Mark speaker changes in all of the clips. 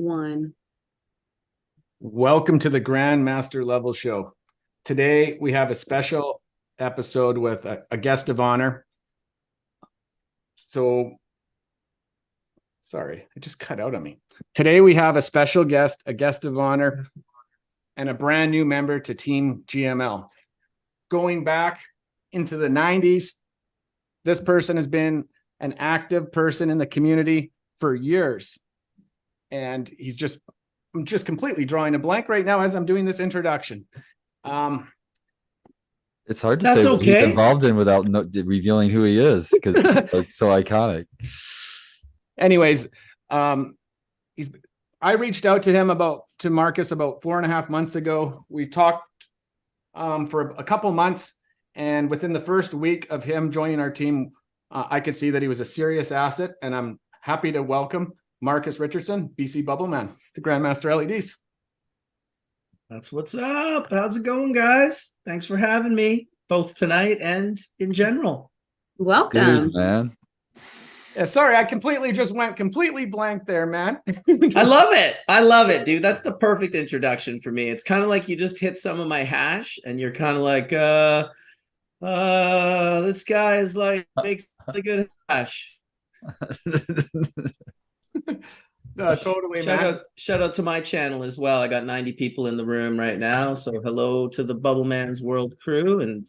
Speaker 1: one.
Speaker 2: Welcome to the GrandMaster Level Show. Today we have a special episode with a guest of honor. So, sorry, it just cut out on me. Today we have a special guest, a guest of honor, and a brand new member to Team GML. Going back into the 90s, this person has been an active person in the community for years. And I'm just completely drawing a blank right now as I'm doing this introduction.
Speaker 3: It's hard to say what he's involved in without revealing who he is, because it's like so iconic.
Speaker 2: Anyways, I reached out to Marcus about 4.5 months ago. We talked for a couple months, and within the first week of him joining our team, I could see that he was a serious asset, and I'm happy to welcome Marcus Richardson, bcbubbleman, to GrandMaster LEDs.
Speaker 4: That's what's up. How's it going, guys? Thanks for having me, both tonight and in general.
Speaker 1: Welcome.
Speaker 3: Cheers, man.
Speaker 2: Yeah, sorry, I just went completely blank there, man.
Speaker 4: I love it. I love it, dude. That's the perfect introduction for me. It's kind of like you just hit some of my hash and you're kind of like, this guy is like, makes a good hash.
Speaker 2: Totally,
Speaker 4: shout out to my channel as well. I got 90 people in the room right now. So hello to the Bubbleman's World crew and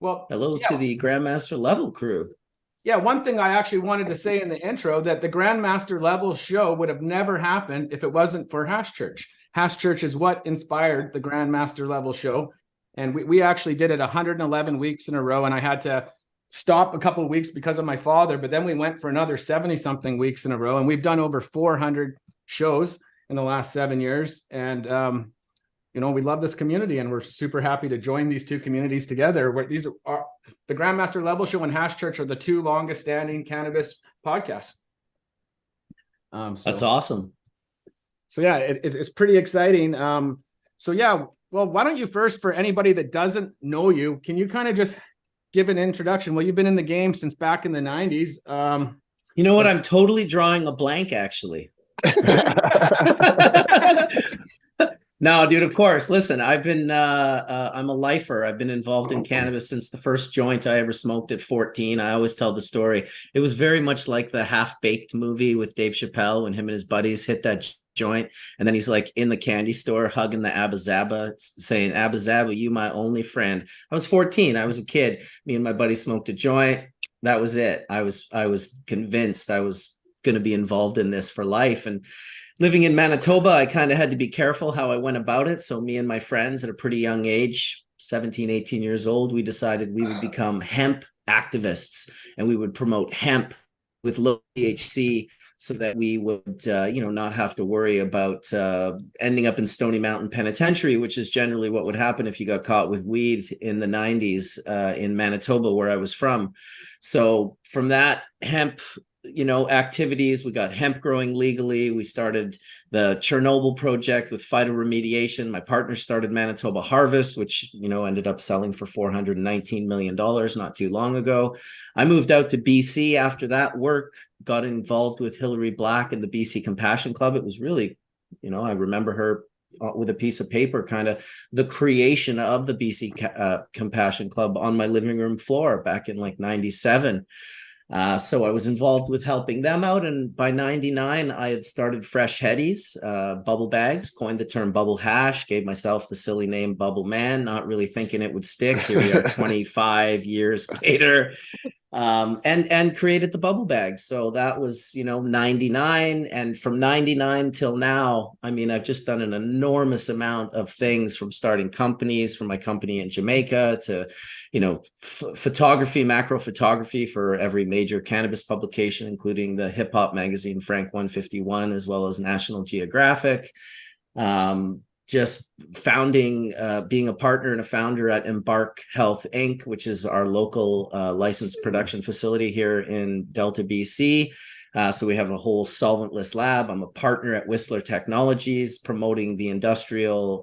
Speaker 4: hello to the GrandMaster Level crew.
Speaker 2: Yeah, one thing I actually wanted to say in the intro, that the GrandMaster Level show would have never happened if it wasn't for Hash Church. Hash Church is what inspired the GrandMaster Level show. And we actually did it 111 weeks in a row, and I had to stop a couple of weeks because of my father, but then we went for another 70 something weeks in a row, and we've done over 400 shows in the last 7 years. And we love this community, and we're super happy to join these two communities together. These are the GrandMaster Level Show and Hash Church are the two longest standing cannabis podcasts.
Speaker 4: That's awesome.
Speaker 2: So yeah, it's pretty exciting. Well, why don't you first, for anybody that doesn't know you, can you kind of just give an introduction? Well, you've been in the game since back in the 90s.
Speaker 4: You know what? I'm totally drawing a blank, actually. No, dude, of course. Listen, I've been, I'm a lifer. I've been involved in cannabis since the first joint I ever smoked at 14. I always tell the story. It was very much like the Half-Baked movie with Dave Chappelle when him and his buddies hit that joint. And then he's like in the candy store hugging the Abba Zaba, saying, Abba Zaba, you my only friend. I was 14. I was a kid. Me and my buddy smoked a joint. That was it. I was convinced I was going to be involved in this for life. And living in Manitoba, I kind of had to be careful how I went about it. So me and my friends at a pretty young age, 17, 18 years old, we decided we would become hemp activists, and we would promote hemp with low THC so that we would, not have to worry about ending up in Stony Mountain Penitentiary, which is generally what would happen if you got caught with weed in the 90s in Manitoba, where I was from. So from that hemp activities, we got hemp growing legally. We started the Chernobyl project with phytoremediation. My partner started Manitoba Harvest, which ended up selling for $419 million not too long ago. I moved out to BC after that work, got involved with Hillary Black and the BC Compassion Club. It was really, I remember her with a piece of paper, kind of the creation of the BC Compassion Club on my living room floor back in like 97. So I was involved with helping them out. And by 99, I had started Fresh Headies, bubble bags, coined the term bubble hash, gave myself the silly name Bubble Man, not really thinking it would stick. Here we are 25 years later, and created the bubble bag. So that was, 99. And from 99 till now, I mean, I've just done an enormous amount of things, from starting companies, from my company in Jamaica to, photography, macro photography for every major cannabis publication, including the hip hop magazine Frank 151, as well as National Geographic. Just founding, being a partner and a founder at Embark Health Inc., which is our local licensed production facility here in Delta, BC. So we have a whole solventless lab. I'm a partner at Whistler Technologies, promoting the industrial,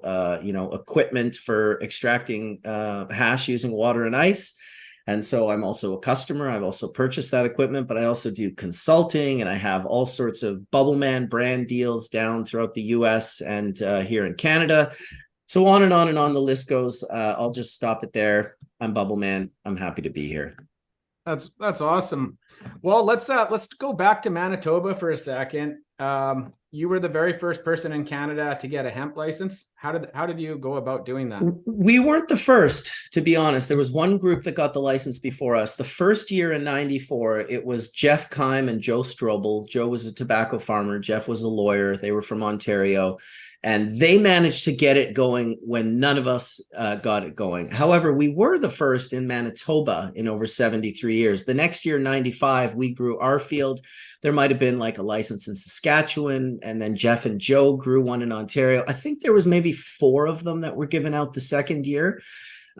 Speaker 4: equipment for extracting hash using water and ice. And so I'm also a customer. I've also purchased that equipment, but I also do consulting, and I have all sorts of Bubbleman brand deals down throughout the US and here in Canada. So on and on and on the list goes. I'll just stop it there. I'm Bubbleman. I'm happy to be here.
Speaker 2: That's awesome. Well, let's go back to Manitoba for a second. You were the very first person in Canada to get a hemp license. How did you go about doing that?
Speaker 4: We weren't the first, to be honest. There was one group that got the license before us. The first year in '94, it was Jeff Kime and Joe Strobel. Joe was a tobacco farmer. Jeff was a lawyer. They were from Ontario. And they managed to get it going when none of us got it going. However, we were the first in Manitoba in over 73 years. The next year, 95, we grew our field. There might have been like a license in Saskatchewan, and then Jeff and Joe grew one in Ontario. I think there was maybe 4 of them that were given out the second year.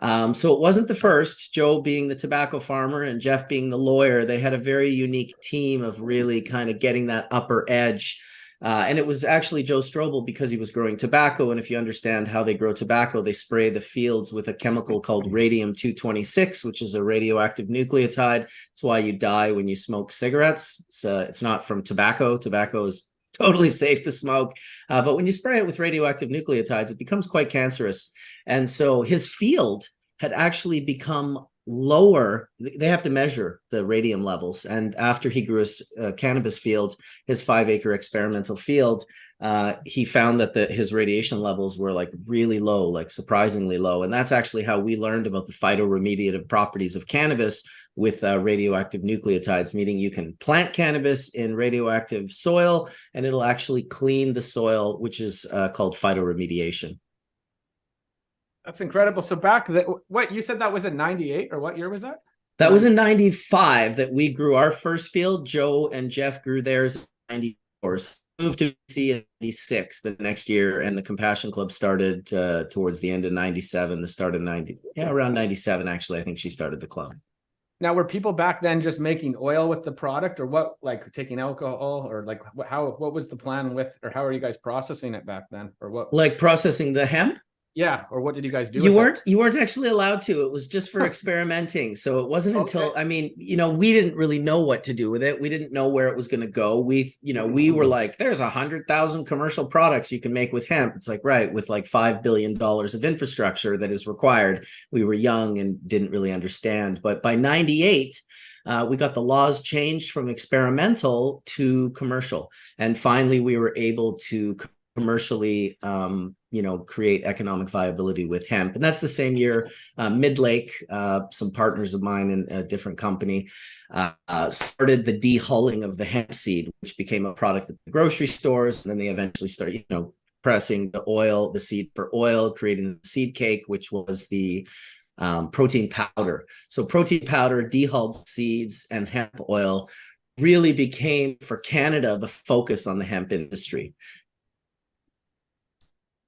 Speaker 4: So it wasn't the first. Joe being the tobacco farmer and Jeff being the lawyer, they had a very unique team of really kind of getting that upper edge. And it was actually Joe Strobel because he was growing tobacco. And if you understand how they grow tobacco, they spray the fields with a chemical called radium-226, which is a radioactive nucleotide. It's why you die when you smoke cigarettes. It's not from tobacco. Tobacco is totally safe to smoke. But when you spray it with radioactive nucleotides, it becomes quite cancerous. And so his field had actually become lower. They have to measure the radium levels. And after he grew his cannabis field, his 5-acre experimental field, he found that his radiation levels were like really low, like surprisingly low. And that's actually how we learned about the phytoremediative properties of cannabis with radioactive nucleotides, meaning you can plant cannabis in radioactive soil and it'll actually clean the soil, which is called phytoremediation.
Speaker 2: That's incredible. So back what you said, that was in 98, or what year was that?
Speaker 4: That was in 95 that we grew our first field. Joe and Jeff grew theirs in 94. Moved to BC in 96 the next year, and the Compassion Club started towards the end of 97, the start of 90. Yeah, around 97, actually, I think she started the club.
Speaker 2: Now, were people back then just making oil with the product, or what, like taking alcohol, or like what was the plan with, or how are you guys processing it back then, or what?
Speaker 4: Like processing the hemp?
Speaker 2: Yeah, or what did you guys do?
Speaker 4: You weren't actually allowed to. It was just for experimenting. So it wasn't until, I mean, we didn't really know what to do with it. We didn't know where it was going to go. We were like, there's 100,000 commercial products you can make with hemp. It's like, right, with like $5 billion of infrastructure that is required. We were young and didn't really understand. But by 98, we got the laws changed from experimental to commercial. And finally, we were able to commercially create economic viability with hemp. And that's the same year Midlake, some partners of mine in a different company, started the dehulling of the hemp seed, which became a product at the grocery stores. And then they eventually started pressing the seed for oil, creating the seed cake, which was the protein powder. So protein powder, dehulled seeds, and hemp oil really became, for Canada, the focus on the hemp industry.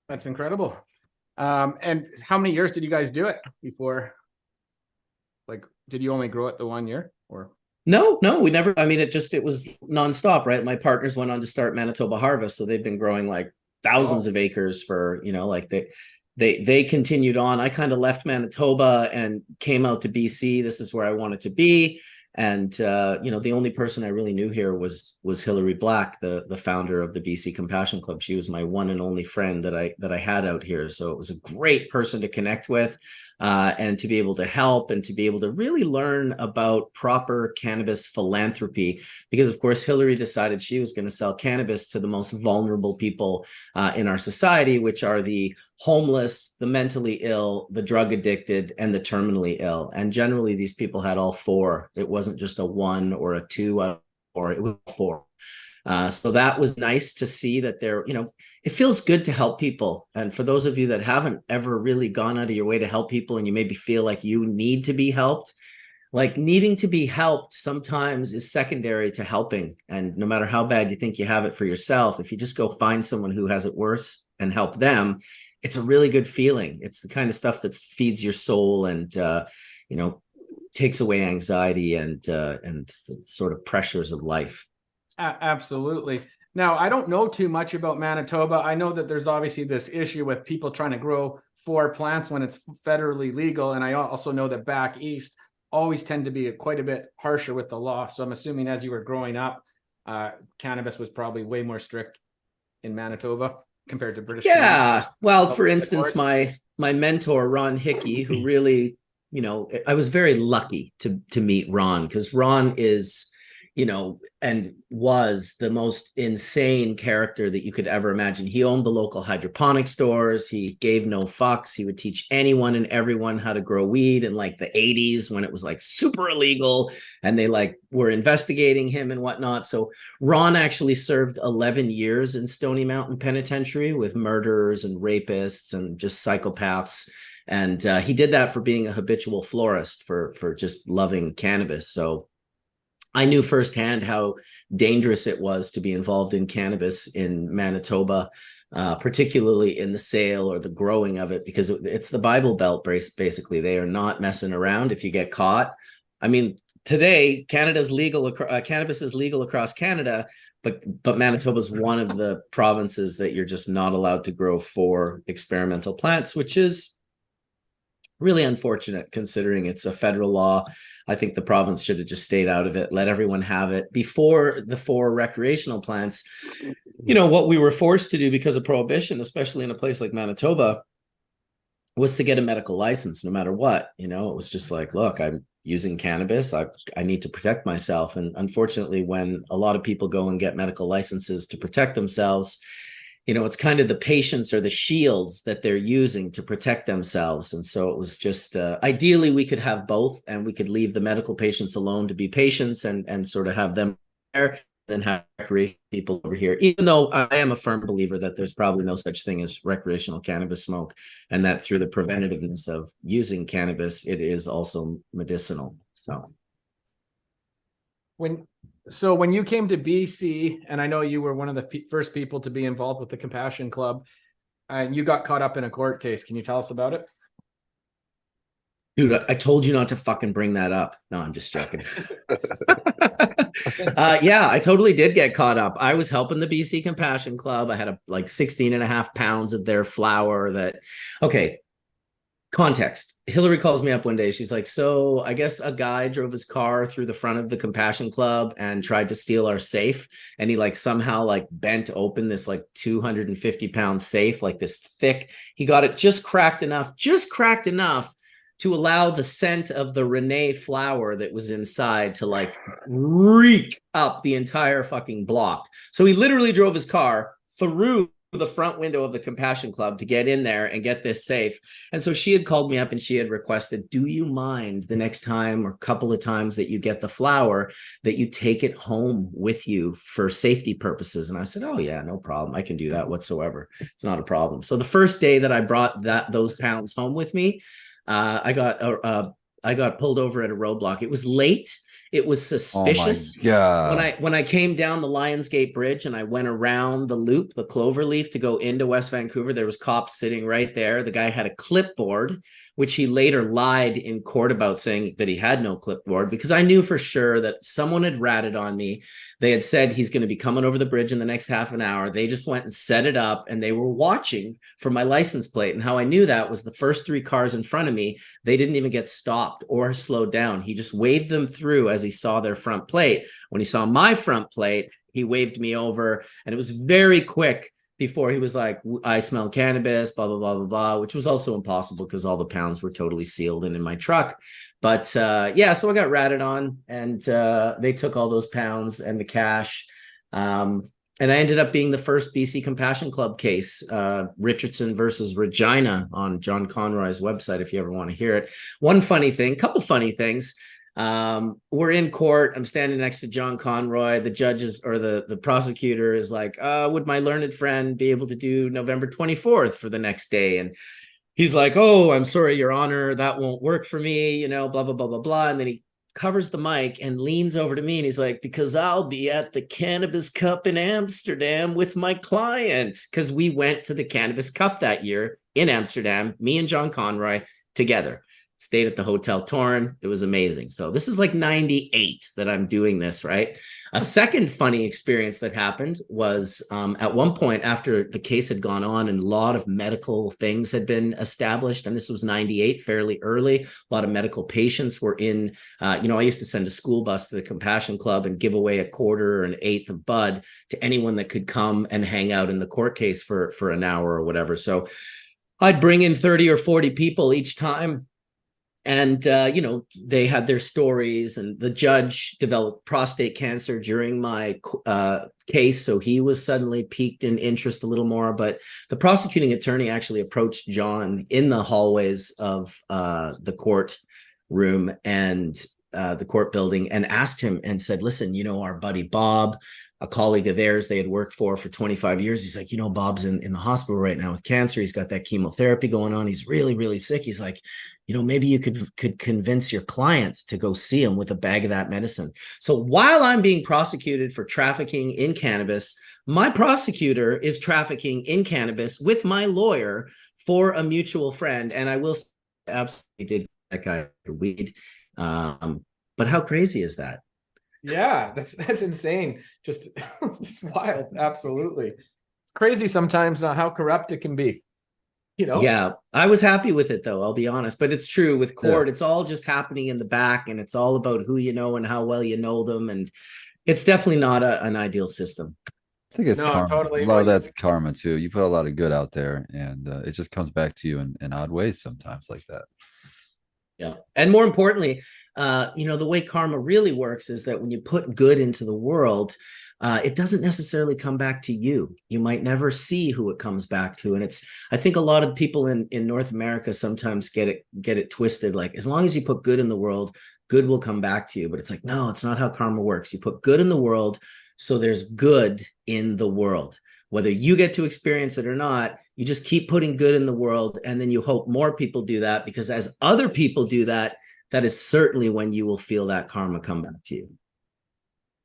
Speaker 2: That's incredible. And how many years did you guys do it before? Like, did you only grow it the 1 year, or?
Speaker 4: No, we never. I mean, it was nonstop, right? My partners went on to start Manitoba Harvest, so they've been growing like thousands of acres for, like they continued on. I kind of left Manitoba and came out to BC. This is where I wanted to be. And, the only person I really knew here was Hillary Black, the founder of the BC Compassion Club. She was my one and only friend that I had out here. So it was a great person to connect with, and to be able to help and to be able to really learn about proper cannabis philanthropy. Because, of course, Hillary decided she was going to sell cannabis to the most vulnerable people in our society, which are the homeless, the mentally ill, the drug addicted, and the terminally ill. And generally, these people had all 4. It wasn't just a 1 or a 2, or it was 4. So that was nice to see that it feels good to help people. And for those of you that haven't ever really gone out of your way to help people, and you maybe feel like you need to be helped, like needing to be helped sometimes is secondary to helping. And no matter how bad you think you have it for yourself, if you just go find someone who has it worse and help them, it's a really good feeling. It's the kind of stuff that feeds your soul and, takes away anxiety and the sort of pressures of life.
Speaker 2: Absolutely. Now, I don't know too much about Manitoba. I know that there's obviously this issue with people trying to grow 4 plants when it's federally legal. And I also know that back east, always tend to be quite a bit harsher with the law. So I'm assuming as you were growing up, cannabis was probably way more strict in Manitoba compared to British Columbia.
Speaker 4: Yeah. Well, for instance, my mentor, Ron Hickey, who really, I was very lucky to meet Ron, because Ron is, and was the most insane character that you could ever imagine. He owned the local hydroponic stores. He gave no fucks. He would teach anyone and everyone how to grow weed in like the 80s when it was like super illegal, and they like were investigating him and whatnot. So Ron actually served 11 years in Stony Mountain Penitentiary with murderers and rapists and just psychopaths. And he did that for being a habitual florist, for just loving cannabis. So I knew firsthand how dangerous it was to be involved in cannabis in Manitoba, particularly in the sale or the growing of it, because it's the Bible Belt, basically. They are not messing around if you get caught. I mean, today, cannabis is legal across Canada, but Manitoba is one of the provinces that you're just not allowed to grow for experimental plants, which is really unfortunate considering it's a federal law. I think the province should have just stayed out of it, let everyone have it. Before the 4 recreational plants, what we were forced to do because of prohibition, especially in a place like Manitoba, was to get a medical license no matter what. It was just like, look, I'm using cannabis. I need to protect myself. And unfortunately, when a lot of people go and get medical licenses to protect themselves, it's kind of the patients or the shields that they're using to protect themselves. And so it was just, ideally we could have both, and we could leave the medical patients alone to be patients and sort of have them there, then have recreational people over here, even though I am a firm believer that there's probably no such thing as recreational cannabis smoke, and that through the preventativeness of using cannabis, it is also medicinal. So
Speaker 2: when you came to BC, and I know you were one of the first people to be involved with the Compassion Club, and you got caught up in a court case. Can you tell us about it?
Speaker 4: Dude, I told you not to fucking bring that up. No, I'm just joking. Yeah, I totally did get caught up. I was helping the BC Compassion Club. I had like 16 and a half pounds of their flower okay. Context. Hillary calls me up one day. She's like, so I guess a guy drove his car through the front of the Compassion Club and tried to steal our safe. And he somehow bent open this 250-pound safe, this thick. He got it just cracked enough to allow the scent of the Renee flower that was inside to reek up the entire fucking block. So he literally drove his car through the front window of the Compassion Club to get in there and get this safe. And so she had called me up and she had requested, do you mind the next time or couple of times that you get the flower that you take it home with you for safety purposes? And I said, oh yeah, no problem. I can do that whatsoever. It's not a problem. So the first day that I brought those pounds home with me, I got pulled over at a roadblock. It was late. It was suspicious.
Speaker 3: Oh my God.
Speaker 4: When I came down the Lionsgate Bridge and I went around the loop, the Cloverleaf, to go into West Vancouver, there was cops sitting right there. The guy had a clipboard, which he later lied in court about, saying that he had no clipboard, because I knew for sure that someone had ratted on me. They had said he's going to be coming over the bridge in the next half an hour. They just went and set it up, and they were watching for my license plate. And how I knew that was the first 3 cars in front of me, they didn't even get stopped or slowed down. He just waved them through as he saw their front plate. When he saw my front plate, he waved me over, and it was very quick before he was like, I smell cannabis, blah, blah, blah, blah, blah, which was also impossible because all the pounds were totally sealed in my truck. But yeah, so I got ratted on, and they took all those pounds and the cash. And I ended up being the first BC Compassion Club case, Richardson versus Regina, on John Conroy's website, if you ever want to hear it. Couple funny things. We're in court. I'm standing next to John Conroy. The judges, or the prosecutor, is like, would my learned friend be able to do November 24th for the next day? And he's like, oh, I'm sorry, Your Honor, that won't work for me, blah, blah, blah, blah, blah. And then he covers the mic and leans over to me, and he's like, because I'll be at the Cannabis Cup in Amsterdam with my client. Because we went to the Cannabis Cup that year in Amsterdam, me and John Conroy together. stayed at the Hotel Torn. It was amazing. So this is like 98 that I'm doing this, right? A second funny experience that happened was at one point after the case had gone on and a lot of medical things had been established, and this was 98, fairly early. A lot of medical patients were in, I used to send a school bus to the Compassion Club and give away a quarter or an eighth of bud to anyone that could come and hang out in the court case for an hour or whatever. So I'd bring in 30 or 40 people each time. And, they had their stories, and the judge developed prostate cancer during my case. So he was suddenly piqued in interest a little more. But the prosecuting attorney actually approached John in the hallways of the court room and the court building and asked him and said, listen, our buddy Bob, a colleague of theirs they had worked for 25 years. He's like, Bob's in the hospital right now with cancer. He's got that chemotherapy going on. He's really, really sick. He's like, maybe you could convince your clients to go see him with a bag of that medicine. So while I'm being prosecuted for trafficking in cannabis, my prosecutor is trafficking in cannabis with my lawyer for a mutual friend. And I will say, absolutely did that guy weed. But how crazy is that?
Speaker 2: Yeah, that's insane. Just it's wild. Absolutely. It's crazy sometimes how corrupt it can be.
Speaker 4: Yeah, I was happy with it though, I'll be honest. But it's true with court, It's all just happening in the back, and it's all about who you know and how well you know them. And it's definitely not an ideal system.
Speaker 3: I think it's karma.
Speaker 2: Totally.
Speaker 3: A lot of that's karma too. You put a lot of good out there, and it just comes back to you in odd ways sometimes like that.
Speaker 4: Yeah. And more importantly, the way karma really works is that when you put good into the world, it doesn't necessarily come back to you. You might never see who it comes back to. And I think a lot of people in North America sometimes get it twisted. Like, as long as you put good in the world, good will come back to you. But it's like, no, it's not how karma works. You put good in the world, so there's good in the world. Whether you get to experience it or not, you just keep putting good in the world, and then you hope more people do that, because as other people do that, that is certainly when you will feel that karma come back to you.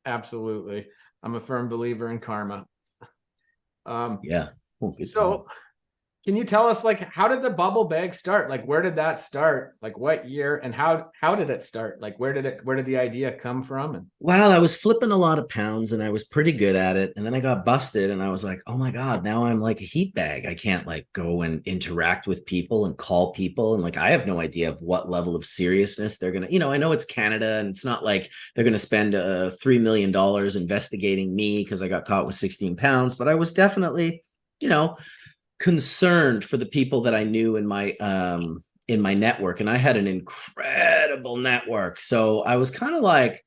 Speaker 2: Absolutely. I'm a firm believer in karma.
Speaker 4: Yeah.
Speaker 2: So can you tell us, like, how did the bubble bag start? Like, where did that start? Like, what year, and how did it start? Like, where did the idea come from? And
Speaker 4: well, I was flipping a lot of pounds and I was pretty good at it. And then I got busted and I was like, oh my God, now I'm like a heat bag. I can't like go and interact with people and call people. And like, I have no idea of what level of seriousness they're going to, I know it's Canada and it's not like they're going to spend $3 million investigating me because I got caught with 16 pounds, but I was definitely, concerned for the people that I knew in my network. And I had an incredible network. So I was kind of like,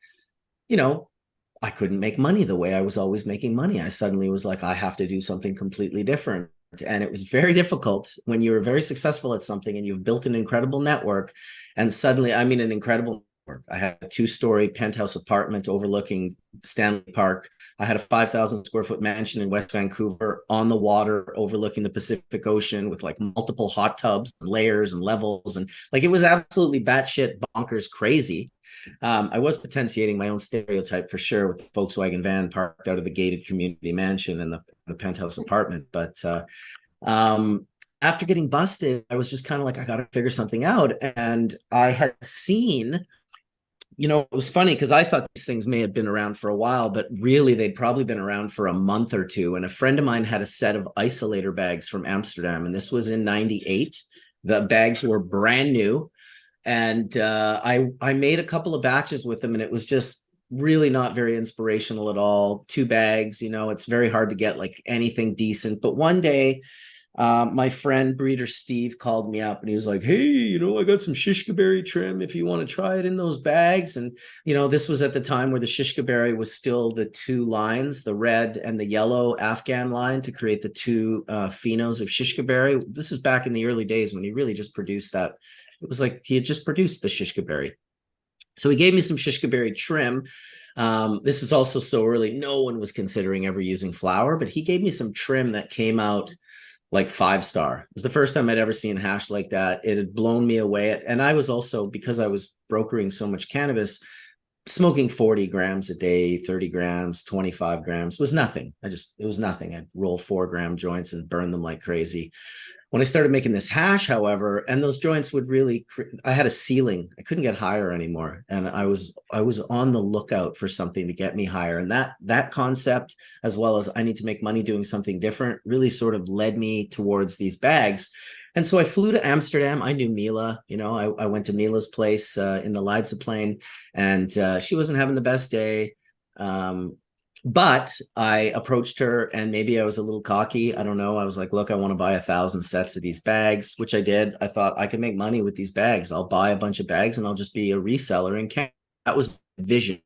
Speaker 4: I couldn't make money the way I was always making money. I suddenly was like, I have to do something completely different. And it was very difficult when you're very successful at something and you've built an incredible network. And suddenly, an incredible network. I had a 2-story penthouse apartment overlooking Stanley Park. I had a 5,000 square foot mansion in West Vancouver on the water overlooking the Pacific Ocean with like multiple hot tubs, layers and levels. And like, it was absolutely batshit bonkers crazy. I was potentiating my own stereotype for sure with the Volkswagen van parked out of the gated community mansion and the penthouse apartment. But after getting busted, I was just kind of like, I got to figure something out. And I had seen, it was funny because I thought these things may have been around for a while, but really they'd probably been around for a month or two. And a friend of mine had a set of isolator bags from Amsterdam, and this was in 98. The bags were brand new. And I made a couple of batches with them, and it was just really not very inspirational at all. 2 bags, it's very hard to get like anything decent. But one day, my friend breeder Steve called me up and he was like, hey, I got some shishka berry trim if you want to try it in those bags. And, this was at the time where the shishka berry was still the 2 lines, the red and the yellow Afghan line, to create the 2 phenos of shishka berry. This is back in the early days when he really just produced that. It was like he had just produced the shishka berry. So he gave me some shishka berry trim. This is also so early, no one was considering ever using flour, but he gave me some trim that came out like 5-star. It was the first time I'd ever seen hash like that. It had blown me away. And I was also, because I was brokering so much cannabis, smoking 40 grams a day, 30 grams, 25 grams was nothing. It was nothing. I'd roll 4-gram joints and burn them like crazy. When I started making this hash, however, and those joints would really, I had a ceiling. I couldn't get higher anymore. And I was on the lookout for something to get me higher. And that concept, as well as I need to make money doing something different, really sort of led me towards these bags. And so I flew to Amsterdam. I knew Mila, I went to Mila's place in the Leidseplein, and she wasn't having the best day. But I approached her, and maybe I was a little cocky. I don't know. I was like, look, I want to buy 1,000 sets of these bags, which I did. I thought I could make money with these bags. I'll buy a bunch of bags and I'll just be a reseller in Canada. That was my vision.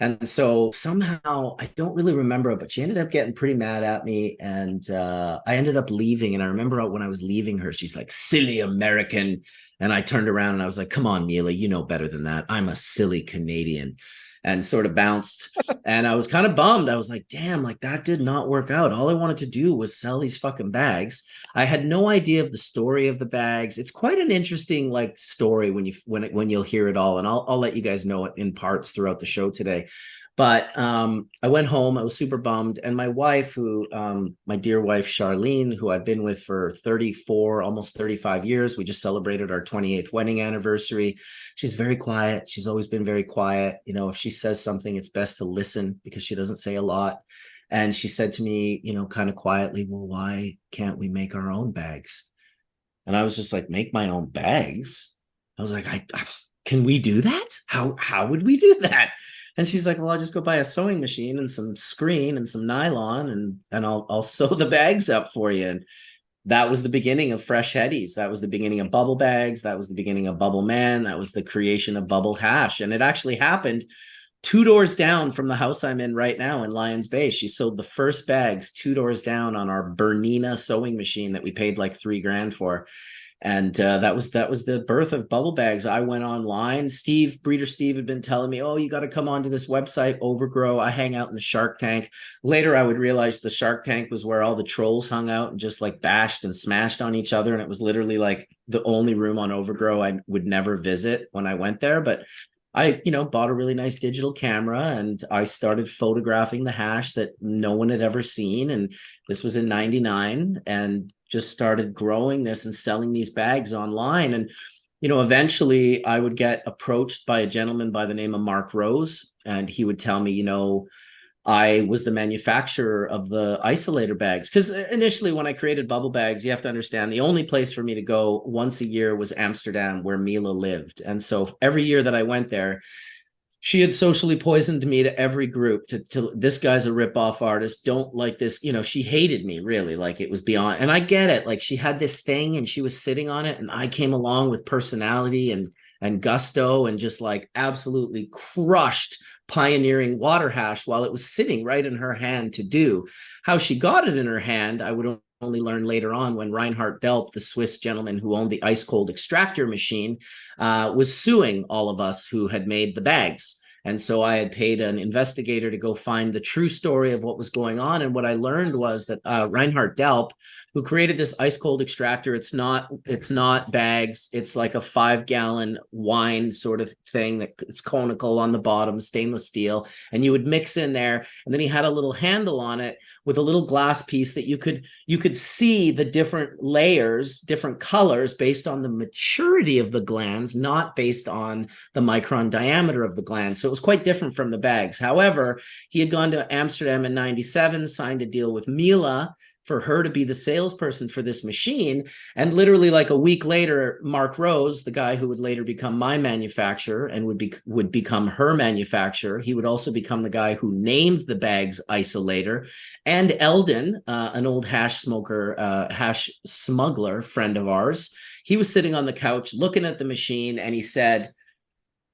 Speaker 4: And so somehow, I don't really remember it, but she ended up getting pretty mad at me. And I ended up leaving. And I remember when I was leaving her, she's like, silly American. And I turned around and I was like, come on, Mila, you know better than that. I'm a silly Canadian. And sort of bounced. And I was kind of bummed. I was like, damn, like that did not work out. All I wanted to do was sell these fucking bags. I had no idea of the story of the bags. It's quite an interesting like story when you'll hear it all. And I'll let you guys know it in parts throughout the show today. But I went home. I was super bummed. And my wife, my dear wife, Charlene, who I've been with for 34, almost 35 years. We just celebrated our 28th wedding anniversary. She's very quiet. She's always been very quiet. If she says something, it's best to listen because she doesn't say a lot. And she said to me, kind of quietly, well, why can't we make our own bags? And I was just like, make my own bags? I was like, can we do that? How would we do that? And she's like, well, I'll just go buy a sewing machine and some screen and some nylon and I'll sew the bags up for you. And that was the beginning of Fresh Headies. That was the beginning of Bubble Bags. That was the beginning of Bubbleman. That was the creation of Bubble Hash. And it actually happened 2 doors down from the house I'm in right now in Lions Bay. She sewed the first bags 2 doors down on our Bernina sewing machine that we paid like $3,000 for. And that was the birth of Bubble Bags. I went online. Breeder Steve had been telling me, oh, you got to come onto this website, Overgrow. I hang out in the Shark Tank. Later, I would realize the Shark Tank was where all the trolls hung out and just like bashed and smashed on each other. And it was literally like the only room on Overgrow I would never visit when I went there. But I, bought a really nice digital camera and I started photographing the hash that no one had ever seen. And this was in 99 and just started growing this and selling these bags online. And, eventually I would get approached by a gentleman by the name of Mark Rose. And he would tell me, I was the manufacturer of the isolator bags. Because initially when I created Bubble Bags, you have to understand the only place for me to go once a year was Amsterdam, where Mila lived. And so every year that I went there, she had socially poisoned me to every group to this guy's a ripoff artist. Don't like this. She hated me really. Like it was beyond, and I get it. Like she had this thing and she was sitting on it and I came along with personality and gusto and just like absolutely crushed pioneering water hash while it was sitting right in her hand to do. How she got it in her hand, I would only learn later on when Reinhard Delp, the Swiss gentleman who owned the ice cold extractor machine, was suing all of us who had made the bags. And so I had paid an investigator to go find the true story of what was going on. And what I learned was that Reinhard Delp, who created this ice cold extractor, it's not bags. It's like a 5-gallon wine sort of thing that it's conical on the bottom, stainless steel. And you would mix in there. And then he had a little handle on it with a little glass piece that you could see the different layers, different colors based on the maturity of the glands, not based on the micron diameter of the glands. So it was quite different from the bags. However, he had gone to Amsterdam in 97, signed a deal with Mila for her to be the salesperson for this machine. And literally like a week later, Mark Rose, the guy who would later become my manufacturer and would become her manufacturer, he would also become the guy who named the bags Isolator. And Eldon, an old hash smoker, hash smuggler friend of ours, he was sitting on the couch looking at the machine and he said,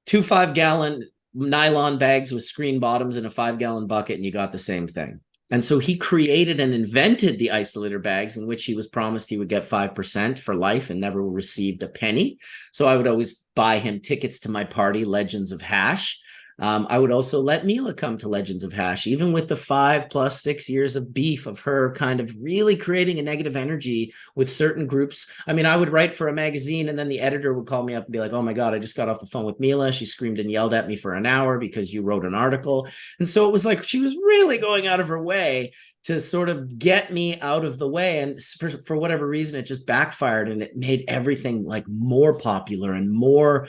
Speaker 4: 2 5-gallon nylon bags with screen bottoms in a 5-gallon bucket and you got the same thing. And so he created and invented the isolator bags in which he was promised he would get 5% for life and never received a penny. So I would always buy him tickets to my party, Legends of Hash. I would also let Mila come to Legends of Hash, even with the 5+6 years of beef of her kind of really creating a negative energy with certain groups. I mean, I would write for a magazine and then the editor would call me up and be like, oh my God, I just got off the phone with Mila. She screamed and yelled at me for an hour because you wrote an article. And so it was like she was really going out of her way to sort of get me out of the way. And for whatever reason, it just backfired and it made everything like more popular and more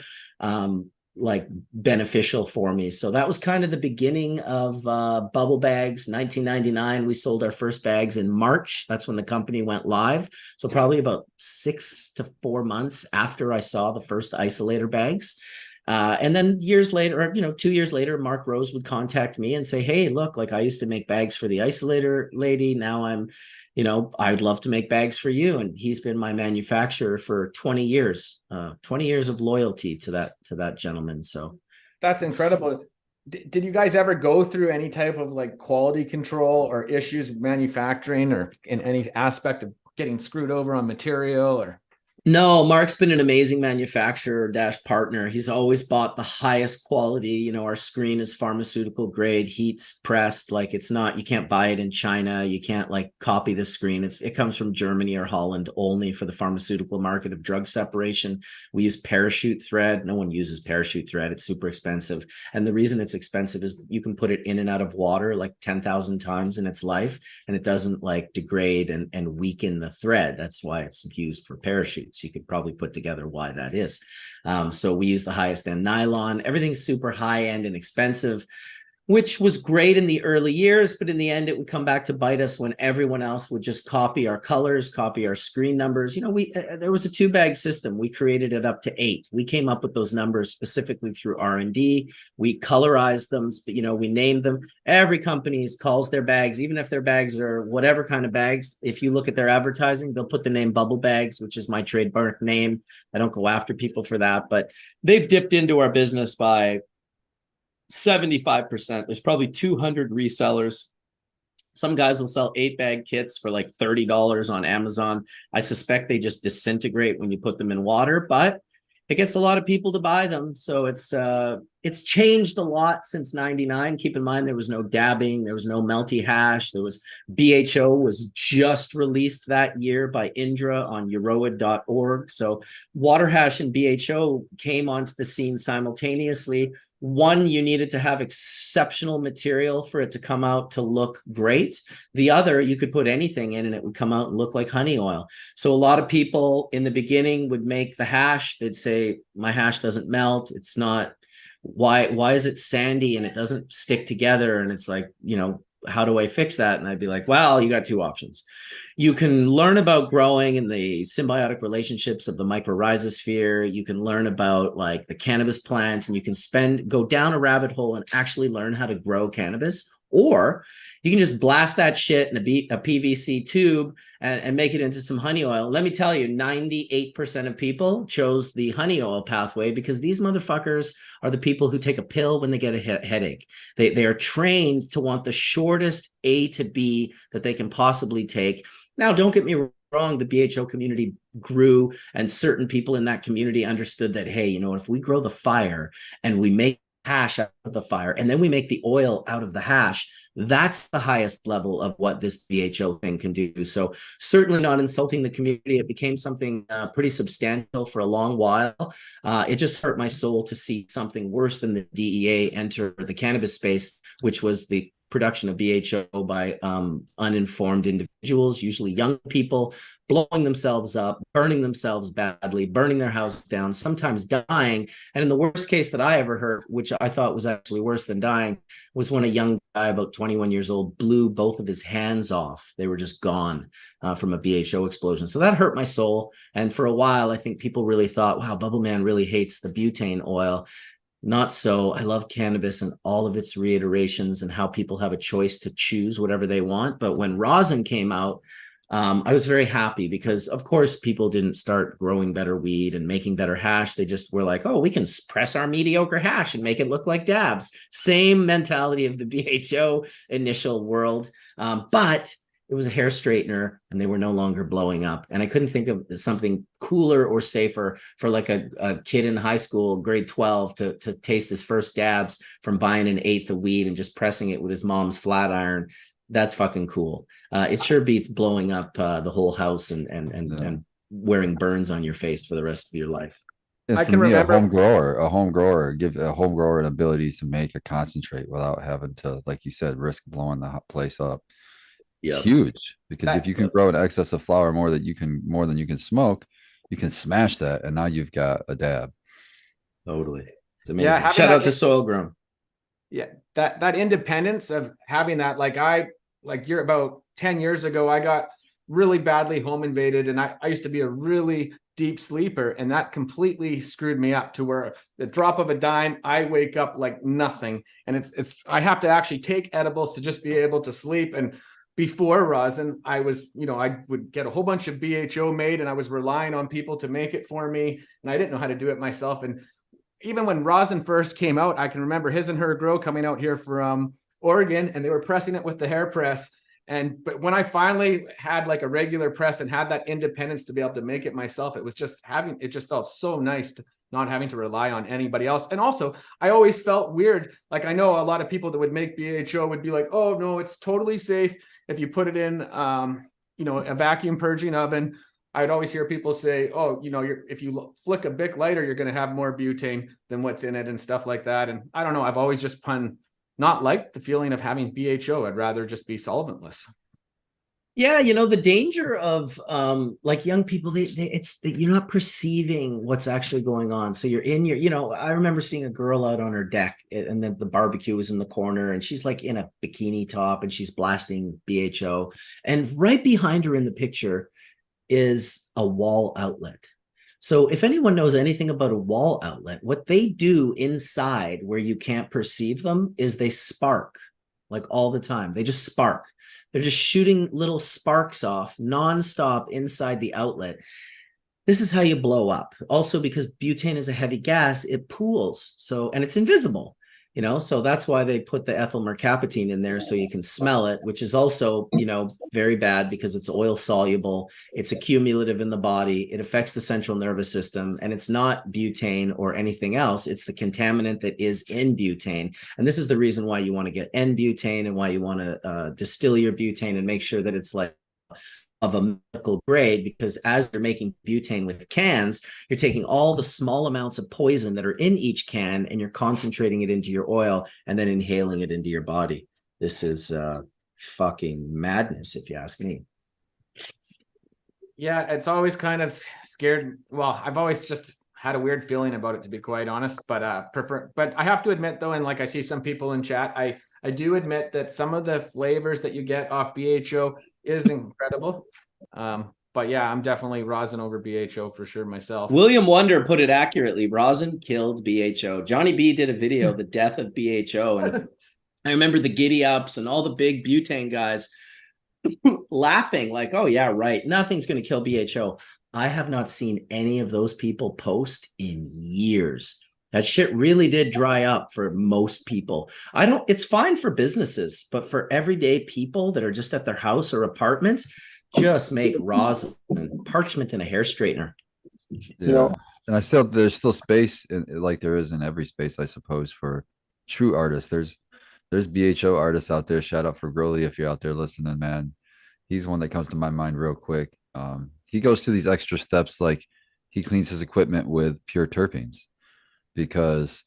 Speaker 4: like beneficial for me. So that was kind of the beginning of Bubble Bags. 1999, we sold our first bags in March. That's when the company went live. So probably about 6 to 4 months after I saw the first isolator bags. And then years later, or, 2 years later, Mark Rose would contact me and say, hey, look, like I used to make bags for the isolator lady. Now I'd love to make bags for you. And he's been my manufacturer for 20 years, 20 years of loyalty to that gentleman. So
Speaker 2: that's incredible. Did you guys ever go through any type of like quality control or issues with manufacturing or in any aspect of getting screwed over on material or?
Speaker 4: No, Mark's been an amazing manufacturer / partner. He's always bought the highest quality. Our screen is pharmaceutical grade, heat pressed. Like it's not, you can't buy it in China. You can't like copy the screen. It comes from Germany or Holland only for the pharmaceutical market of drug separation. We use parachute thread. No one uses parachute thread. It's super expensive. And the reason it's expensive is you can put it in and out of water like 10,000 times in its life, and it doesn't like degrade and weaken the thread. That's why it's used for parachutes. You could probably put together why that is. So we use the highest end nylon. Everything's super high end and expensive, which was great in the early years, but in the end, it would come back to bite us when everyone else would just copy our colors, copy our screen numbers. There was a 2-bag system. We created it up to 8. We came up with those numbers specifically through R&D. We colorized them, we named them. Every company calls their bags, even if their bags are whatever kind of bags. If you look at their advertising, they'll put the name Bubble Bags, which is my trademark name. I don't go after people for that, but they've dipped into our business by 75%. There's probably 200 resellers. Some guys will sell 8-bag kits for like $30 on Amazon. I suspect they just disintegrate when you put them in water, but it gets a lot of people to buy them. So it's changed a lot since 99. Keep in mind, there was no dabbing. There was no melty hash. BHO was just released that year by Indra on Euroid.org. So water hash and BHO came onto the scene simultaneously. One, you needed to have exceptional material for it to come out to look great. The other, you could put anything in and it would come out and look like honey oil. So a lot of people in the beginning would make the hash. They'd say, my hash doesn't melt. It's not, why is it sandy and it doesn't stick together? And it's like, how do I fix that? And I'd be like, well, you got 2 options. You can learn about growing and the symbiotic relationships of the mycorrhizosphere. You can learn about like the cannabis plant, and you can go down a rabbit hole and actually learn how to grow cannabis. Or you can just blast that shit in a PVC tube and make it into some honey oil. Let me tell you, 98% of people chose the honey oil pathway because these motherfuckers are the people who take a pill when they get a headache. They are trained to want the shortest A to B that they can possibly take. Now, don't get me wrong, the BHO community grew, and certain people in that community understood that, hey, if we grow the fire and we make hash out of the fire and then we make the oil out of the hash, that's the highest level of what this BHO thing can do. So certainly not insulting the community. It became something pretty substantial for a long while. It just hurt my soul to see something worse than the DEA enter the cannabis space, which was the production of BHO by uninformed individuals, usually young people, blowing themselves up, burning themselves badly, burning their house down, sometimes dying. And in the worst case that I ever heard, which I thought was actually worse than dying, was when a young guy about 21 years old blew both of his hands off. They were just gone from a BHO explosion. So that hurt my soul. And for a while, I think people really thought, wow, Bubbleman really hates the butane oil. Not so. I love cannabis and all of its reiterations and how people have a choice to choose whatever they want. But when rosin came out, I was very happy because, of course, people didn't start growing better weed and making better hash. They just were like, oh, we can press our mediocre hash and make it look like dabs. Same mentality of the BHO initial world. But it was a hair straightener, and they were no longer blowing up. And I couldn't think of something cooler or safer for like a kid in high school, grade 12, to taste his first dabs from buying an eighth of weed and just pressing it with his mom's flat iron. That's fucking cool. It sure beats blowing up the whole house and wearing burns on your face for the rest of your life.
Speaker 3: And
Speaker 2: I
Speaker 3: for
Speaker 2: can
Speaker 3: me,
Speaker 2: remember
Speaker 3: a home grower, give a home grower an ability to make a concentrate without having to, like you said, risk blowing the place up. It's huge, because if you can grow an excess of flower more than you can smoke, you can smash that, and now you've got a dab.
Speaker 4: Totally, it's amazing.
Speaker 2: Yeah,
Speaker 4: shout out to Soil Grown.
Speaker 2: Yeah, that independence of having that, like you're about 10 years ago, I got really badly home invaded, and I used to be a really deep sleeper, and that completely screwed me up to where the drop of a dime, I wake up like nothing, and it's I have to actually take edibles to just be able to sleep. And before rosin, I was, I would get a whole bunch of BHO made, and I was relying on people to make it for me, and I didn't know how to do it myself. And even when rosin first came out, I can remember His and Her Grow coming out here from Oregon, and they were pressing it with the hair press. But when I finally had like a regular press and had that independence to be able to make it myself, it just felt so nice to not having to rely on anybody else. And also, I always felt weird. Like, I know a lot of people that would make BHO would be like, oh no, it's totally safe if you put it in, a vacuum purging oven. I'd always hear people say, oh, if you flick a Bic lighter, you're going to have more butane than what's in it and stuff like that. And I don't know, I've always just not like the feeling of having BHO. I'd rather just be solventless.
Speaker 4: Yeah, the danger of like young people, you're not perceiving what's actually going on. So you're in I remember seeing a girl out on her deck, and then the barbecue was in the corner, and she's like in a bikini top, and she's blasting BHO. And right behind her in the picture is a wall outlet. So if anyone knows anything about a wall outlet, what they do inside where you can't perceive them is they spark, like all the time. They just spark. They're just shooting little sparks off nonstop inside the outlet. This is how you blow up. Also, because butane is a heavy gas, it pools. And it's invisible. So that's why they put the ethyl mercaptine in there, so you can smell it, which is also, very bad because it's oil soluble. It's accumulative in the body. It affects the central nervous system, and it's not butane or anything else. It's the contaminant that is in butane. And this is the reason why you want to get N-butane and why you want to distill your butane and make sure that it's like of a medical grade, because as you're making butane with cans, you're taking all the small amounts of poison that are in each can and you're concentrating it into your oil and then inhaling it into your body. This is fucking madness, if you ask me.
Speaker 2: Yeah, it's always kind of scared. Well, I've always just had a weird feeling about it, to be quite honest, but I have to admit though, and like I see some people in chat, I do admit that some of the flavors that you get off BHO is incredible. But yeah, I'm definitely rosin over BHO for sure myself.
Speaker 4: William Wonder put it accurately. Rosin killed BHO. Johnny B did a video, The Death of BHO. And I remember the giddy ups and all the big butane guys laughing like, oh yeah, right. Nothing's going to kill BHO. I have not seen any of those people post in years. That shit really did dry up for most people. It's fine for businesses, but for everyday people that are just at their house or apartment, just make rosin, parchment, and a hair straightener.
Speaker 3: Yeah. And there's still space like there is in every space, I suppose, for true artists. There's BHO artists out there. Shout out for Growly if you're out there listening, man. He's one that comes to my mind real quick. He goes through these extra steps, like he cleans his equipment with pure terpenes, because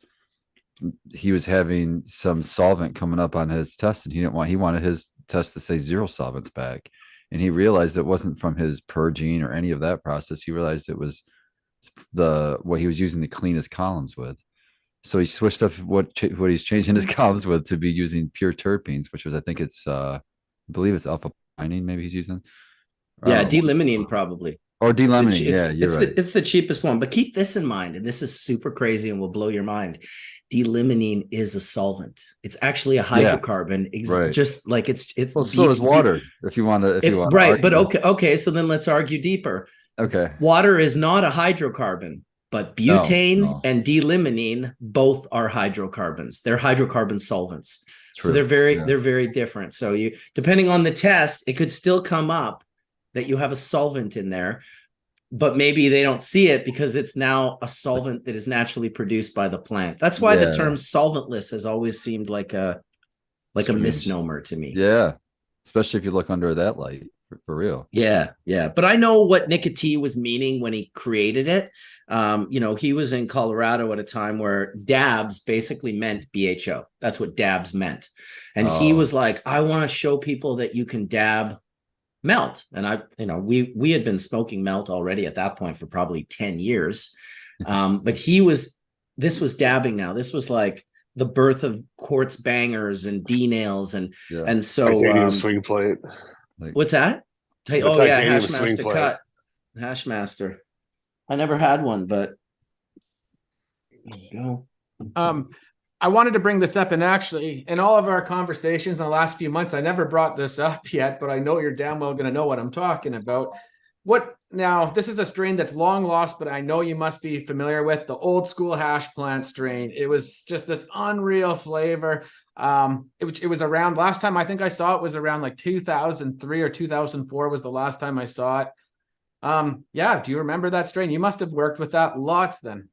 Speaker 3: he was having some solvent coming up on his test, and he wanted his test to say 0 solvents back. And he realized it wasn't from his purging or any of that process. He realized it was what he was using to clean his columns with. So he switched up what he's changing his columns with to be using pure terpenes, which was, I believe it's alpha pinene maybe he's using.
Speaker 4: Yeah, D-limonene probably.
Speaker 3: Or D-limonene, yeah, you're right.
Speaker 4: It's the cheapest one, but keep this in mind, and this is super crazy and will blow your mind. D-limonene is a solvent. It's actually a hydrocarbon, right. Just like it's.
Speaker 3: Well, so is water. If you want to,
Speaker 4: right? But okay. So then let's argue deeper.
Speaker 3: Okay.
Speaker 4: Water is not a hydrocarbon, but butane and D-limonene both are hydrocarbons. They're hydrocarbon solvents. So
Speaker 3: True.
Speaker 4: they're very different. So you, depending on the test, it could still come up that you have a solvent in there, but maybe they don't see it because it's now a solvent that is naturally produced by the plant. That's why the term solventless has always seemed like a misnomer to me.
Speaker 3: Yeah. Especially if you look under that light, for real.
Speaker 4: Yeah. But I know what Nicotee was meaning when he created it. He was in Colorado at a time where dabs basically meant BHO. That's what dabs meant. And he was like, I want to show people that you can dab melt. And we had been smoking melt already at that point for probably 10 years. But this was dabbing now. This was like the birth of quartz bangers and D-nails. And so
Speaker 1: titanium swing plate.
Speaker 4: What's that? Hashmaster cut. Hashmaster. I never had one, but there you
Speaker 2: go. I wanted to bring this up, and actually, in all of our conversations in the last few months, I never brought this up yet, but I know you're damn well going to know what I'm talking about. Now, this is a strain that's long lost, but I know you must be familiar with the old school hash plant strain. It was just this unreal flavor. It was around, last time I think I saw it was around like 2003 or 2004 was the last time I saw it. Do you remember that strain? You must have worked with that lots then.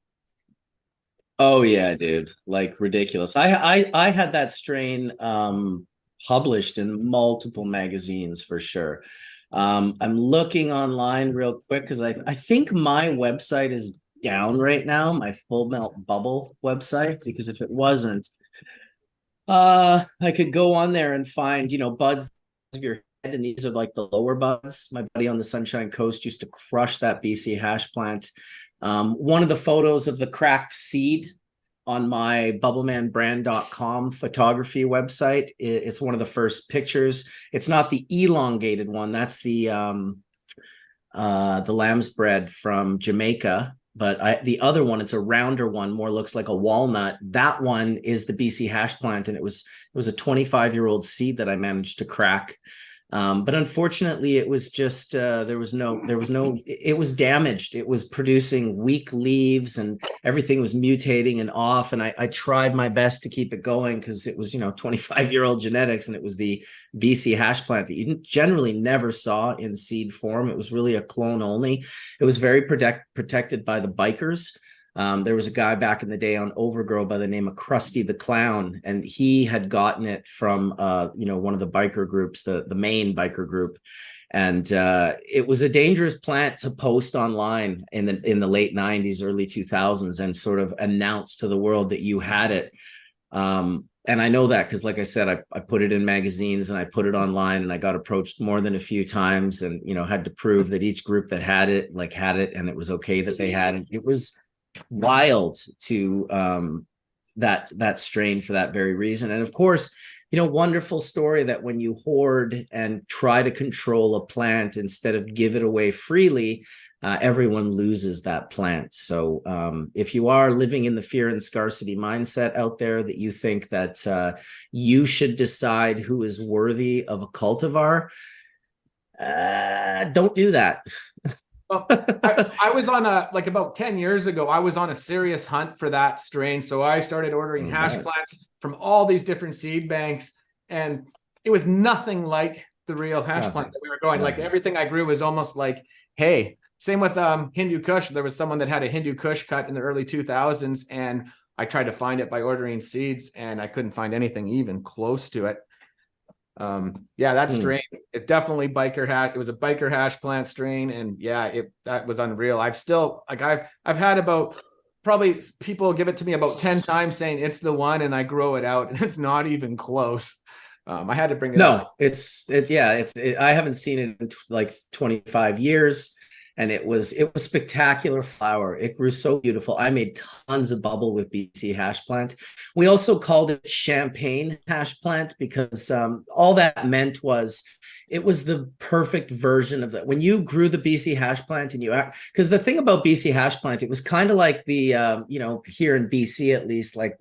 Speaker 4: Oh yeah, dude, like ridiculous. I had that strain published in multiple magazines for sure. I'm looking online real quick because I think my website is down right now, my Full Melt Bubble website, because if it wasn't, I could go on there and find, buds of your head, and these are like the lower buds. My buddy on the Sunshine Coast used to crush that BC hash plant. One of the photos of the cracked seed on my bubblemanbrand.com photography website, it's one of the first pictures. It's not the elongated one. That's the lamb's bread from Jamaica. But the other one, it's a rounder one, more looks like a walnut. That one is the BC hash plant, and it was a 25-year-old seed that I managed to crack. But unfortunately, it was just it was damaged. It was producing weak leaves, and everything was mutating and off. And I tried my best to keep it going because it was 25-year-old genetics, and it was the BC hash plant that you generally never saw in seed form. It was really a clone only. It was very protected by the bikers. There was a guy back in the day on Overgrow by the name of Krusty the Clown, and he had gotten it from one of the biker groups, the main biker group, and it was a dangerous plant to post online in the late 90s, early 2000s, and sort of announce to the world that you had it. And I know that because, like I said, I put it in magazines and I put it online, and I got approached more than a few times, and had to prove that each group that had it, and it was okay that they had it. It was wild to that strain for that very reason. And of course, wonderful story that when you hoard and try to control a plant instead of give it away freely, everyone loses that plant. So if you are living in the fear and scarcity mindset out there, that you think that you should decide who is worthy of a cultivar, don't do that.
Speaker 2: Well, I was on about 10 years ago, I was on a serious hunt for that strain. So I started ordering hash plants from all these different seed banks, and it was nothing like the real hash plant that we were growing. Like everything I grew was almost like, hey, same with Hindu Kush. There was someone that had a Hindu Kush cut in the early 2000s, and I tried to find it by ordering seeds, and I couldn't find anything even close to it. That strain is definitely biker hash. It was a biker hash plant strain, and that was unreal. I've had about, probably people give it to me about 10 times saying it's the one, and I grow it out, and it's not even close. I had to bring it up.
Speaker 4: I haven't seen it in like 25 years. And it was spectacular flower. It grew so beautiful. I made tons of bubble with BC hash plant. We also called it champagne hash plant because all that meant was it was the perfect version of that. When you grew the BC hash plant and because the thing about BC hash plant, it was kind of like the, here in BC, at least, like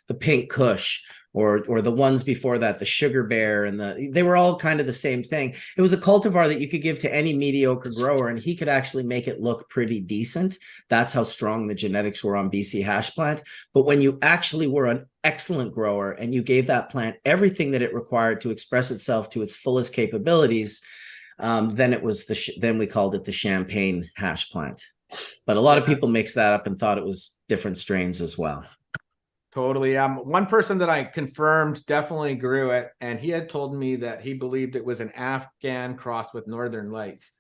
Speaker 4: the pink Kush, or the ones before that, the Sugar Bear, and they were all kind of the same thing. It was a cultivar that you could give to any mediocre grower, and he could actually make it look pretty decent. That's how strong the genetics were on BC hash plant. But when you actually were an excellent grower and you gave that plant everything that it required to express itself to its fullest capabilities, then we called it the Champagne hash plant. But a lot of people mixed that up and thought it was different strains as well.
Speaker 2: Totally. One person that I confirmed definitely grew it, and he had told me that he believed it was an Afghan crossed with Northern Lights.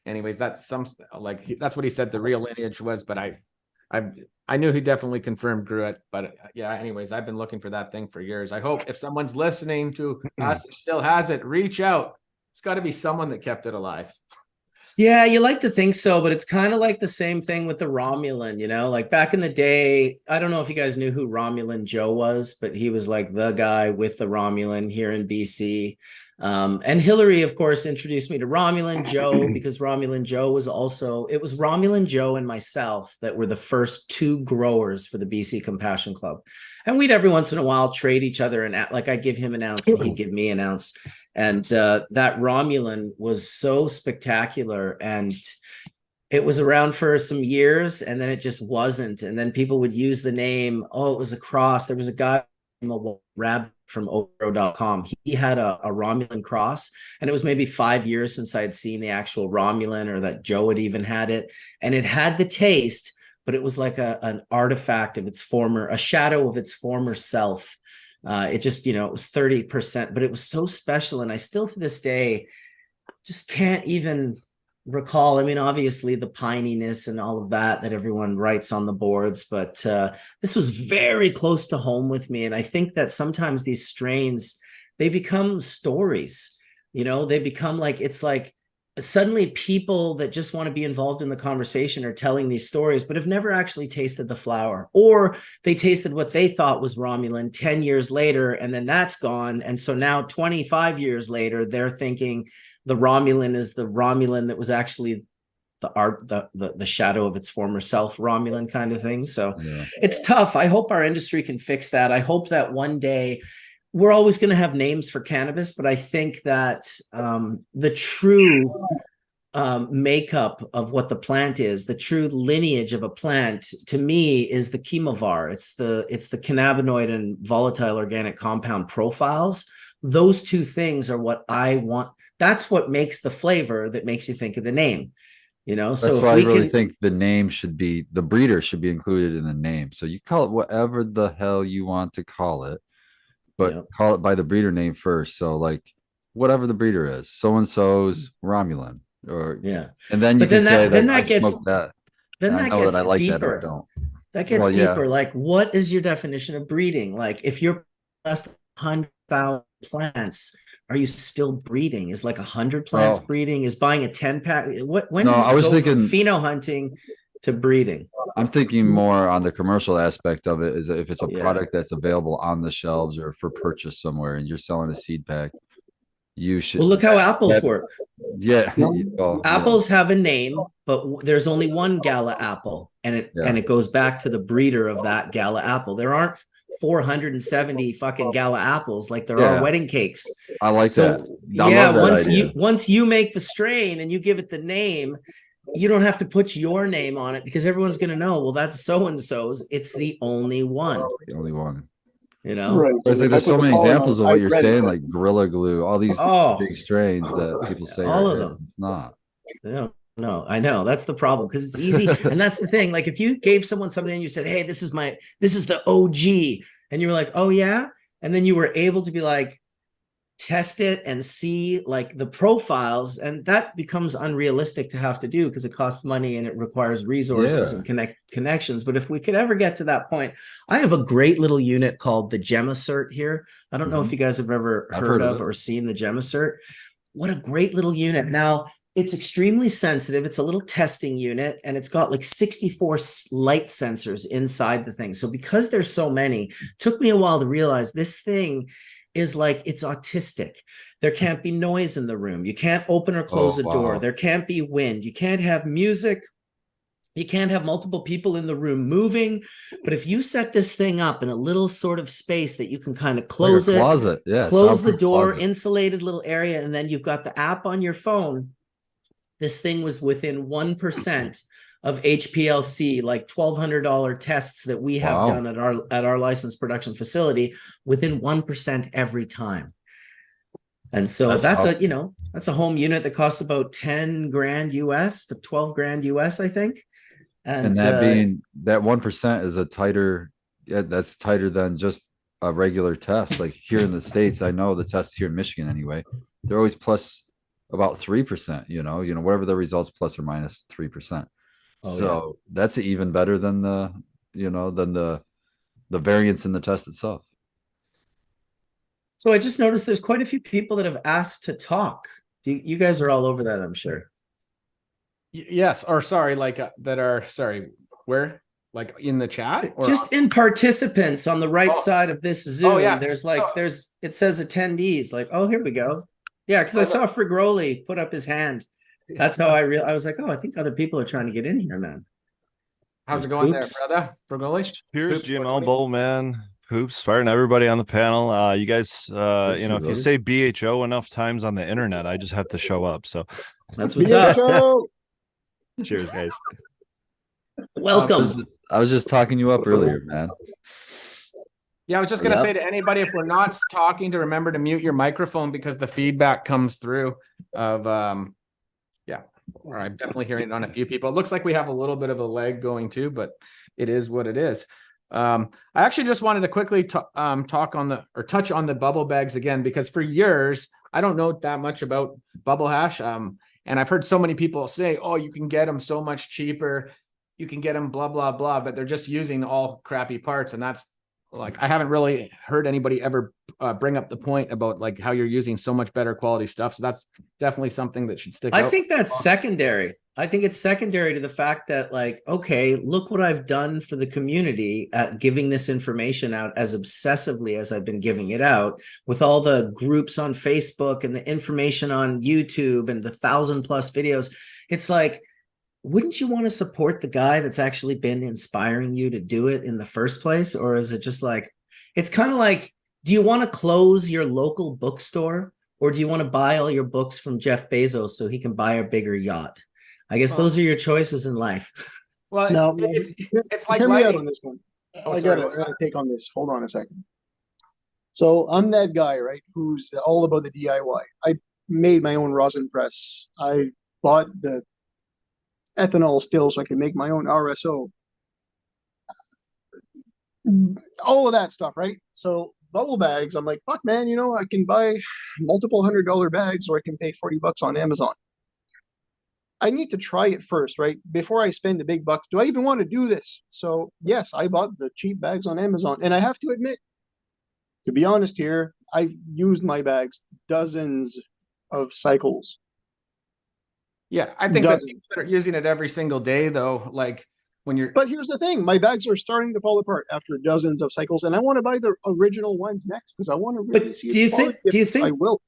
Speaker 2: Anyways, that's that's what he said the real lineage was, but I knew he definitely confirmed grew it. But yeah, anyways, I've been looking for that thing for years. I hope if someone's listening to us and still has it, reach out. It's got to be someone that kept it alive.
Speaker 4: Yeah, you like to think so, but it's kind of like the same thing with the Romulan, like back in the day. I don't know if you guys knew who Romulan Joe was, but he was like the guy with the Romulan here in BC. And Hillary, of course, introduced me to Romulan Joe, because Romulan Joe it was Romulan Joe and myself that were the first two growers for the BC Compassion Club. And we'd every once in a while trade each other, and like I'd give him an ounce and he'd give me an ounce. And that Romulan was so spectacular, and it was around for some years, and then it just wasn't. And then people would use the name, it was a cross. There was a guy named Rabbit from Opero.com. He had a Romulan cross, and it was maybe 5 years since I'd seen the actual Romulan, or that Joe had even had it. And it had the taste, but it was like an artifact of a shadow of its former self. It just, it was 30%, but it was so special. And I still to this day just can't even recall. I mean, obviously the pininess and all of that everyone writes on the boards, but this was very close to home with me. And I think that sometimes these strains, they become stories, they become it's like suddenly people that just want to be involved in the conversation are telling these stories, but have never actually tasted the flower, or they tasted what they thought was Romulan 10 years later, and then that's gone. And so now 25 years later, they're thinking the Romulan is the Romulan that was actually the shadow of its former self Romulan kind of thing. So yeah. It's tough. I hope our industry can fix that. I hope that one day we're always going to have names for cannabis, but I think that the true makeup of what the plant is, the true lineage of a plant, to me, is the chemovar. It's the cannabinoid and volatile organic compound profiles. Those two things are what I want. That's what makes the flavor that makes you think of the name.
Speaker 3: That's why I really think the breeder should be included in the name. So you call it whatever the hell you want to call it, but call it by the breeder name first. So like whatever the breeder is, so-and-so's Romulan, and then you can say that I smoked that. Then that gets I like deeper. That or I don't.
Speaker 4: That gets deeper. Yeah. Like, what is your definition of breeding? Like, if you're less than 100,000 plants, are you still breeding? Is like 100 plants breeding? Is buying a 10-pack? When does it go from pheno hunting to breeding?
Speaker 3: I'm thinking more on the commercial aspect of it. Is if it's a product that's available on the shelves or for purchase somewhere, and you're selling a seed pack, you should.
Speaker 4: Well, look how apples work.
Speaker 3: Yeah,
Speaker 4: apples have a name, but there's only one Gala apple, and it goes back to the breeder of that Gala apple. There aren't 470 fucking Gala apples like there are wedding cakes.
Speaker 3: I like that.
Speaker 4: Once you make the strain and you give it the name, you don't have to put your name on it, because everyone's going to know, well, that's so-and-so's. It's the only one.
Speaker 3: The only one.
Speaker 1: Right.
Speaker 3: It's like there's so many examples of what you're saying, like Gorilla Glue, all these big strains that people say
Speaker 4: all of them.
Speaker 3: It's not.
Speaker 4: No, I know that's the problem, because it's easy. And that's the thing. Like, if you gave someone something and you said, hey, this is the OG, and you were like, oh yeah. And then you were able to be like, test it and see like the profiles, and that becomes unrealistic to have to do, because it costs money and it requires resources and connections. But if we could ever get to that point, I have a great little unit called the Gemacert here. I don't know if you guys have ever heard of or seen the Gemacert. What a great little unit. Now, it's extremely sensitive. It's a little testing unit, and it's got like 64 light sensors inside the thing. So because there's so many, it took me a while to realize this thing is like, it's autistic. There can't be noise in the room. You can't open or close a door. There can't be wind. You can't have music You can't have multiple people in the room moving. But if you set this thing up in a little sort of space that you can kind of close
Speaker 3: like a
Speaker 4: it,
Speaker 3: closet. Yeah,
Speaker 4: close the
Speaker 3: soundproof
Speaker 4: door,
Speaker 3: closet.
Speaker 4: insulated little area, and then you've got the app on your phone. This thing was within 1% of HPLC, like $1,200 tests that we have
Speaker 3: Wow.
Speaker 4: done at our licensed production facility, within 1% every time. And so that's a,
Speaker 3: awesome.
Speaker 4: you know, that's a home unit that costs about 10 grand US, the 12 grand US, I think.
Speaker 3: And that being that 1% is a tighter, yeah, that's tighter than just a regular test. Like here in the States, I know the tests here in Michigan anyway, they're always plus about 3%, whatever the results plus or minus 3%.
Speaker 4: Oh, yeah.
Speaker 3: So that's even better than the variance in the test itself.
Speaker 4: So I just noticed there's quite a few people that have asked to talk. You guys are all over that, I'm sure.
Speaker 2: Yes, or sorry, like that are sorry, where? Like in the chat? Or
Speaker 4: just in participants on the right side of this Zoom.
Speaker 2: Oh, yeah.
Speaker 4: There's it says attendees. Like, oh, here we go. Yeah, because I saw Frigroli put up his hand. That's how I was like, oh, I think other people are trying to get in here, man.
Speaker 2: How's it going there, brother? Frigoli?
Speaker 1: Cheers, GML Bubbleman. Poops, Spartan, everybody on the panel. You guys, if you say BHO enough times on the internet, I just have to show up. So
Speaker 4: that's what's up.
Speaker 1: Cheers, guys.
Speaker 4: Welcome.
Speaker 3: I was just talking you up earlier, man.
Speaker 2: Yeah, I was just going to say to anybody, if we're not talking, to remember to mute your microphone because the feedback comes through of, yeah, or I'm definitely hearing it on a few people. It looks like we have a little bit of a lag going too, but it is what it is. I actually just wanted to quickly touch on the bubble bags again, because for years, I don't know that much about bubble hash. And I've heard so many people say, oh, you can get them so much cheaper. You can get them blah, blah, blah, but they're just using all crappy parts. And that's like, I haven't really heard anybody ever bring up the point about like how you're using so much better quality stuff. So that's definitely something that should stick out.
Speaker 4: I think that's secondary. I think it's secondary to the fact that, like, okay, look what I've done for the community at giving this information out as obsessively as I've been giving it out, with all the groups on Facebook and the information on YouTube and the 1,000+ videos. It's like, wouldn't you want to support the guy that's actually been inspiring you to do it in the first place? Or is it just like, it's kind of like, do you want to close your local bookstore, or do you want to buy all your books from Jeff Bezos so he can buy a bigger yacht? I guess those are your choices in life.
Speaker 2: Well,
Speaker 5: no,
Speaker 2: it's like
Speaker 5: hear me out on this one. I got to take on this. Hold on a second. So I'm that guy, right, who's all about the DIY. I made my own rosin press. I bought the ethanol still so I can make my own RSO. All of that stuff, right? So bubble bags, I'm like, fuck, man, I can buy multiple $100 bags, or I can pay $40 on Amazon. I need to try it first, right? Before I spend the big bucks, do I even want to do this? So yes, I bought the cheap bags on Amazon, and I have to admit, to be honest here, I've used my bags dozens of cycles.
Speaker 2: Yeah, I think that people that are using it every single day, though, like when you're.
Speaker 5: But here's the thing: my bags are starting to fall apart after dozens of cycles, and I want to buy the original ones next because I want to really see.
Speaker 4: Do you think?
Speaker 5: I will.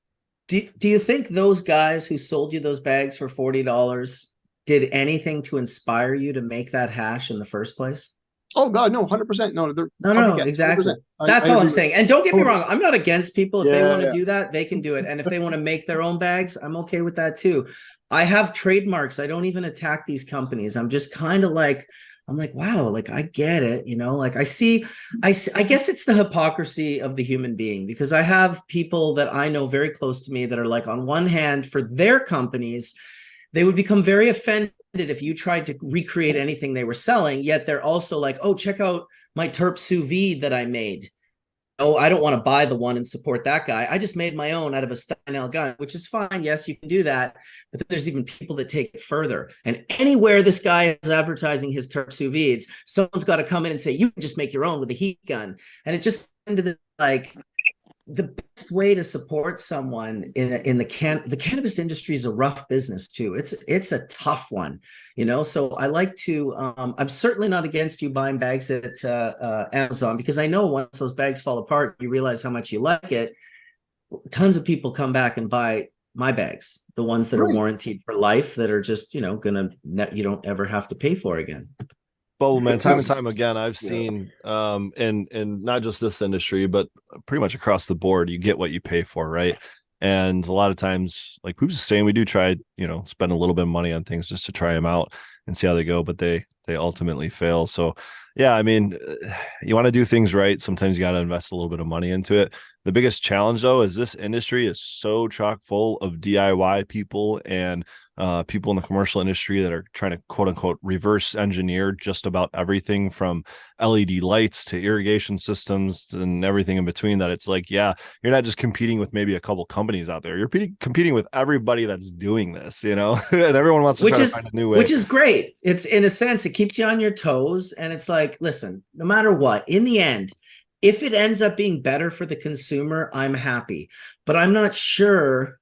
Speaker 4: Do you think those guys who sold you those bags for $40 did anything to inspire you to make that hash in the first place?
Speaker 5: Oh God, no, 100%.
Speaker 4: No, exactly. That's all I'm saying. And don't get me wrong, I'm not against people. If they want to do that, they can do it. And if they want to make their own bags, I'm okay with that too. I have trademarks. I don't even attack these companies. I'm just kind of like, I'm like, wow, like I get it, like I guess it's the hypocrisy of the human being, because I have people that I know very close to me that are like, on one hand, for their companies, they would become very offended if you tried to recreate anything they were selling, yet they're also like, oh, check out my Terp sous vide that I made. Oh, I don't want to buy the one and support that guy. I just made my own out of a Steinel gun, which is fine. Yes, you can do that. But then there's even people that take it further. And anywhere this guy is advertising his Terp sous vides, someone's got to come in and say, you can just make your own with a heat gun. And it just into the, like, the best way to support someone in the cannabis industry is a rough business too. It's a tough one, so I like to, I'm certainly not against you buying bags at Amazon, because I know once those bags fall apart, you realize how much you like it. Tons of people come back and buy my bags, the ones that are warranted for life, that are just, you don't ever have to pay for again.
Speaker 1: Bubbleman, time and time again, I've seen in not just this industry, but pretty much across the board, you get what you pay for, right? And a lot of times, like Hoops is saying, we do try, spend a little bit of money on things just to try them out and see how they go, but they ultimately fail. So yeah, I mean, you want to do things right. Sometimes you got to invest a little bit of money into it. The biggest challenge, though, is this industry is so chock full of DIY people and people in the commercial industry that are trying to quote unquote reverse engineer just about everything from LED lights to irrigation systems and everything in between, that it's like, yeah, you're not just competing with maybe a couple companies out there. You're competing with everybody that's doing this, and everyone wants to try to find a new way.
Speaker 4: Which is great. It's, in a sense, it keeps you on your toes. And it's like, listen, no matter what, in the end, if it ends up being better for the consumer, I'm happy. But I'm not sure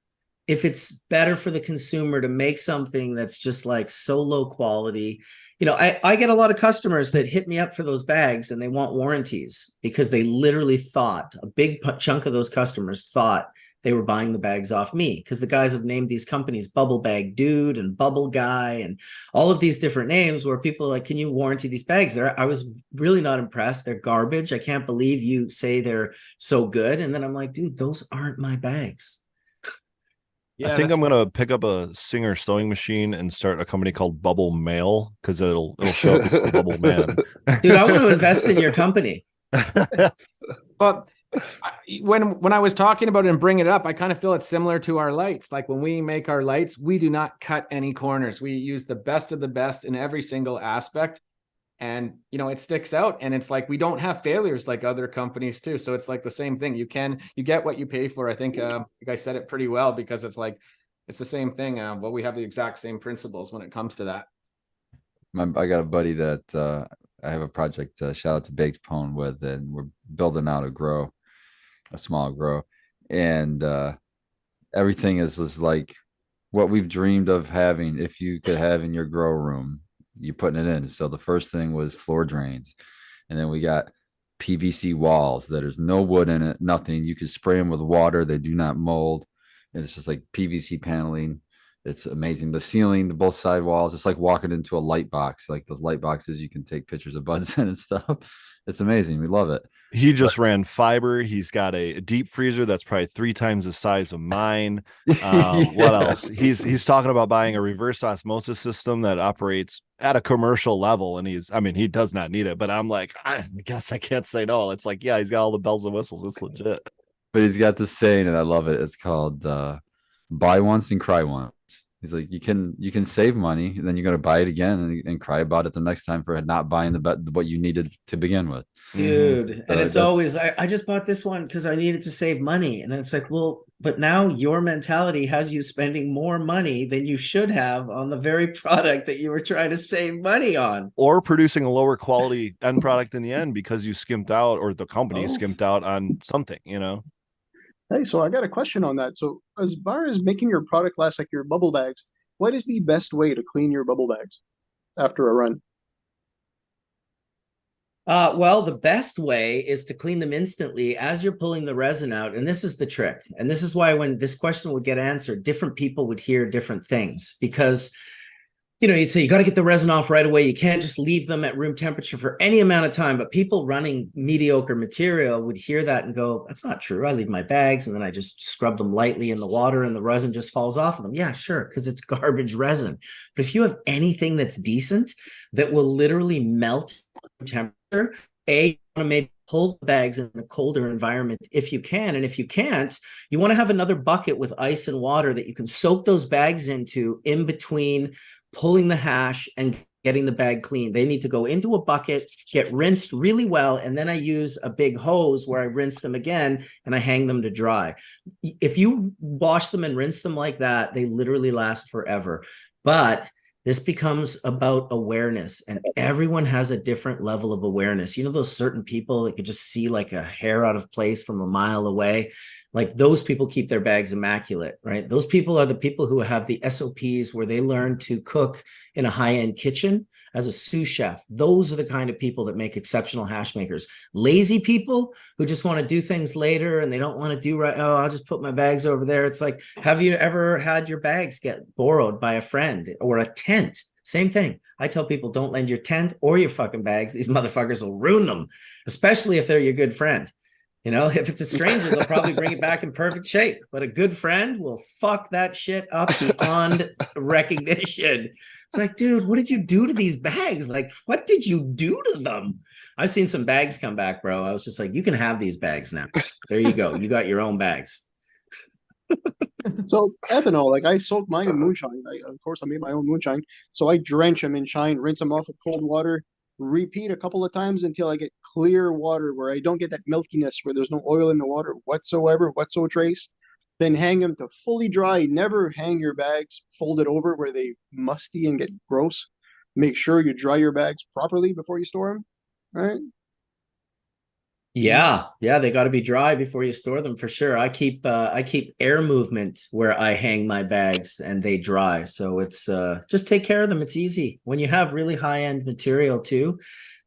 Speaker 4: if it's better for the consumer to make something that's just like so low quality. I get a lot of customers that hit me up for those bags and they want warranties, because they literally thought, a big chunk of those customers thought they were buying the bags off me, because the guys have named these companies Bubble Bag Dude and Bubble Guy and all of these different names, where people are like, can you warranty these bags? I was really not impressed. They're garbage. I can't believe you say they're so good. And then I'm like, dude, those aren't my bags.
Speaker 1: Yeah, I think I'm gonna pick up a Singer sewing machine and start a company called Bubble Mail, because it'll show up as Bubble Man.
Speaker 4: Dude, I want to invest in your company.
Speaker 2: But when I was talking about it and bring it up, I kind of feel it's similar to our lights. Like when we make our lights, we do not cut any corners. We use the best of the best in every single aspect. And, it sticks out, and it's like, we don't have failures like other companies too. So it's like the same thing. You get what you pay for. I think you guys said it pretty well, because it's like, it's the same thing. We have the exact same principles when it comes to that.
Speaker 3: I got a buddy that I have a project, shout out to Baked Pone with, and we're building out a small grow. And everything is like what we've dreamed of having, if you could have in your grow room. You're putting it in. So the first thing was floor drains, and then we got PVC walls that there's no wood in it, nothing. You can spray them with water, they do not mold. And it's just like PVC paneling. It's amazing. The ceiling, the both side walls, it's like walking into a light box, like those light boxes you can take pictures of buds in and stuff. It's amazing. We love it.
Speaker 1: He just ran fiber. He's got a deep freezer that's probably 3 times the size of mine. What else? He's talking about buying a reverse osmosis system that operates at a commercial level, and he does not need it, but I'm like, I guess I can't say no. It's like, yeah, he's got all the bells and whistles. It's legit.
Speaker 3: But he's got this saying, and I love it. It's called buy once and cry once. He's like, you can save money, and then you're going to buy it again and cry about it the next time for not buying what you needed to begin with.
Speaker 4: Dude. And it's always, I just bought this one because I needed to save money. And then it's like, well, but now your mentality has you spending more money than you should have on the very product that you were trying to save money on.
Speaker 1: Or producing a lower quality end product in the end because you skimped out, or the company skimped out on something,
Speaker 5: Hey, so I got a question on that. So as far as making your product last, like your bubble bags, what is the best way to clean your bubble bags after a run?
Speaker 4: Well, the best way is to clean them instantly as you're pulling the resin out. And this is the trick. And this is why when this question would get answered, different people would hear different things, because you'd say you got to get the resin off right away. You can't just leave them at room temperature for any amount of time. But people running mediocre material would hear that and go, that's not true. I leave my bags and then I just scrub them lightly in the water and the resin just falls off of them. Yeah, sure, because it's garbage resin. But if you have anything that's decent, that will literally melt temperature, you want to maybe pull the bags in a colder environment if you can. And if you can't, you want to have another bucket with ice and water that you can soak those bags into in between pulling the hash and getting the bag clean. They need to go into a bucket, get rinsed really well, and then I use a big hose where I rinse them again and I hang them to dry. If you wash them and rinse them like that, they literally last forever. But This becomes about awareness, and everyone has a different level of awareness. You know, those certain people that could just see like a hair out of place from a mile away. Like those people keep their bags immaculate, right? Those people are the people who have the SOPs where they learn to cook in a high-end kitchen as a sous chef. Those are the kind of people that make exceptional hash makers. Lazy people who just want to do things later and they don't want to do right. Oh, I'll just put my bags over there. It's like, have you ever had your bags get borrowed by a friend or a tent? Same thing. I tell people, don't lend your tent or your fucking bags. These motherfuckers will ruin them, especially if they're your good friend. You know, if it's a stranger, they'll probably bring it back in perfect shape. But a good friend will fuck that shit up beyond recognition. It's like, dude, what did you do to these bags? Like, what did you do to them? I've seen some bags come back, bro. I was just like, you can have these bags now. There you go. You got your own bags.
Speaker 5: So ethanol, like I soak mine in moonshine. Of course, I made my own moonshine. So I drench them in shine, rinse them off with cold water, repeat a couple of times until I get clear water where I don't get that milkiness, where there's no oil in the water whatsoever, trace. Then hang them to fully dry. Never hang your bags folded over where they musty and get gross. Make sure you dry your bags properly before you store them, right?
Speaker 4: Yeah, they got to be dry before you store them for sure. I keep air movement where I hang my bags and they dry. So it's just take care of them. It's easy. When you have really high-end material too,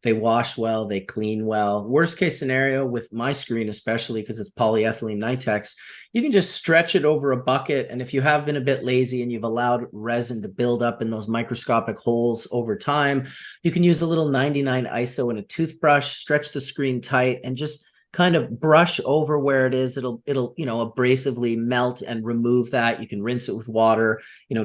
Speaker 4: they wash well, they clean well. Worst case scenario with my screen, especially because it's polyethylene Nitex, you can just stretch it over a bucket. And if you have been a bit lazy and you've allowed resin to build up in those microscopic holes over time, you can use a little 99 ISO and a toothbrush, stretch the screen tight, and just kind of brush over where it is. It'll abrasively melt and remove that. You can rinse it with water,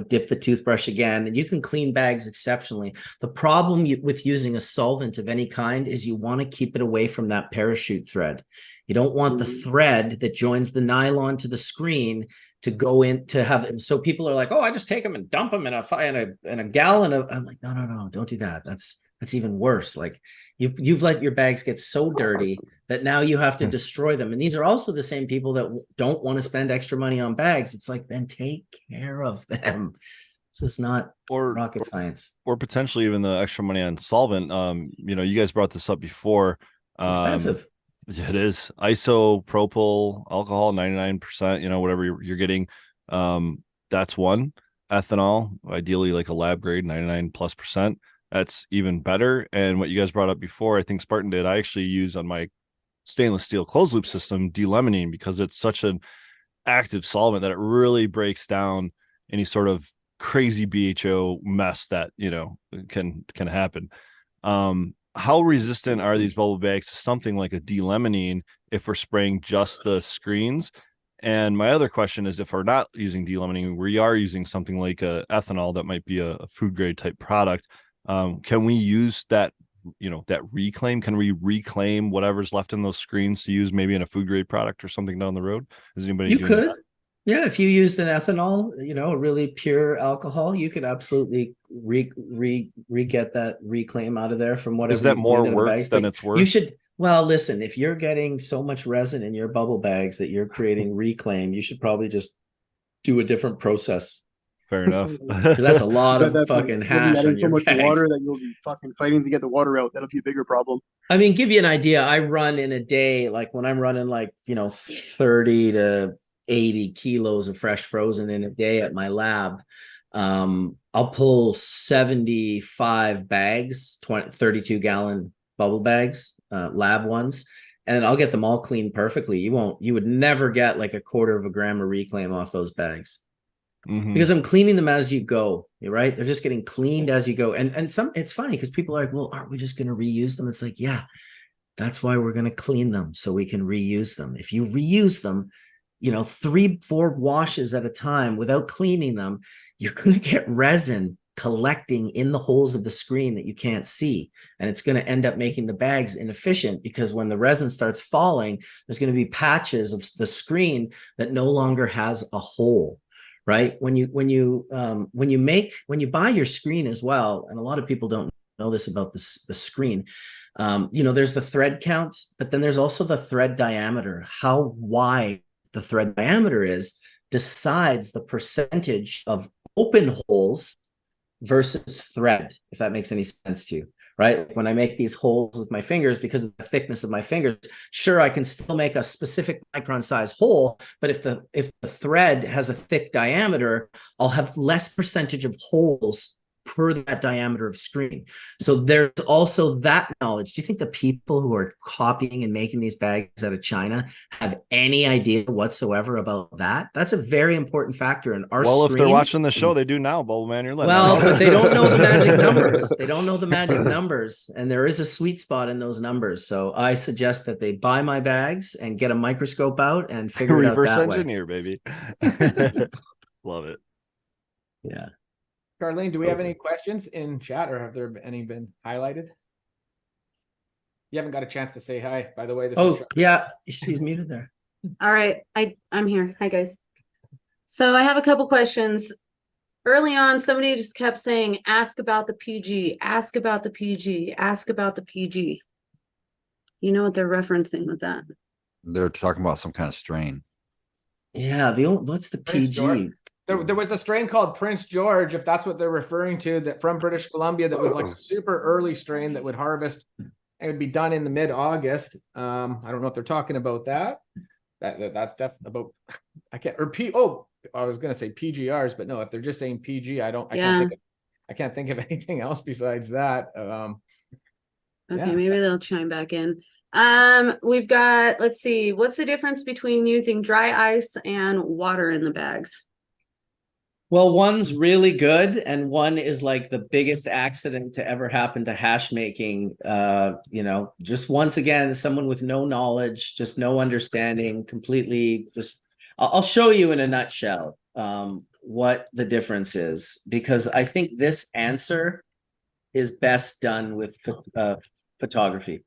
Speaker 4: dip the toothbrush again, and you can clean bags exceptionally. The problem with using a solvent of any kind is you want to keep it away from that parachute thread. You don't want the thread that joins the nylon to the screen to go in to have it. So people are like, oh, I just take them and dump them in a gallon of. I'm like, no, don't do that. That's even worse. Like you've let your bags get so dirty that now you have to destroy them. And these are also the same people that don't want to spend extra money on bags. It's like, then take care of them. This is not rocket science.
Speaker 1: Or potentially even the extra money on solvent. You guys brought this up before.
Speaker 4: Expensive.
Speaker 1: Yeah, it is. Isopropyl alcohol, 99%, whatever you're getting. That's one. Ethanol, ideally like a lab grade, 99+%. That's even better. And what you guys brought up before, I think Spartan did, I actually use on my stainless steel closed loop system de-lemoning, because it's such an active solvent that it really breaks down any sort of crazy BHO mess that can happen. How resistant are these bubble bags to something like a de-lemoning if we're spraying just the screens? And my other question is, if we're not using de-lemoning, we are using something like a ethanol that might be a food grade type product. Can we use that reclaim? Can we reclaim whatever's left in those screens to use maybe in a food grade product or something down the road? Is anybody
Speaker 4: you
Speaker 1: doing
Speaker 4: could
Speaker 1: that?
Speaker 4: Yeah, if you used an ethanol, a really pure alcohol, you could absolutely get that reclaim out of there from whatever.
Speaker 1: Is that more work than it's worth?
Speaker 4: You should. Well, listen, if you're getting so much resin in your bubble bags that you're creating reclaim, you should probably just do a different process.
Speaker 1: Fair enough.
Speaker 4: Because that's a lot of fucking hash on your
Speaker 5: so much
Speaker 4: bags.
Speaker 5: water that you'll be fucking fighting to get the water out. That'll be a bigger problem.
Speaker 4: I mean, give you an idea. I run in a day, like when I'm running 30 to 80 kilos of fresh frozen in a day at my lab. I'll pull 75 bags, 32-gallon bubble bags, lab ones, and I'll get them all cleaned perfectly. You would never get like a quarter of a gram of reclaim off those bags. Mm-hmm. Because I'm cleaning them as you go, right? They're just getting cleaned as you go. And it's funny because people are like, well, aren't we just going to reuse them? It's like, yeah, that's why we're going to clean them so we can reuse them. If you reuse them, 3-4 washes at a time without cleaning them, you're going to get resin collecting in the holes of the screen that you can't see. And it's going to end up making the bags inefficient, because when the resin starts falling, there's going to be patches of the screen that no longer has a hole. Right. When you buy your screen as well, and a lot of people don't know this about the screen, there's the thread count, but then there's also the thread diameter. How wide the thread diameter is decides the percentage of open holes versus thread, if that makes any sense to you, right? When I make these holes with my fingers, because of the thickness of my fingers, sure, I can still make a specific micron size hole, but if the thread has a thick diameter, I'll have less percentage of holes per that diameter of screen. So there's also that knowledge. Do you think the people who are copying and making these bags out of China have any idea whatsoever about that? That's a very important factor in our
Speaker 1: Well,
Speaker 4: screen.
Speaker 1: if they're watching the show, they do now, Bubbleman. You're letting
Speaker 4: Well,
Speaker 1: them know.
Speaker 4: but they don't know the magic numbers. They don't know the magic numbers. And there is a sweet spot in those numbers. So I suggest that they buy my bags and get a microscope out and figure it out
Speaker 1: Reverse
Speaker 4: that
Speaker 1: engineer, baby. Love it.
Speaker 4: Yeah.
Speaker 2: Charlene, do we have any questions in chat, or have there any been highlighted? You haven't got a chance to say hi, by the way.
Speaker 4: Oh, yeah, she's muted there.
Speaker 6: All right, I'm here. Hi, guys. So I have a couple questions. Early on, somebody just kept saying, ask about the PG, ask about the PG, ask about the PG. You know what they're referencing with that?
Speaker 3: They're talking about some kind of strain.
Speaker 4: Yeah, what's the PG?
Speaker 2: There was a strain called Prince George, if that's what they're referring to, that from British Columbia, that was like a super early strain that would harvest. It would be done in the mid-August. I don't know if they're talking about that. That's definitely about. I was gonna say PGRs, but no, if they're just saying PG, I can't think of anything else besides that.
Speaker 6: Okay,
Speaker 2: Yeah.
Speaker 6: maybe they'll chime back in. We've got, let's see, what's the difference between using dry ice and water in the bags?
Speaker 4: Well, one's really good, and one is like the biggest accident to ever happen to hash making. Just once again, someone with no knowledge, just no understanding, completely just. I'll show you in a nutshell what the difference is, because I think this answer is best done with photography.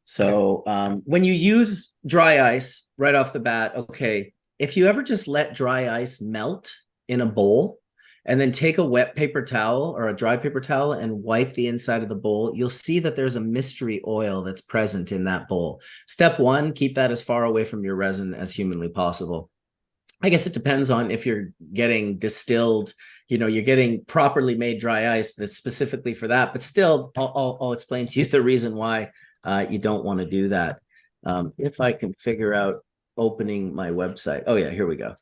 Speaker 4: So when you use dry ice right off the bat, okay, if you ever just let dry ice melt in a bowl and then take a wet paper towel or a dry paper towel and wipe the inside of the bowl, you'll see that there's a mystery oil that's present in that bowl. Step one, keep that as far away from your resin as humanly possible. I guess it depends on if you're getting distilled, you're getting properly made dry ice that's specifically for that, but still I'll explain to you the reason why you don't want to do that. If I can figure out opening my website. Oh yeah, here we go.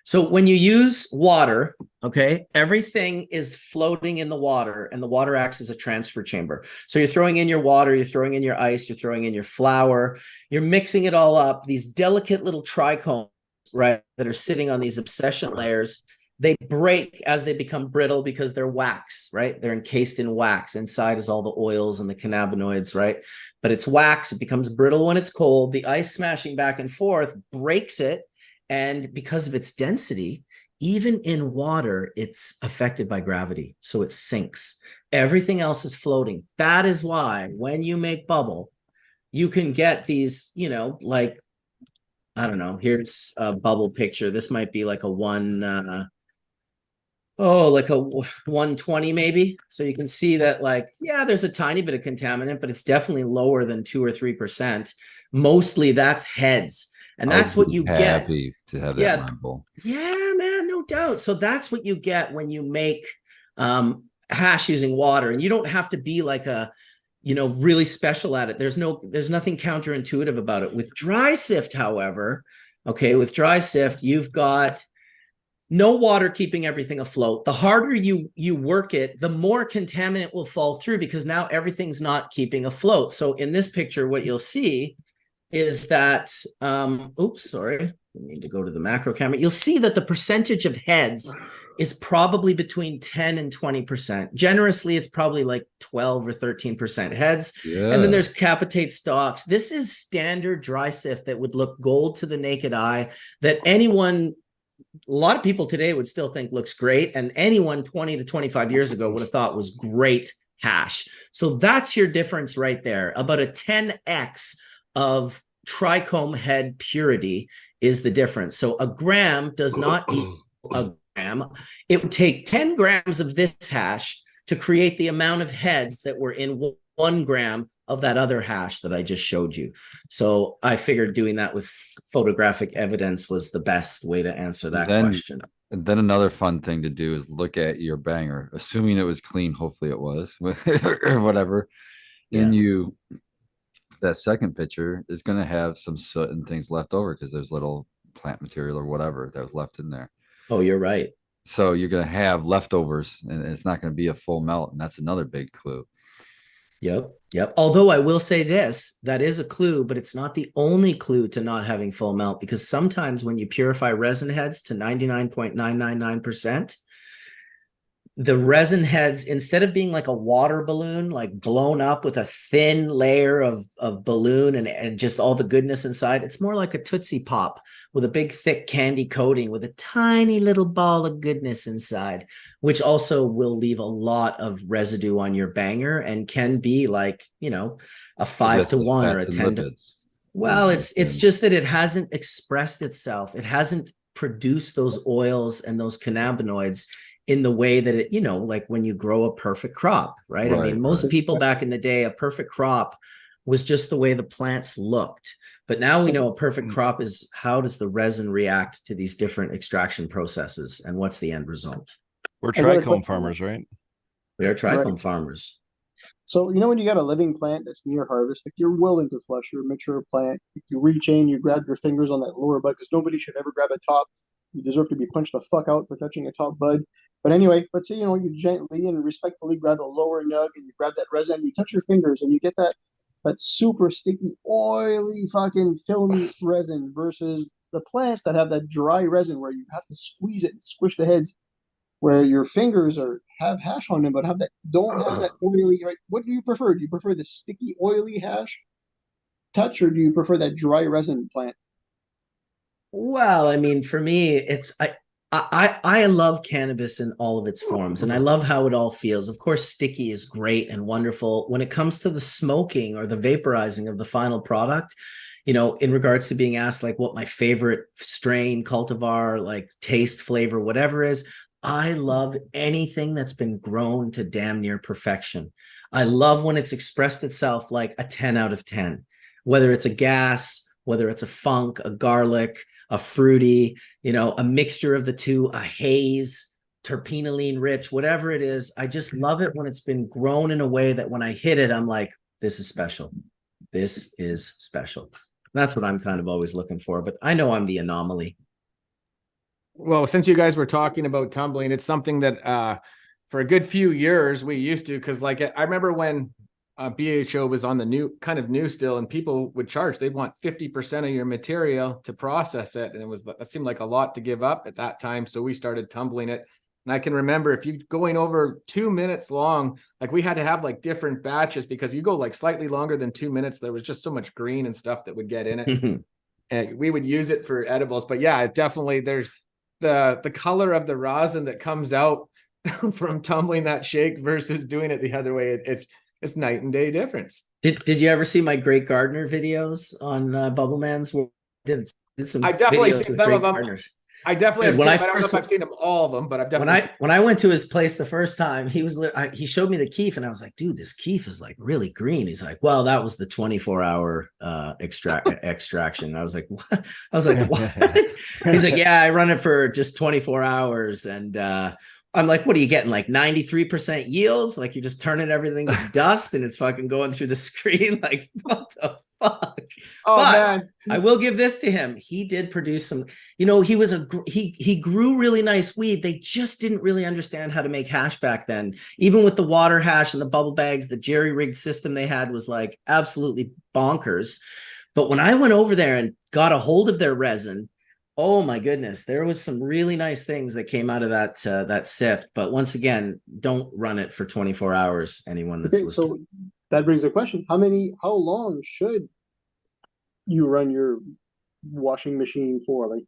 Speaker 4: So when you use water, okay, everything is floating in the water, and the water acts as a transfer chamber. So you're throwing in your water, you're throwing in your ice, you're throwing in your flour, you're mixing it all up. These delicate little trichomes, right, that are sitting on these abscession layers, they break as they become brittle because they're wax, right? They're encased in wax. Inside is all the oils and the cannabinoids, right? But it's wax. It becomes brittle when it's cold. The ice smashing back and forth breaks it. And because of its density, even in water, it's affected by gravity. So it sinks. Everything else is floating. That is why when you make bubble, you can get these, like, I don't know, here's a bubble picture. This might be like a 120 maybe. So you can see that, like, yeah, there's a tiny bit of contaminant, but it's definitely lower than 2 or 3%. Mostly that's heads. And that's what you get.
Speaker 3: Happy to have that in my bowl.
Speaker 4: Yeah, man, no doubt. So that's what you get when you make hash using water. And you don't have to be like a, really special at it. There's nothing counterintuitive about it. With dry sift, however, okay, with dry sift, you've got no water keeping everything afloat. The harder you work it, the more contaminant will fall through, because now everything's not keeping afloat. So in this picture, what you'll see is that, sorry, I need to go to the macro camera. You'll see that the percentage of heads is probably between 10 and 20%. Generously, it's probably like 12 or 13% heads. Yeah. And then there's capitate stalks. This is standard dry sift that would look gold to the naked eye, that a lot of people today would still think looks great. And anyone 20 to 25 years ago would have thought was great hash. So that's your difference right there. About a 10x of trichome head purity is the difference. So a gram does not equal a gram. It would take 10 grams of this hash to create the amount of heads that were in 1 gram of that other hash that I just showed you. So I figured doing that with photographic evidence was the best way to answer that question.
Speaker 3: And then another fun thing to do is look at your banger, assuming it was clean. Hopefully it was, or whatever.
Speaker 4: Yeah.
Speaker 3: That second picture is going to have some soot and things left over because there's little plant material or whatever that was left in there.
Speaker 4: Oh, you're right.
Speaker 3: So you're going to have leftovers, and it's not going to be a full melt, and that's another big clue.
Speaker 4: Yep. Yep. Although I will say this, that is a clue, but it's not the only clue to not having full melt, because sometimes when you purify resin heads to 99.999%, the resin heads, instead of being like a water balloon, like blown up with a thin layer of balloon and just all the goodness inside, it's more like a Tootsie Pop with a big thick candy coating with a tiny little ball of goodness inside, which also will leave a lot of residue on your banger and can be like, a 5-to-1 or a 10 to. Well, it's just that it hasn't expressed itself. It hasn't produced those oils and those cannabinoids in the way that it, like when you grow a perfect crop, right? I mean, most people back in the day, a perfect crop was just the way the plants looked. But now we know a perfect crop is, how does the resin react to these different extraction processes, and what's the end result?
Speaker 1: We're trichome farmers, right?
Speaker 4: We are trichome farmers.
Speaker 5: So, when you got a living plant that's near harvest, like you're willing to flush your mature plant, you reach in, you grab your fingers on that lower bud, because nobody should ever grab a top. You deserve to be punched the fuck out for touching a top bud. But anyway, let's say, you gently and respectfully grab a lower nug and you grab that resin, and you touch your fingers and you get that super sticky, oily, fucking filmy resin versus the plants that have that dry resin where you have to squeeze it and squish the heads, where your fingers have hash on them, but don't have that oily, right? What do you prefer? Do you prefer the sticky, oily hash touch, or do you prefer that dry resin plant?
Speaker 4: Well, I mean, for me, it's I love cannabis in all of its forms, and I love how it all feels. Of course, sticky is great and wonderful. When it comes to the smoking or the vaporizing of the final product, in regards to being asked like what my favorite strain, cultivar, like taste, flavor, whatever is, I love anything that's been grown to damn near perfection. I love when it's expressed itself like a 10 out of 10, whether it's a gas, whether it's a funk, a garlic, a fruity, a mixture of the two, a haze, terpenoline rich, whatever it is. I just love it when it's been grown in a way that when I hit it, I'm like, this is special. This is special. That's what I'm kind of always looking for, but I know I'm the anomaly.
Speaker 2: Well, since you guys were talking about tumbling, it's something that for a good few years we used to, because like I remember when BHO was on the new still, and people would charge, they'd want 50% of your material to process it. And that seemed like a lot to give up at that time. So we started tumbling it. And I can remember if you going over 2 minutes long, like we had to have like different batches, because you go like slightly longer than 2 minutes, there was just so much green and stuff that would get in it. And we would use it for edibles. But yeah, definitely there's the color of the rosin that comes out from tumbling that shake versus doing it the other way. It's night and day difference.
Speaker 4: Did you ever see my great gardener videos on Bubbleman's? Did some
Speaker 2: I definitely
Speaker 4: videos
Speaker 2: seen some of them.
Speaker 4: Gardeners.
Speaker 2: I definitely have
Speaker 4: When
Speaker 2: seen,
Speaker 4: I
Speaker 2: I don't know
Speaker 4: first-
Speaker 2: if I've seen them all of them, but I've definitely
Speaker 4: when I went to his place the first time, he showed me the keef, and I was like, dude, this keef is like really green. He's like, well, that was the 24-hour extraction. And I was like, what? I was like, what? He's like, yeah, I run it for just 24 hours. And I'm like, what are you getting? Like 93% yields? Like you're just turning everything to dust and it's fucking going through the screen. Like, what the fuck?
Speaker 2: Oh,
Speaker 4: but
Speaker 2: man.
Speaker 4: I will give this to him. He did produce some, he grew really nice weed. They just didn't really understand how to make hash back then. Even with the water hash and the bubble bags, the jerry-rigged system they had was like absolutely bonkers. But when I went over there and got a hold of their resin, oh my goodness, there was some really nice things that came out of that sift. But once again, don't run it for 24 hours. Anyone that's listening.
Speaker 5: So that brings a question: how long should you run your washing machine for? Like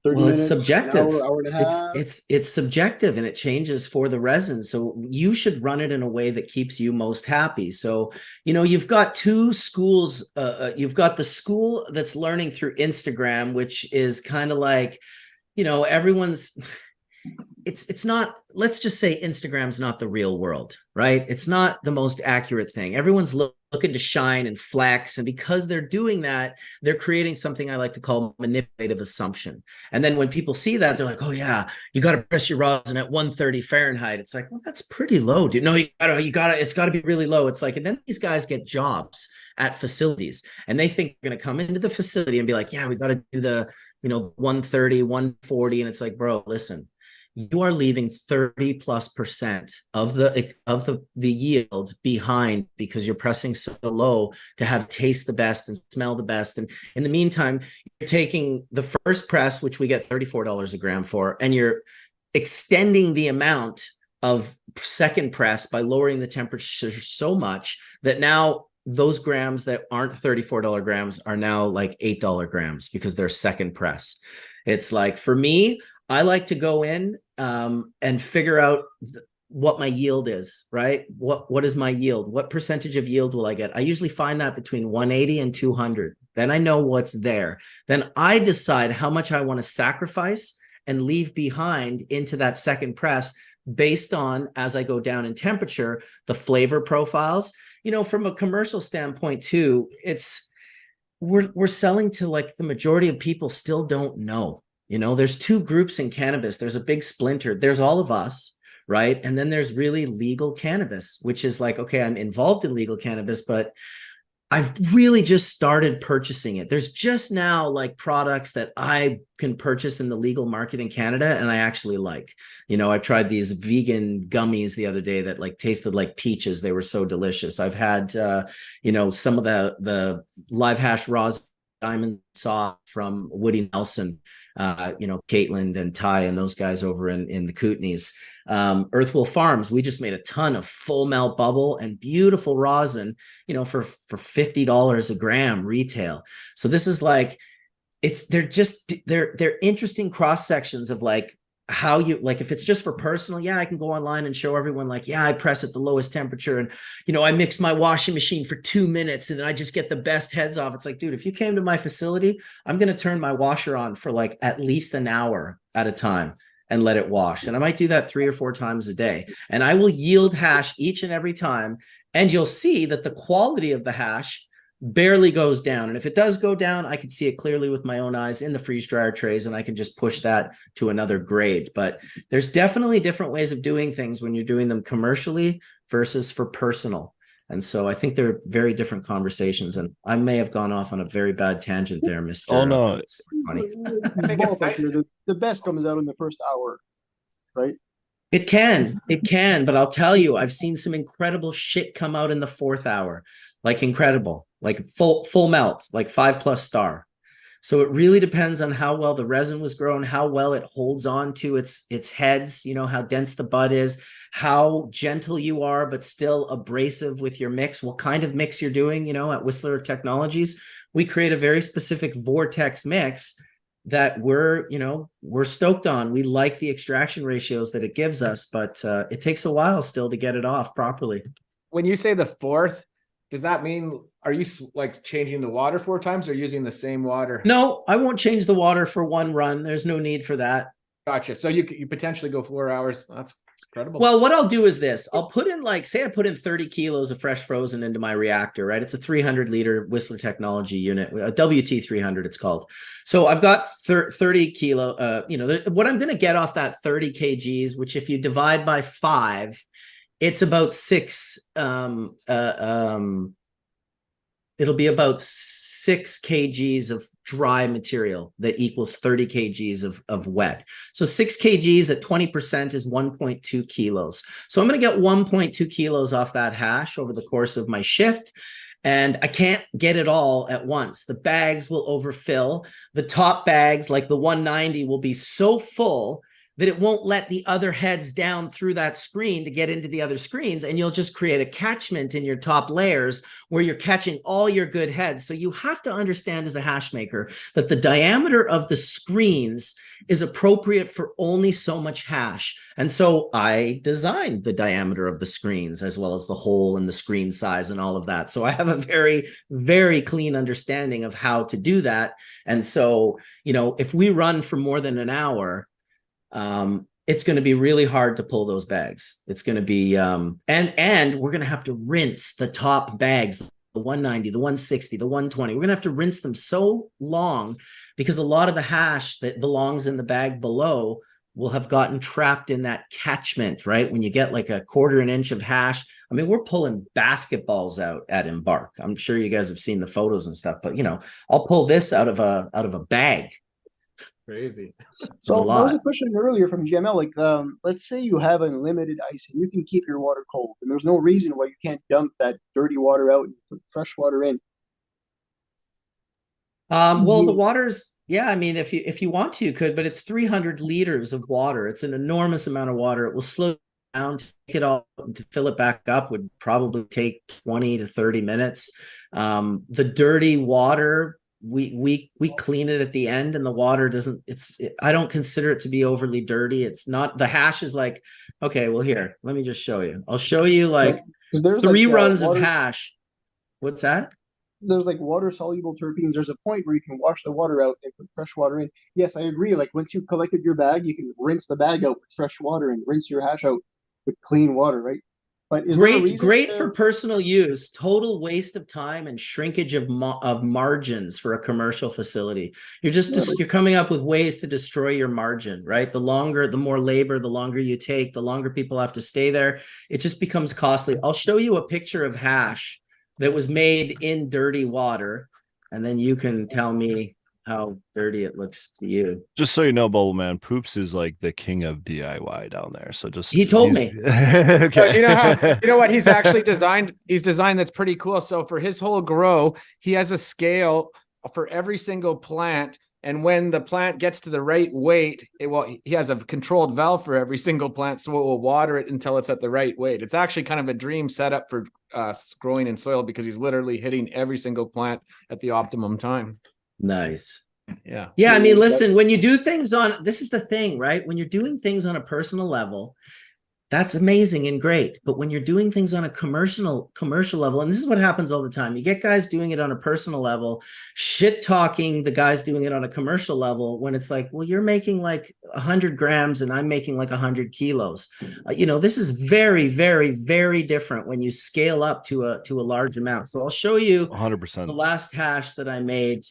Speaker 5: 30 minutes?
Speaker 4: It's subjective.
Speaker 5: An hour and a half?
Speaker 4: It's subjective, and it changes for the resin. So you should run it in a way that keeps you most happy. So, you've got two schools. You've got the school that's learning through Instagram, which is kind of like, everyone's, it's not, let's just say Instagram's not the real world, right? It's not the most accurate thing. Everyone's looking looking to shine and flex. And because they're doing that, they're creating something I like to call manipulative assumption. And then when people see that, they're like, oh yeah, you got to press your rosin at 130 Fahrenheit. It's like, well, that's pretty low, dude. No, it's got to be really low. It's like, and then these guys get jobs at facilities and they think they're going to come into the facility and be like, yeah, we got to do the, 130, 140. And it's like, bro, listen, you are leaving 30+% of the yield behind because you're pressing so low to have taste the best and smell the best. And in the meantime, you're taking the first press, which we get $34 a gram for, and you're extending the amount of second press by lowering the temperature so much that now those grams that aren't $34 grams are now like $8 grams because they're second press. It's like, for me, I like to go in and figure out what my yield is, right? What is my yield? What percentage of yield will I get? I usually find that between 180 and 200. Then I know what's there. Then I decide how much I want to sacrifice and leave behind into that second press based on, as I go down in temperature, the flavor profiles. From a commercial standpoint too, we're selling to like the majority of people still don't know. There's two groups in cannabis. There's a big splinter. There's all of us, right? And then there's really legal cannabis, which is like, okay, I'm involved in legal cannabis, but I've really just started purchasing it. There's just now like products that I can purchase in the legal market in Canada and I actually like. I tried these vegan gummies the other day that like tasted like peaches. They were so delicious. I've had, some of the live hash rosin diamond saw from Woody Nelson, Caitlin and Ty and those guys over in the Kootenays. Earthwell Farms, we just made a ton of full melt bubble and beautiful rosin, for $50 a gram retail. So this is like, they're interesting cross sections of like how you, like, if it's just for personal, yeah, I can go online and show everyone like, yeah, I press at the lowest temperature and, I mix my washing machine for 2 minutes and then I just get the best heads off. It's like, dude, if you came to my facility, I'm going to turn my washer on for like at least an hour at a time and let it wash. And I might do that 3 or 4 times a day. And I will yield hash each and every time. And you'll see that the quality of the hash barely goes down. And if it does go down, I can see it clearly with my own eyes in the freeze dryer trays, and I can just push that to another grade. But there's definitely different ways of doing things when you're doing them commercially versus for personal. And so I think they're very different conversations. And I may have gone off on a very bad tangent there, Mr.
Speaker 1: Oh, no.
Speaker 2: I think it's nice
Speaker 5: the best comes out in the first hour, right?
Speaker 4: It can, but I'll tell you, I've seen some incredible shit come out in the 4th hour, like incredible, like full melt, like 5+ star. So it really depends on how well the resin was grown, how well it holds on to its heads, how dense the bud is, how gentle you are, but still abrasive with your mix, what kind of mix you're doing. At Whistler Technologies, we create a very specific vortex mix that we're stoked on. We like the extraction ratios that it gives us, but it takes a while still to get it off properly.
Speaker 2: When you say the 4th, does that mean, are you like changing the water 4 times or using the same water?
Speaker 4: No, I won't change the water for one run. There's no need for that.
Speaker 2: Gotcha. So you potentially go 4 hours. That's incredible.
Speaker 4: Well, what I'll do is this. I'll put in say I put in 30 kilos of fresh frozen into my reactor, right? It's a 300-liter Whistler Technology unit, a WT300 it's called. So I've got 30 kilo, what I'm going to get off that 30 kgs, which if you divide by 5, it's about 6, it'll be about 6 kgs of dry material that equals 30 kgs of wet. So 6 kgs at 20% is 1.2 kilos. So I'm going to get 1.2 kilos off that hash over the course of my shift. And I can't get it all at once. The bags will overfill. The top bags, like the 190, will be so full that it won't let the other heads down through that screen to get into the other screens. And you'll just create a catchment in your top layers where you're catching all your good heads. So you have to understand as a hash maker that the diameter of the screens is appropriate for only so much hash. And so I designed the diameter of the screens as well as the hole and the screen size and all of that. So I have a very, very clean understanding of how to do that. And so, if we run for more than an hour, it's going to be really hard to pull those bags. It's going to be, and we're going to have to rinse the top bags the 190, the 160, the 120. We're going to have to rinse them so long because a lot of the hash that belongs in the bag below will have gotten trapped in that catchment, right? When you get like a quarter an inch of hash. I mean, we're pulling basketballs out at Embark. I'm sure you guys have seen the photos and stuff, but I'll pull this out of a bag.
Speaker 2: Crazy.
Speaker 5: So there was a question earlier from GML, like, let's say you have unlimited ice and you can keep your water cold, and there's no reason why you can't dump that dirty water out and put fresh water in.
Speaker 4: Well, the water's, yeah, I mean, if you want to, you could, but it's 300 liters of water. It's an enormous amount of water. It will slow down. To take it all, to fill it back up would probably take 20 to 30 minutes. The dirty water, we clean it at the end, and the water doesn't, I don't consider it to be overly dirty. It's not, the hash is like, okay, well, here, let me just show you. I'll show you like three runs of hash. What's that?
Speaker 5: There's like water soluble terpenes. There's a point where you can wash the water out and put fresh water in. Yes, I agree. Like once you've collected your bag, you can rinse the bag out with fresh water and rinse your hash out with clean water, right? But is
Speaker 4: great for personal use, total waste of time and shrinkage of margins for a commercial facility. You're coming up with ways to destroy your margin, right? The more labor, the longer you take, the longer people have to stay there. It just becomes costly. I'll show you a picture of hash that was made in dirty water, and then you can tell me how dirty it looks to you.
Speaker 1: Just so you know, Bubbleman, Poops is like the king of DIY down there. So
Speaker 4: he told me.
Speaker 1: Okay.
Speaker 2: So you know what he's actually designed? He's designed that's pretty cool. So for his whole grow, he has a scale for every single plant. And when the plant gets to the right weight, he has a controlled valve for every single plant, so it will water it until it's at the right weight. It's actually kind of a dream setup for growing in soil, because he's literally hitting every single plant at the optimum time.
Speaker 4: Nice.
Speaker 2: Yeah.
Speaker 4: I mean, listen, when you do things this is the thing, right? When you're doing things on a personal level, that's amazing and great. But when you're doing things on a commercial level, and this is what happens all the time, you get guys doing it on a personal level, shit talking the guys doing it on a commercial level, when it's like, well, you're making like 100 grams and I'm making like 100 kilos. This is very, very, very different when you scale up to a large amount. So I'll show you
Speaker 1: 100%
Speaker 4: the last hash that I made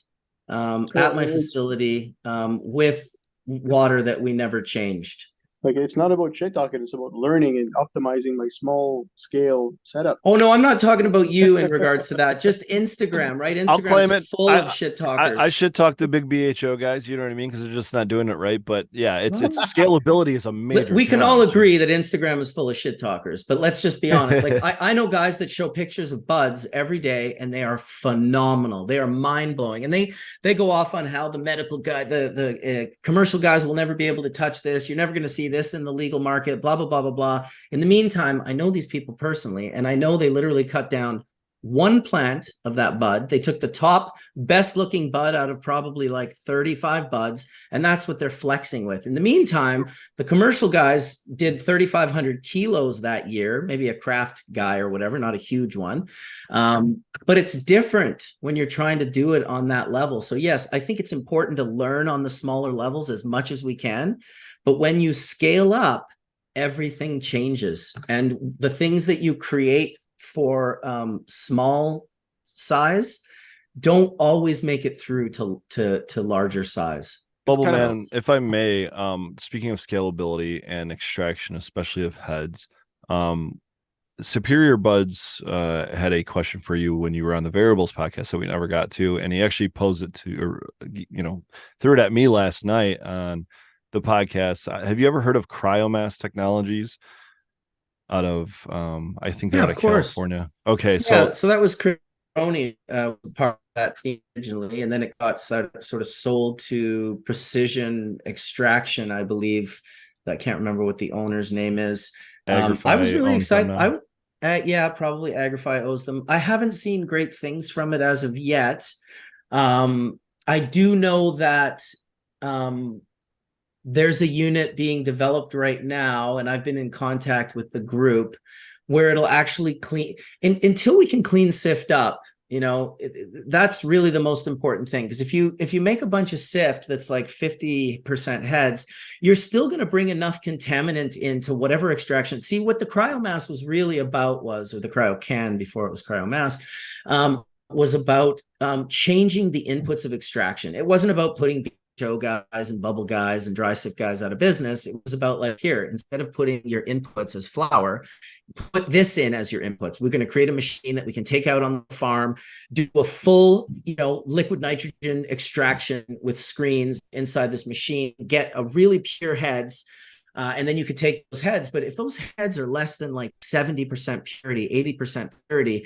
Speaker 4: at my facility with water that we never changed.
Speaker 5: Like, it's not about shit talking, it's about learning and optimizing my small scale setup.
Speaker 4: Oh no, I'm not talking about you in regards to that. Just Instagram, right? Instagram's full of shit talkers.
Speaker 1: I should talk to big BHO guys, you know what I mean? Because they're just not doing it right. But yeah, it's scalability is a major.
Speaker 4: We can all agree that Instagram is full of shit talkers, but let's just be honest. Like I know guys that show pictures of buds every day, and they are phenomenal. They are mind blowing, and they go off on how the medical guy, the commercial guys will never be able to touch this. You're never going to see this in the legal market, blah, blah, blah, blah, blah. In the meantime, I know these people personally, and I know they literally cut down one plant of that bud. They took the top best looking bud out of probably like 35 buds, and that's what they're flexing with. In the meantime, the commercial guys did 3,500 kilos that year, maybe a craft guy or whatever, not a huge one. But it's different when you're trying to do it on that level. So yes, I think it's important to learn on the smaller levels as much as we can. But when you scale up, everything changes. And the things that you create for small size don't always make it through to larger size.
Speaker 1: Bubbleman, if I may, speaking of scalability and extraction, especially of heads, Superior Buds had a question for you when you were on the Variables podcast that we never got to, and he actually posed it threw it at me last night on the podcast. Have you ever heard of Cryomass Technologies out of I think they're out of California? Okay, so
Speaker 4: that was Crony part of that team originally, and then it got sort of sold to Precision Extraction, I believe. I can't remember what the owner's name is. I was really excited. Probably Agrify owes them. I haven't seen great things from it as of yet. I do know that there's a unit being developed right now, and I've been in contact with the group where it'll actually clean until we can clean sift up. That's really the most important thing. Because if you make a bunch of sift that's like 50% heads, you're still going to bring enough contaminant into whatever extraction. See, what the cryomass was really about was, or the cryo can before it was cryomass, was about changing the inputs of extraction. It wasn't about putting show guys and bubble guys and dry sift guys out of business. It was about like, here, instead of putting your inputs as flour, put this in as your inputs. We're going to create a machine that we can take out on the farm, do a full, liquid nitrogen extraction with screens inside this machine, get a really pure heads. And then you could take those heads. But if those heads are less than like 70% purity, 80% purity,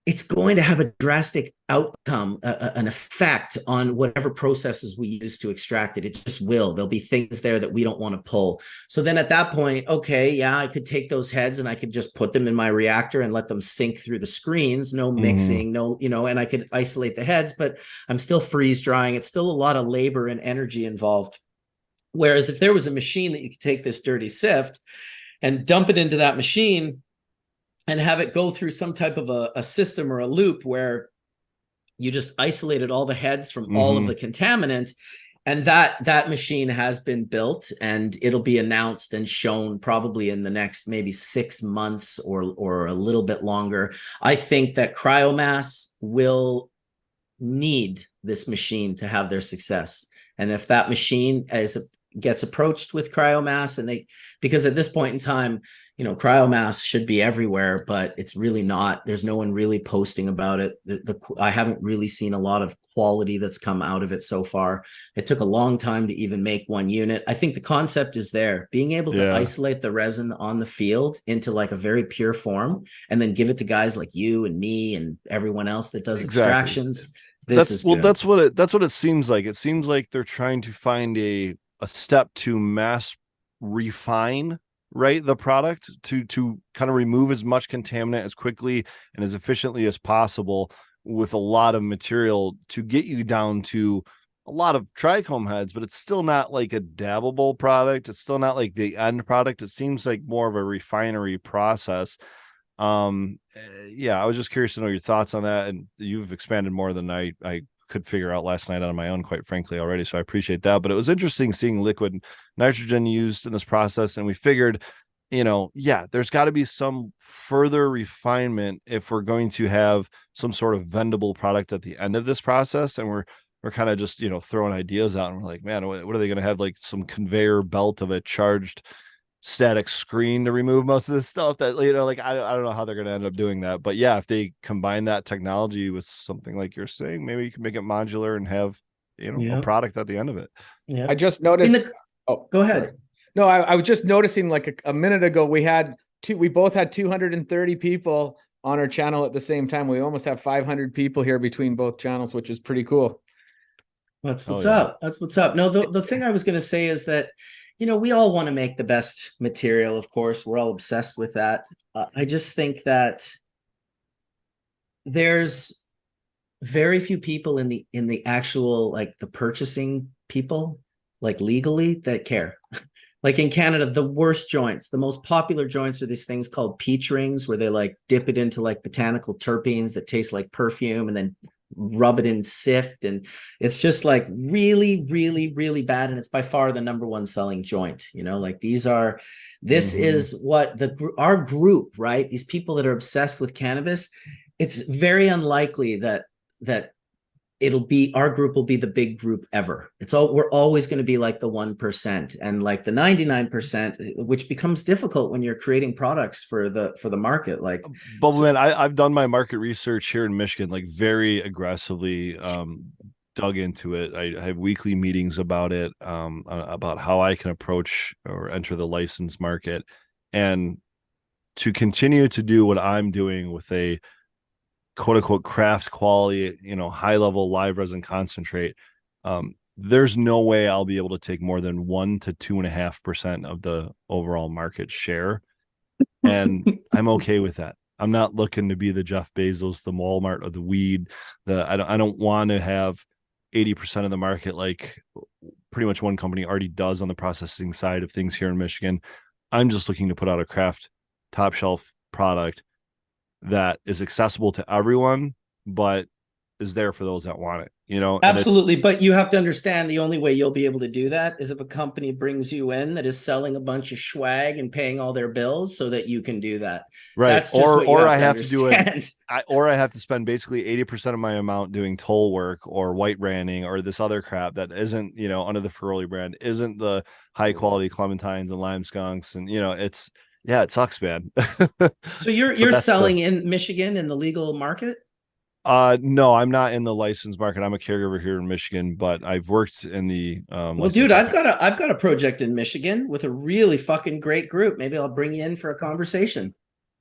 Speaker 4: it's going to have a drastic outcome, an effect on whatever processes we use to extract it. It just will. There'll be things there that we don't want to pull. So then at that point, okay, yeah, I could take those heads and I could just put them in my reactor and let them sink through the screens, no mixing, no, and I could isolate the heads, but I'm still freeze drying. It's still a lot of labor and energy involved. Whereas if there was a machine that you could take this dirty sift and dump it into that machine and have it go through some type of a system or a loop where you just isolated all the heads from all of the contaminant, and that machine has been built and it'll be announced and shown probably in the next maybe 6 months or a little bit longer. I think that cryomass will need this machine to have their success. And if that machine gets approached with cryomass, and because at this point in time, cryomass should be everywhere, but it's really not. There's no one really posting about it. I haven't really seen a lot of quality that's come out of it so far. It took a long time to even make one unit. I think the concept is there. Being able to isolate the resin on the field into like a very pure form, and then give it to guys like you and me and everyone else that does extractions.
Speaker 1: That's what it seems like. It seems like they're trying to find a step to mass refine the product to kind of remove as much contaminant as quickly and as efficiently as possible with a lot of material to get you down to a lot of trichome heads, but it's still not like a dabbable product. It's still not like the end product. It seems like more of a refinery process. I was just curious to know your thoughts on that, and you've expanded more than I could figure out last night on my own, quite frankly, already. So I appreciate that. But it was interesting seeing liquid nitrogen used in this process. And we figured, there's got to be some further refinement if we're going to have some sort of vendable product at the end of this process. And we're kind of just, throwing ideas out, and we're like, man, what are they going to have, like some conveyor belt of a charged static screen to remove most of this stuff that, I don't know how they're going to end up doing that. But yeah, if they combine that technology with something like you're saying, maybe you can make it modular and have, a product at the end of it.
Speaker 2: Yeah. I just noticed.
Speaker 4: Go ahead.
Speaker 2: No, I was just noticing like a minute ago, we both had 230 people on our channel at the same time. We almost have 500 people here between both channels, which is pretty cool.
Speaker 4: That's what's up. That's what's up. No, the thing I was going to say is that, we all want to make the best material. Of course, we're all obsessed with that. I just think that there's very few people in the actual, like the purchasing people, like legally, that care. Like in Canada, the worst joints, the most popular joints are these things called peach rings, where they like dip it into like botanical terpenes that taste like perfume and then rub it in sift. And it's just like really, really, really bad. And it's by far the number one selling joint, like this is what our group, right? These people that are obsessed with cannabis, it's very unlikely that our group will be the big group ever. We're always going to be like the 1% and like the 99%, which becomes difficult when you're creating products for the market. Like
Speaker 1: Bubbleman, I've done my market research here in Michigan, like very aggressively, dug into it. I have weekly meetings about it, about how I can approach or enter the licensed market, and to continue to do what I'm doing with a quote unquote craft quality, high level live resin concentrate. There's no way I'll be able to take more than 1 to 2.5% of the overall market share. And I'm okay with that. I'm not looking to be the Jeff Bezos, the Walmart of the weed. I don't want to have 80% of the market like pretty much one company already does on the processing side of things here in Michigan. I'm just looking to put out a craft top shelf product that is accessible to everyone but is there for those that want it, you know?
Speaker 4: Absolutely. But you have to understand the only way you'll be able to do that is if a company brings you in that is selling a bunch of swag and paying all their bills so that you can do that.
Speaker 1: Right.
Speaker 4: That's just what you
Speaker 1: or
Speaker 4: have
Speaker 1: I
Speaker 4: to
Speaker 1: have to do it.
Speaker 4: understand.
Speaker 1: Or I have to spend basically 80% of my amount doing toll work or white branding or this other crap that isn't, you know, under the Ferroli brand, isn't the high quality clementines and lime skunks. And, you know, it sucks, man.
Speaker 4: So you're selling in Michigan in the legal market?
Speaker 1: No, I'm not in the licensed market. I'm a caregiver here in Michigan, but I've worked in the
Speaker 4: well, dude, I've got a project in Michigan with a really fucking great group. Maybe I'll bring you in for a conversation.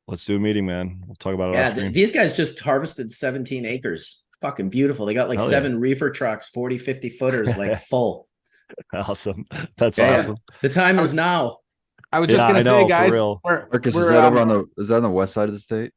Speaker 1: Let's do a meeting, man. We'll talk about it.
Speaker 4: Yeah, these guys just harvested 17 acres. Fucking beautiful. They got like 7 reefer trucks, 40, 50 footers, like full.
Speaker 1: Awesome. That's awesome.
Speaker 4: The time is now.
Speaker 2: I was just gonna say, guys,
Speaker 3: Marcus, is that over on the west side of the state?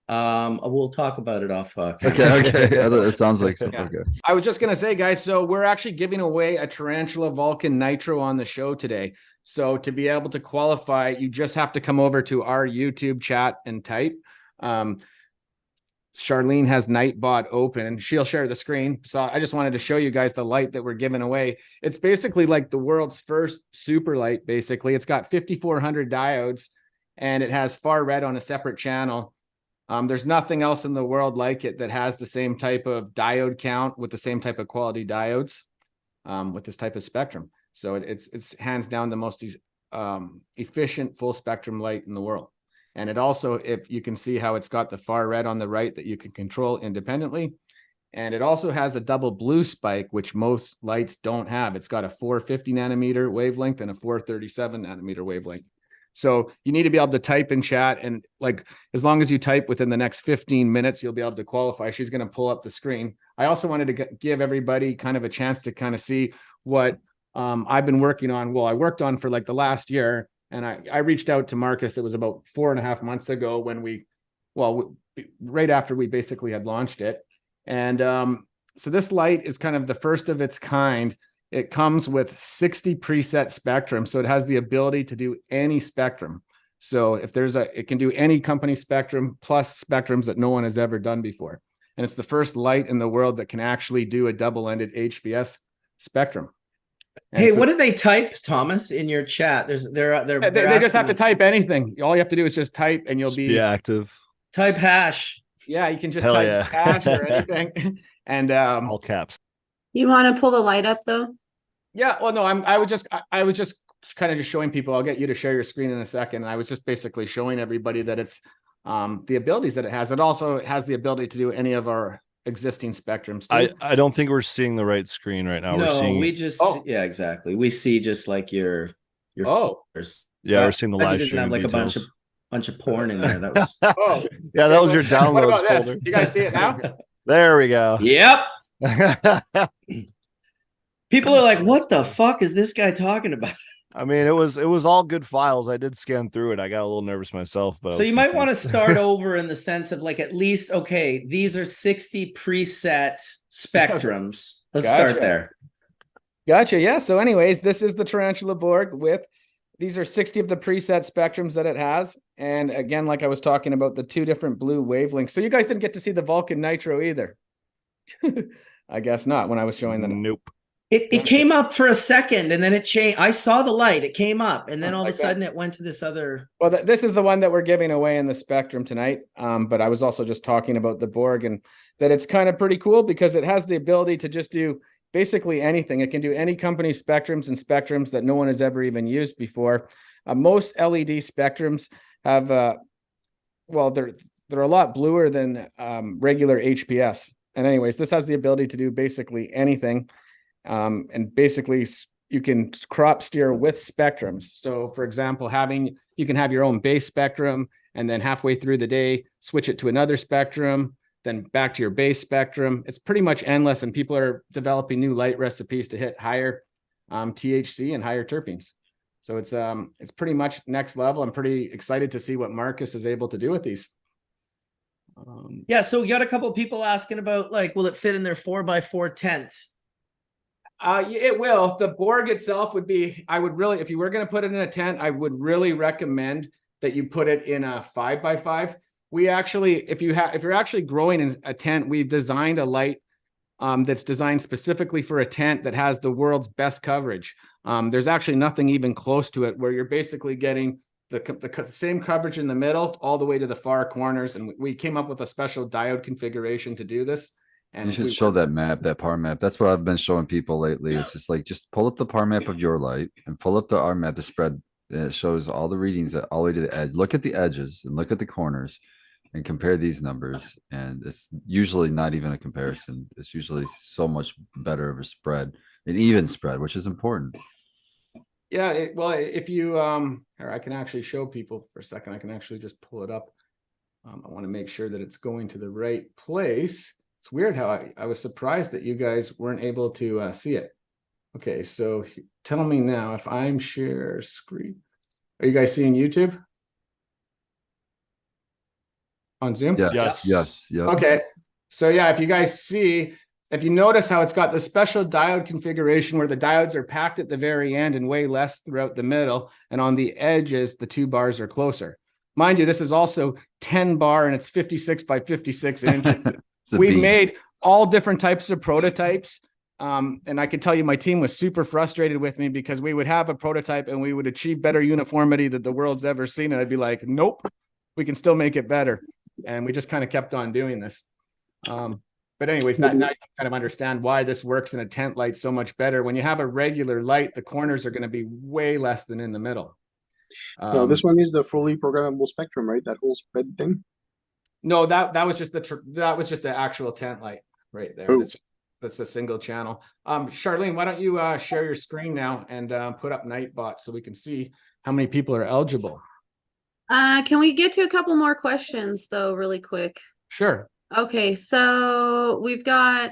Speaker 4: We'll talk about it off.
Speaker 3: Okay. It sounds like something.
Speaker 2: Yeah. I was just gonna say, guys, so we're actually giving away a Tarantula Vulcan Nitro on the show today. So to be able to qualify, you just have to come over to our YouTube chat and type. Charlene has Nightbot open and she'll share the screen. So I just wanted to show you guys the light that we're giving away. It's basically like the world's first super light. Basically, it's got 5,400 diodes and it has far red on a separate channel. There's nothing else in the world like it that has the same type of diode count with the same type of quality diodes with this type of spectrum. So it's hands down the most efficient full spectrum light in the world. And it also, if you can see how it's got the far red on the right that you can control independently. And it also has a double blue spike, which most lights don't have. It's got a 450 nanometer wavelength and a 437 nanometer wavelength. So you need to be able to type in chat, and like as long as you type within the next 15 minutes, you'll be able to qualify. She's going to pull up the screen. I also wanted to give everybody kind of a chance to kind of see what I've been working on. Well, I worked on for like the last year, and I reached out to Marcus. It was about 4.5 months ago when right after we basically had launched it. And so this light is kind of the first of its kind. It comes with 60 preset spectrum. So it has the ability to do any spectrum. So if it can do any company spectrum plus spectrums that no one has ever done before. And it's the first light in the world that can actually do a double-ended HBS spectrum. And
Speaker 4: hey, what did they type, Thomas, in your chat? They
Speaker 2: just have to type anything. All you have to do is just type and you'll be
Speaker 1: active.
Speaker 4: Type hash.
Speaker 2: Yeah, you can just type hash or anything. And
Speaker 1: all caps.
Speaker 6: You want to pull the light up though?
Speaker 2: Yeah, well, no, I was just kind of just showing people. I'll get you to share your screen in a second. And I was just basically showing everybody that it's the abilities that it has. It also has the ability to do any of our existing spectrums too.
Speaker 1: I don't think we're seeing the right screen right now.
Speaker 4: Yeah, exactly. We see just like your folders.
Speaker 1: Yeah, we're seeing the live stream.
Speaker 4: Have like
Speaker 1: details.
Speaker 4: a bunch of porn in there. That was
Speaker 1: yeah, that was your downloads folder.
Speaker 2: You guys see it now?
Speaker 1: There we go.
Speaker 4: Yep. People are like, what the fuck is this guy talking about?
Speaker 1: I mean, it was all good files. I did scan through it. I got a little nervous myself, but
Speaker 4: so you might want to start over in the sense of like, at least, okay, these are 60 preset spectrums. Let's start there.
Speaker 2: Gotcha. Yeah. So anyways, this is the Tarantula Borg these are 60 of the preset spectrums that it has. And again, like I was talking about the 2 different blue wavelengths. So you guys didn't get to see the Vulcan Nitro either. I guess not when I was showing them.
Speaker 1: Nope.
Speaker 4: It came up for a second and then it changed. I saw the light. It came up and then all of a sudden it went to this other.
Speaker 2: Well, this is the one that we're giving away in the spectrum tonight. But I was also just talking about the Borg and that it's kind of pretty cool because it has the ability to just do basically anything. It can do any company spectrums and spectrums that no one has ever even used before. Most LED spectrums have, they're a lot bluer than regular HPS. And anyways, this has the ability to do basically anything. And basically you can crop steer with spectrums. So for example, you can have your own base spectrum and then halfway through the day, switch it to another spectrum, then back to your base spectrum. It's pretty much endless. And people are developing new light recipes to hit higher THC and higher terpenes. So it's pretty much next level. I'm pretty excited to see what Marcus is able to do with these.
Speaker 4: Yeah. So you got a couple of people asking about like, will it fit in their 4x4 tent?
Speaker 2: It will. The Borg itself would be, if you were going to put it in a tent, I would really recommend that you put it in a 5x5 We actually, if you're actually growing in a tent, we've designed a light that's designed specifically for a tent that has the world's best coverage. There's actually nothing even close to it, where you're basically getting the same coverage in the middle all the way to the far corners. And we came up with a special diode configuration to do this. And
Speaker 3: you should show that map, that power map. That's what I've been showing people lately. It's just like, just pull up the power map of your light and pull up the R map, the spread. And it shows all the readings all the way to the edge. Look at the edges and look at the corners and compare these numbers. And it's usually not even a comparison. It's usually so much better of a spread, an even spread, which is important.
Speaker 2: Yeah, well, if you, or I can actually show people for a second. I can actually just pull it up. I want to make sure that it's going to the right place. It's weird how I was surprised that you guys weren't able to see it. Okay, so tell me now if I'm share screen. Are you guys seeing YouTube on Zoom?
Speaker 3: Yes.
Speaker 2: Okay, so yeah, if you guys see, if you notice how it's got the special diode configuration where the diodes are packed at the very end and way less throughout the middle, and on the edges, the two bars are closer. Mind you, this is also 10 bar and it's 56 by 56 inches. We made all different types of prototypes. And I can tell you my team was super frustrated with me because we would have a prototype and we would achieve better uniformity that the world's ever seen. And I'd be like, nope, we can still make it better. And we just kind of kept on doing this. But anyways, now you can kind of understand why this works in a tent light so much better. When you have a regular light, the corners are going to be way less than in the middle.
Speaker 5: No, this one is the fully programmable spectrum, right? That whole spread thing.
Speaker 2: No, that was just the actual tent light right there.
Speaker 5: Oh.
Speaker 2: That's a single channel. Charlene, why don't you share your screen now and put up Nightbot so we can see how many people are eligible.
Speaker 6: Can we get to a couple more questions though, really quick?
Speaker 2: Sure.
Speaker 6: Okay, so we've got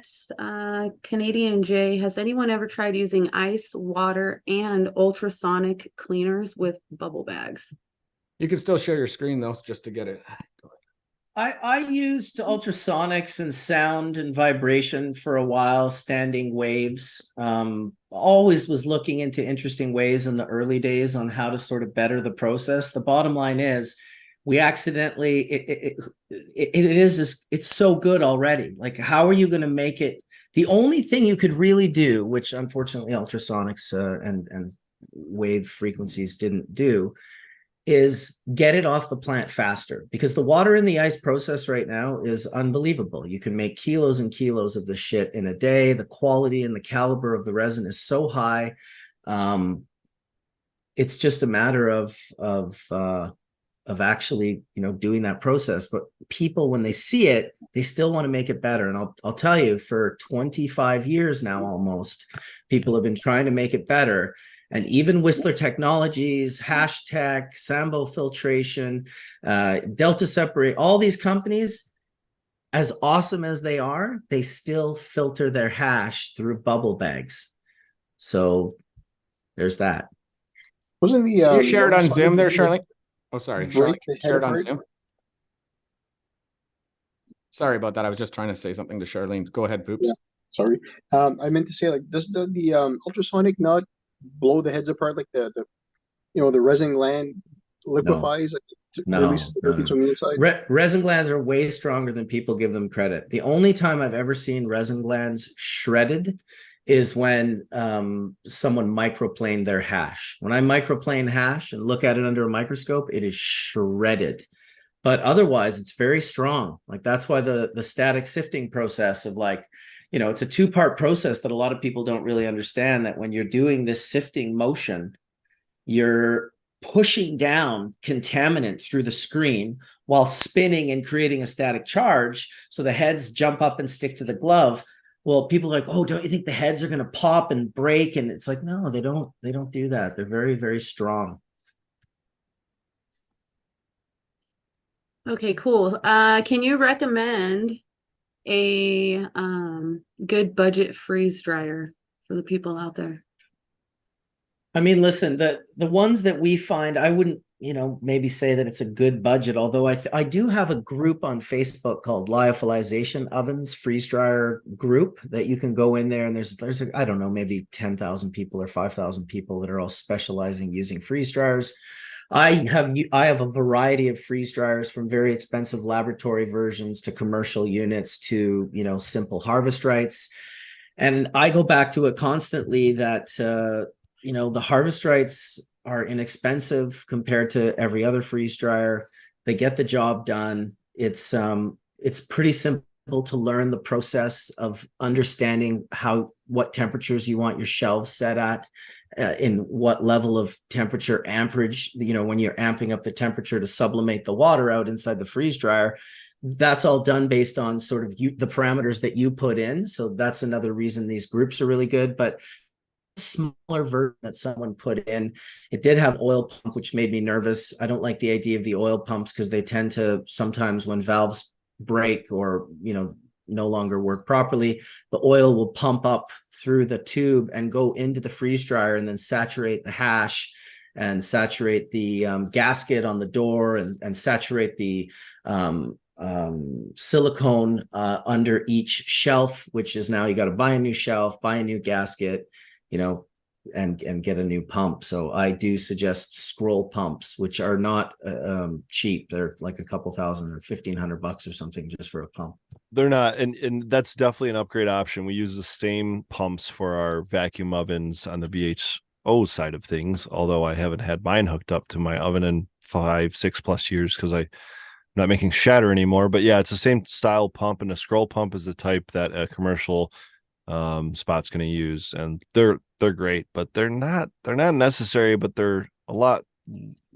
Speaker 6: Canadian J. Has anyone ever tried using ice, water, and ultrasonic cleaners with bubble bags?
Speaker 2: You can still share your screen though, just to get it.
Speaker 4: I used ultrasonics and sound and vibration for a while, standing waves. Always was looking into interesting ways in the early days on how to sort of better the process. The bottom line is we accidentally, it's so good already. Like, how are you going to make it? The only thing you could really do, which unfortunately ultrasonics and wave frequencies didn't do, is get it off the plant faster, because the water in the ice process right now is unbelievable. You can make kilos and kilos of this shit in a day. The quality and the caliber of the resin is so high. It's just a matter of actually, doing that process. But people, when they see it, they still want to make it better. And I'll tell you, for 25 years now, almost, people have been trying to make it better. And even Whistler Technologies, Hashtag, Sambo Filtration, Delta Separate, all these companies, as awesome as they are, they still filter their hash through bubble bags. So there's that.
Speaker 5: Wasn't the
Speaker 2: you share it on Zoom there, Charlie? Oh, sorry. Charlie, share it on Zoom. Sorry about that. I was just trying to say something to Charlene. Go ahead, Poops.
Speaker 5: Yeah, sorry. I meant to say, like, does the ultrasonic not blow the heads apart, like the resin gland liquefies? Releases the terpenes from the inside?
Speaker 4: Resin glands are way stronger than people give them credit. The only time I've ever seen resin glands shredded is when someone microplaned their hash. When I microplane hash and look at it under a microscope, it is shredded. But otherwise, it's very strong. Like, that's why the static sifting process of, like, it's a two-part process that a lot of people don't really understand, that when you're doing this sifting motion, you're pushing down contaminant through the screen while spinning and creating a static charge. So the heads jump up and stick to the glove. Well, people are like, oh, don't you think the heads are going to pop and break? And it's like, no, they don't do that. They're very, very strong.
Speaker 6: Okay, cool. Can you recommend a good budget freeze dryer for the people out there?
Speaker 4: I mean, listen, the ones that we find, I wouldn't, maybe say that it's a good budget, although I do have a group on Facebook called Lyophilization Ovens Freeze Dryer Group that you can go in there, and there's I don't know, maybe 10,000 people or 5,000 people that are all specializing using freeze dryers. I have a variety of freeze dryers, from very expensive laboratory versions to commercial units to, you know, simple harvest rights. And I go back to it constantly that, you know, the harvest rights are inexpensive compared to every other freeze dryer. They get the job done. It's pretty simple to learn the process of understanding what temperatures you want your shelves set at, in what level of temperature amperage, you know, when you're amping up the temperature to sublimate the water out inside the freeze dryer. That's all done based on sort of the parameters that you put in. So that's another reason these groups are really good. But smaller version that someone put in, it did have oil pump, which made me nervous. I don't like the idea of the oil pumps because they tend to, sometimes when valves break or, you know, no longer work properly, the oil will pump up through the tube and go into the freeze dryer and then saturate the hash and saturate the gasket on the door and saturate the silicone under each shelf, which is now you got to buy a new shelf, buy a new gasket, you know, and get a new pump. So I do suggest scroll pumps, which are not cheap. They're like a couple thousand or $1,500 or something just for a pump.
Speaker 1: They're not, and that's definitely an upgrade option. We use the same pumps for our vacuum ovens on the BHO side of things, although I haven't had mine hooked up to my oven in 5-6+ years because I'm not making shatter anymore. But yeah, it's the same style pump, and a scroll pump is the type that a commercial spot's going to use, and they're great, but they're not necessary, but they're a lot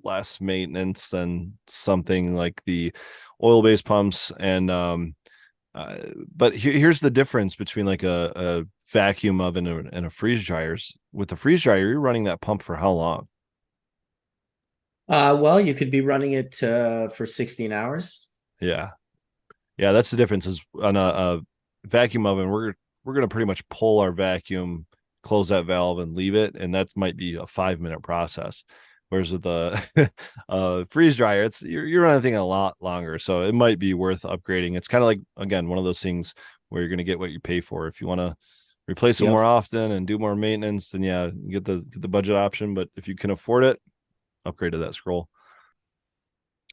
Speaker 1: less maintenance than something like the oil-based pumps. And but here's the difference between like a vacuum oven and a freeze dryers. With the freeze dryer, you're running that pump for how long?
Speaker 4: Well, you could be running it for 16 hours.
Speaker 1: Yeah, that's the difference. Is on a vacuum oven, we're going to pretty much pull our vacuum, close that valve, and leave it, and that might be a 5-minute process. Whereas with the freeze dryer, you're running the thing a lot longer, so it might be worth upgrading. It's kind of like, again, one of those things where you're going to get what you pay for. If you want to replace it more often and do more maintenance, then yeah, you get the budget option. But if you can afford it, upgrade to that scroll.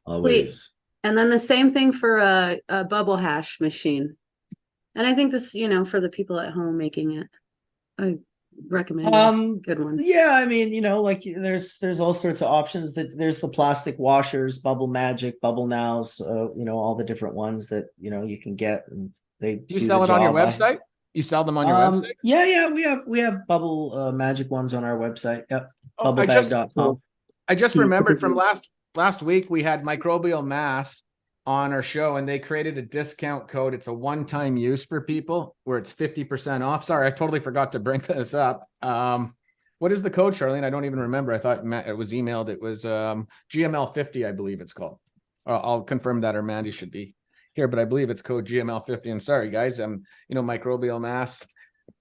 Speaker 4: Always.
Speaker 6: And then the same thing for a bubble hash machine. And I think this, you know, for the people at home making it, I recommend a good one.
Speaker 4: Yeah, I mean, you know, like there's all sorts of options. That there's the plastic washers, Bubble Magic, Bubble Nows, you know, all the different ones that, you know, you can get, and they
Speaker 2: Do you sell it on your website? You sell them on your website?
Speaker 4: Yeah, we have Bubble Magic ones on our website. Yep.
Speaker 2: Oh,
Speaker 4: Bubblebag.com.
Speaker 2: I just remembered from last week we had Microbial Mass on our show, and they created a discount code. It's a one-time use for people where it's 50% off. Sorry, I totally forgot to bring this up. What is the code, Charlene? I don't even remember. I thought it was emailed. It was GML50, I believe it's called. I'll confirm that, or Mandy should be here, but I believe it's code GML50. And sorry, guys, you know, Microbial Mass.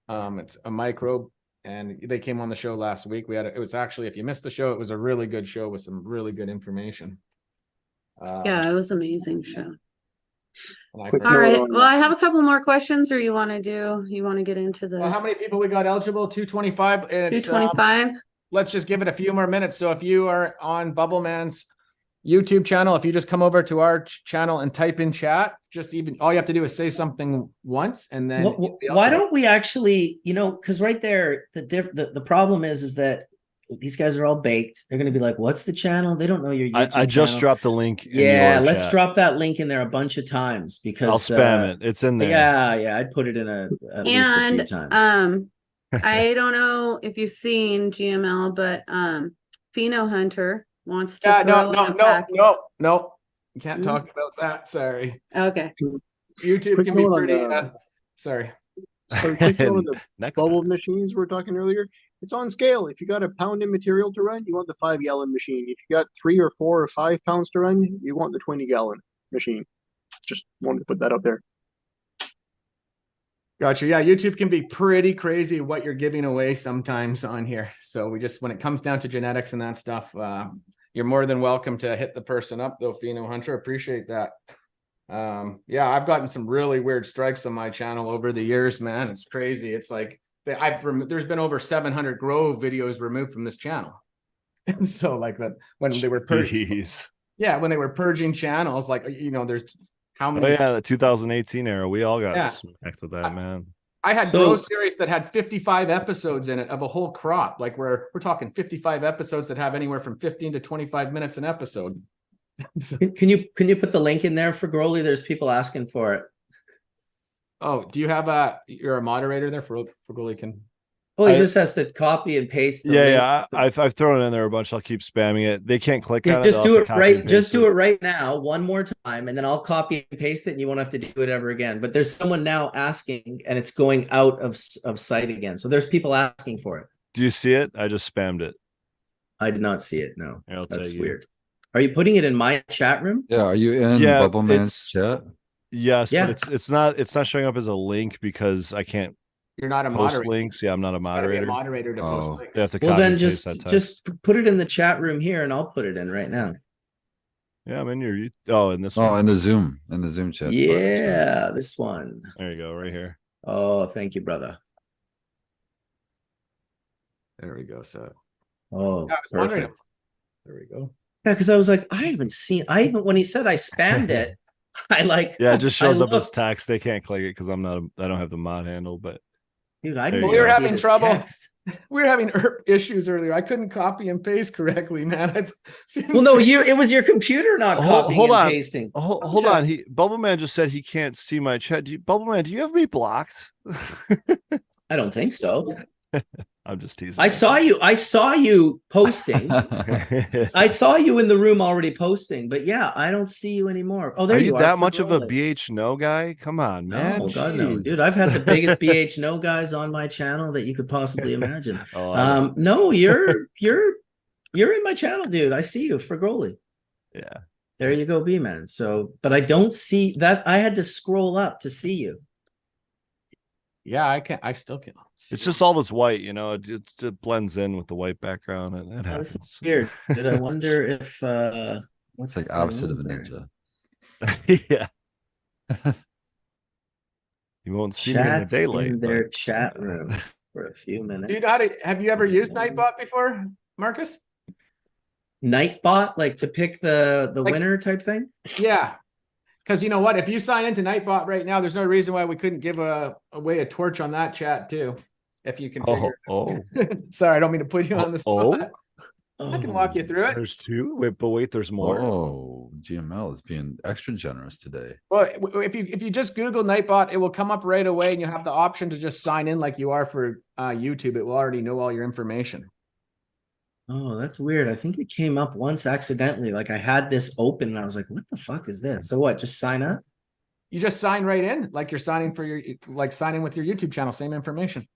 Speaker 2: It's a microbe, and they came on the show last week. It was actually, if you missed the show, it was a really good show with some really good information.
Speaker 6: Yeah, it was an amazing show. All
Speaker 5: Quick
Speaker 6: right.
Speaker 5: note on
Speaker 6: Well, I have a couple more questions, or you want to get into the
Speaker 2: Well, how many people we got eligible? 225. It's
Speaker 6: 225?
Speaker 2: Let's just give it a few more minutes. So if you are on Bubbleman's YouTube channel, if you just come over to our channel and type in chat, just even all you have to do is say something once, and then
Speaker 4: why don't we actually, you know, because right there, the problem is that these guys are all baked. They're going to be like, what's the channel? They don't know your YouTube
Speaker 1: I just
Speaker 4: channel.
Speaker 1: dropped the link.
Speaker 4: Yeah, let's drop that link in there a bunch of times, because
Speaker 1: I'll spam it. It's in there.
Speaker 4: Yeah, I'd put it in at least a few times.
Speaker 6: I don't know if you've seen GML, but Pheno Hunter wants to
Speaker 2: no. You can't talk about that. Sorry.
Speaker 6: Okay.
Speaker 2: YouTube
Speaker 5: Quick
Speaker 2: can be
Speaker 5: note on
Speaker 2: pretty sorry.
Speaker 5: So quick note on the
Speaker 1: Next
Speaker 5: bubble
Speaker 1: time.
Speaker 5: machines we were talking earlier. It's on scale. If you got a pound in material to run, you want the 5-gallon machine. If you got 3 or 4 or 5 pounds to run, you want the 20-gallon machine. Just wanted to put that up there.
Speaker 2: Gotcha. Yeah, YouTube can be pretty crazy what you're giving away sometimes on here. So when it comes down to genetics and that stuff, you're more than welcome to hit the person up though, Pheno Hunter. Appreciate that. Yeah, I've gotten some really weird strikes on my channel over the years, man. It's crazy. It's like there's been over 700 grow videos removed from this channel. So like that when they were purging,
Speaker 1: Jeez.
Speaker 2: yeah, when they were purging channels, like there's how
Speaker 1: Oh
Speaker 2: many?
Speaker 1: yeah, the 2018 era. We all got
Speaker 2: Yeah.
Speaker 1: smacked with that, man.
Speaker 2: I had
Speaker 4: So-
Speaker 2: Grow series that had 55 episodes in it of a whole crop. Like we're talking 55 episodes that have anywhere from 15 to 25 minutes an episode.
Speaker 4: Can you put the link in there for Growly? There's people asking for it.
Speaker 2: Oh, do you have you're a moderator there for Gully can?
Speaker 4: Oh, he
Speaker 1: I-
Speaker 4: just has to copy and paste. The
Speaker 1: Yeah,
Speaker 4: link.
Speaker 1: yeah. I've thrown it in there a bunch. I'll keep spamming it. They can't click
Speaker 4: Yeah,
Speaker 1: on
Speaker 4: just
Speaker 1: it.
Speaker 4: do it right. Just do it right now, one more time, and then I'll copy and paste it, and you won't have to do it ever again. But there's someone now asking, and it's going out of sight again. So there's people asking for it.
Speaker 1: Do you see it? I just spammed it.
Speaker 4: I did not see it. No,
Speaker 1: Here, I'll
Speaker 4: that's
Speaker 1: tell you.
Speaker 4: weird. Are you putting it in my chat room?
Speaker 3: Yeah, are you in
Speaker 1: Yeah,
Speaker 3: Bubbleman's
Speaker 1: it's-
Speaker 3: chat?
Speaker 1: Yes,
Speaker 4: Yeah.
Speaker 1: but it's not showing up as a link because I can't
Speaker 2: You're not a
Speaker 1: post
Speaker 2: moderator.
Speaker 1: links. Yeah, I'm not a
Speaker 2: It's gotta be a
Speaker 1: moderator.
Speaker 2: moderator to post
Speaker 3: Oh.
Speaker 2: links.
Speaker 1: They have to
Speaker 4: Well,
Speaker 1: copy
Speaker 4: then
Speaker 1: and paste that text.
Speaker 4: just put it in the chat room here, and I'll put it in right now.
Speaker 1: Yeah, I'm in your. In this
Speaker 3: Oh,
Speaker 1: one.
Speaker 3: in the Zoom chat.
Speaker 4: Yeah, this one.
Speaker 1: There you go, right here.
Speaker 4: Oh, thank you, brother.
Speaker 2: There we go. So
Speaker 4: Oh,
Speaker 2: yeah, I was wondering.
Speaker 4: perfect.
Speaker 2: There we go.
Speaker 4: Yeah, because I was like, I even when he said I spammed it, I like.
Speaker 1: Yeah, it just
Speaker 4: I
Speaker 1: shows up as
Speaker 4: looked.
Speaker 1: text. They can't click it because I don't have the mod handle. But
Speaker 4: Dude, I
Speaker 1: There
Speaker 4: didn't
Speaker 1: you
Speaker 4: even
Speaker 1: go.
Speaker 4: see
Speaker 2: We were
Speaker 4: it
Speaker 2: having
Speaker 4: as
Speaker 2: trouble.
Speaker 4: text.
Speaker 2: We were having issues earlier. I couldn't copy and paste correctly, man.
Speaker 4: Well, no, it was your computer not copying
Speaker 1: Hold
Speaker 4: and
Speaker 1: on.
Speaker 4: pasting.
Speaker 1: hold
Speaker 2: Yeah.
Speaker 1: on. Bubbleman just said he can't see my chat. Bubbleman, do you have me blocked?
Speaker 4: I don't think so.
Speaker 1: I'm just teasing.
Speaker 4: I saw you posting. I saw you in the room already posting, but yeah, I don't see you anymore. Oh, there
Speaker 1: Are
Speaker 4: you
Speaker 1: you
Speaker 4: are.
Speaker 1: that
Speaker 4: for
Speaker 1: much of a
Speaker 4: Growly.
Speaker 1: BH no guy? Come on, man.
Speaker 4: No, God, no,
Speaker 1: Jeez.
Speaker 4: dude. I've had the biggest BH no guys on my channel that you could possibly imagine.
Speaker 1: Oh, I know.
Speaker 4: No, you're in my channel, dude. I see you for Growly.
Speaker 1: Yeah.
Speaker 4: There you go, B man. So, but I don't see that. I had to scroll up to see you.
Speaker 2: Yeah, I can. I still can.
Speaker 1: It's just all this white, it blends in with the white background. And that
Speaker 4: This
Speaker 1: happens.
Speaker 4: is weird. Did I wonder if
Speaker 3: It's like opposite of a
Speaker 4: there?
Speaker 3: ninja.
Speaker 1: Yeah. You won't see me in the
Speaker 4: Chat
Speaker 1: daylight.
Speaker 4: in their
Speaker 1: but-
Speaker 4: chat room for a few minutes.
Speaker 2: Dude, have you ever used Nightbot before, Marcus?
Speaker 4: Nightbot, like to pick the
Speaker 2: Like-
Speaker 4: winner type thing?
Speaker 2: Yeah. Because you know what? If you sign into Nightbot right now, there's no reason why we couldn't give away a torch on that chat too. If you can figure
Speaker 1: Oh,
Speaker 2: Sorry, I don't mean to put you on the spot.
Speaker 1: oh,
Speaker 2: I can walk you through it.
Speaker 1: there's two. Wait, there's more.
Speaker 3: Oh, GML is being extra generous today.
Speaker 2: Well, if you just Google Nightbot, it will come up right away, and you have the option to just sign in like you are for YouTube. It will already know all your information.
Speaker 4: Oh, that's weird. I think it came up once accidentally. Like I had this open and I was like, what the fuck is this? So what? Just sign up?
Speaker 2: You just sign right in, like you're signing signing with your YouTube channel, same information.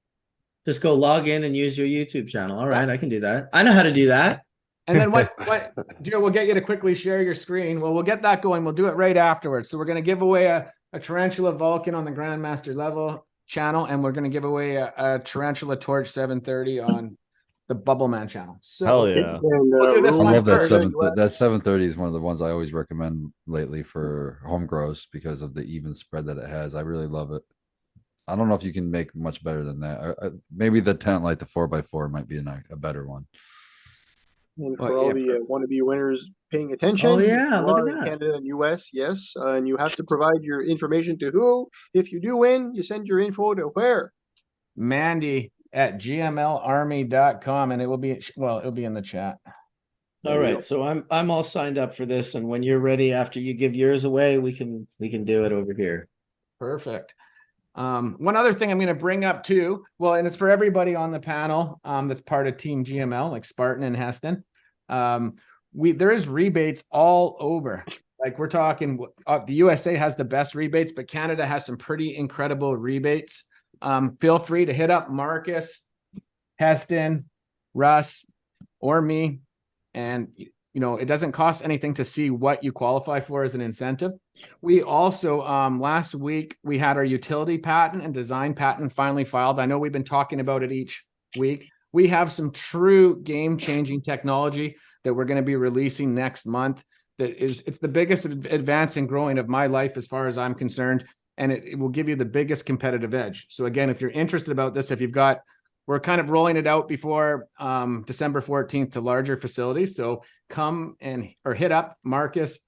Speaker 4: Just go log in and use your YouTube channel. All right, I can do that. I know how to do that.
Speaker 2: And then what Joe, we'll get you to quickly share your screen. Well, we'll get that going. We'll do it right afterwards. So we're going to give away a Tarantula Vulcan on the Grandmaster level channel, and we're going to give away a Tarantula Torch 730 on the Bubbleman channel. So
Speaker 1: Hell yeah.
Speaker 5: And,
Speaker 2: We'll do this
Speaker 3: I
Speaker 2: one
Speaker 3: love that
Speaker 2: first.
Speaker 3: 730 is one of the ones I always recommend lately for home grows because of the even spread that it has. I really love it. I don't know if you can make much better than that. Maybe the tent like the 4x4 might be a better one.
Speaker 5: And
Speaker 2: Well,
Speaker 5: for all
Speaker 2: yeah.
Speaker 5: the wannabe winners paying attention,
Speaker 4: Oh, yeah,
Speaker 5: you
Speaker 4: look at
Speaker 5: are in
Speaker 4: that.
Speaker 5: Canada and US, yes, and you have to provide your information to who. If you do win, you send your info to where?
Speaker 2: Mandy at gmlarmy.com, and it'll be in the chat.
Speaker 4: All right. So I'm all signed up for this. And when you're ready, after you give yours away, we can do it over here.
Speaker 2: Perfect. One other thing I'm going to bring up too, well, and it's for everybody on the panel that's part of Team GML, like Spartan and Heston. There is rebates all over. Like we're talking, the USA has the best rebates, but Canada has some pretty incredible rebates. Feel free to hit up Marcus, Heston, Russ, or me. And, it doesn't cost anything to see what you qualify for as an incentive. We also, last week, we had our utility patent and design patent finally filed. I know we've been talking about it each week. We have some true game-changing technology that we're going to be releasing next month. It's the biggest advance in growing of my life as far as I'm concerned. And it will give you the biggest competitive edge. So again, if you're interested about this, if you've got we're kind of rolling it out before December 14th to larger facilities. So come or hit up Marcus,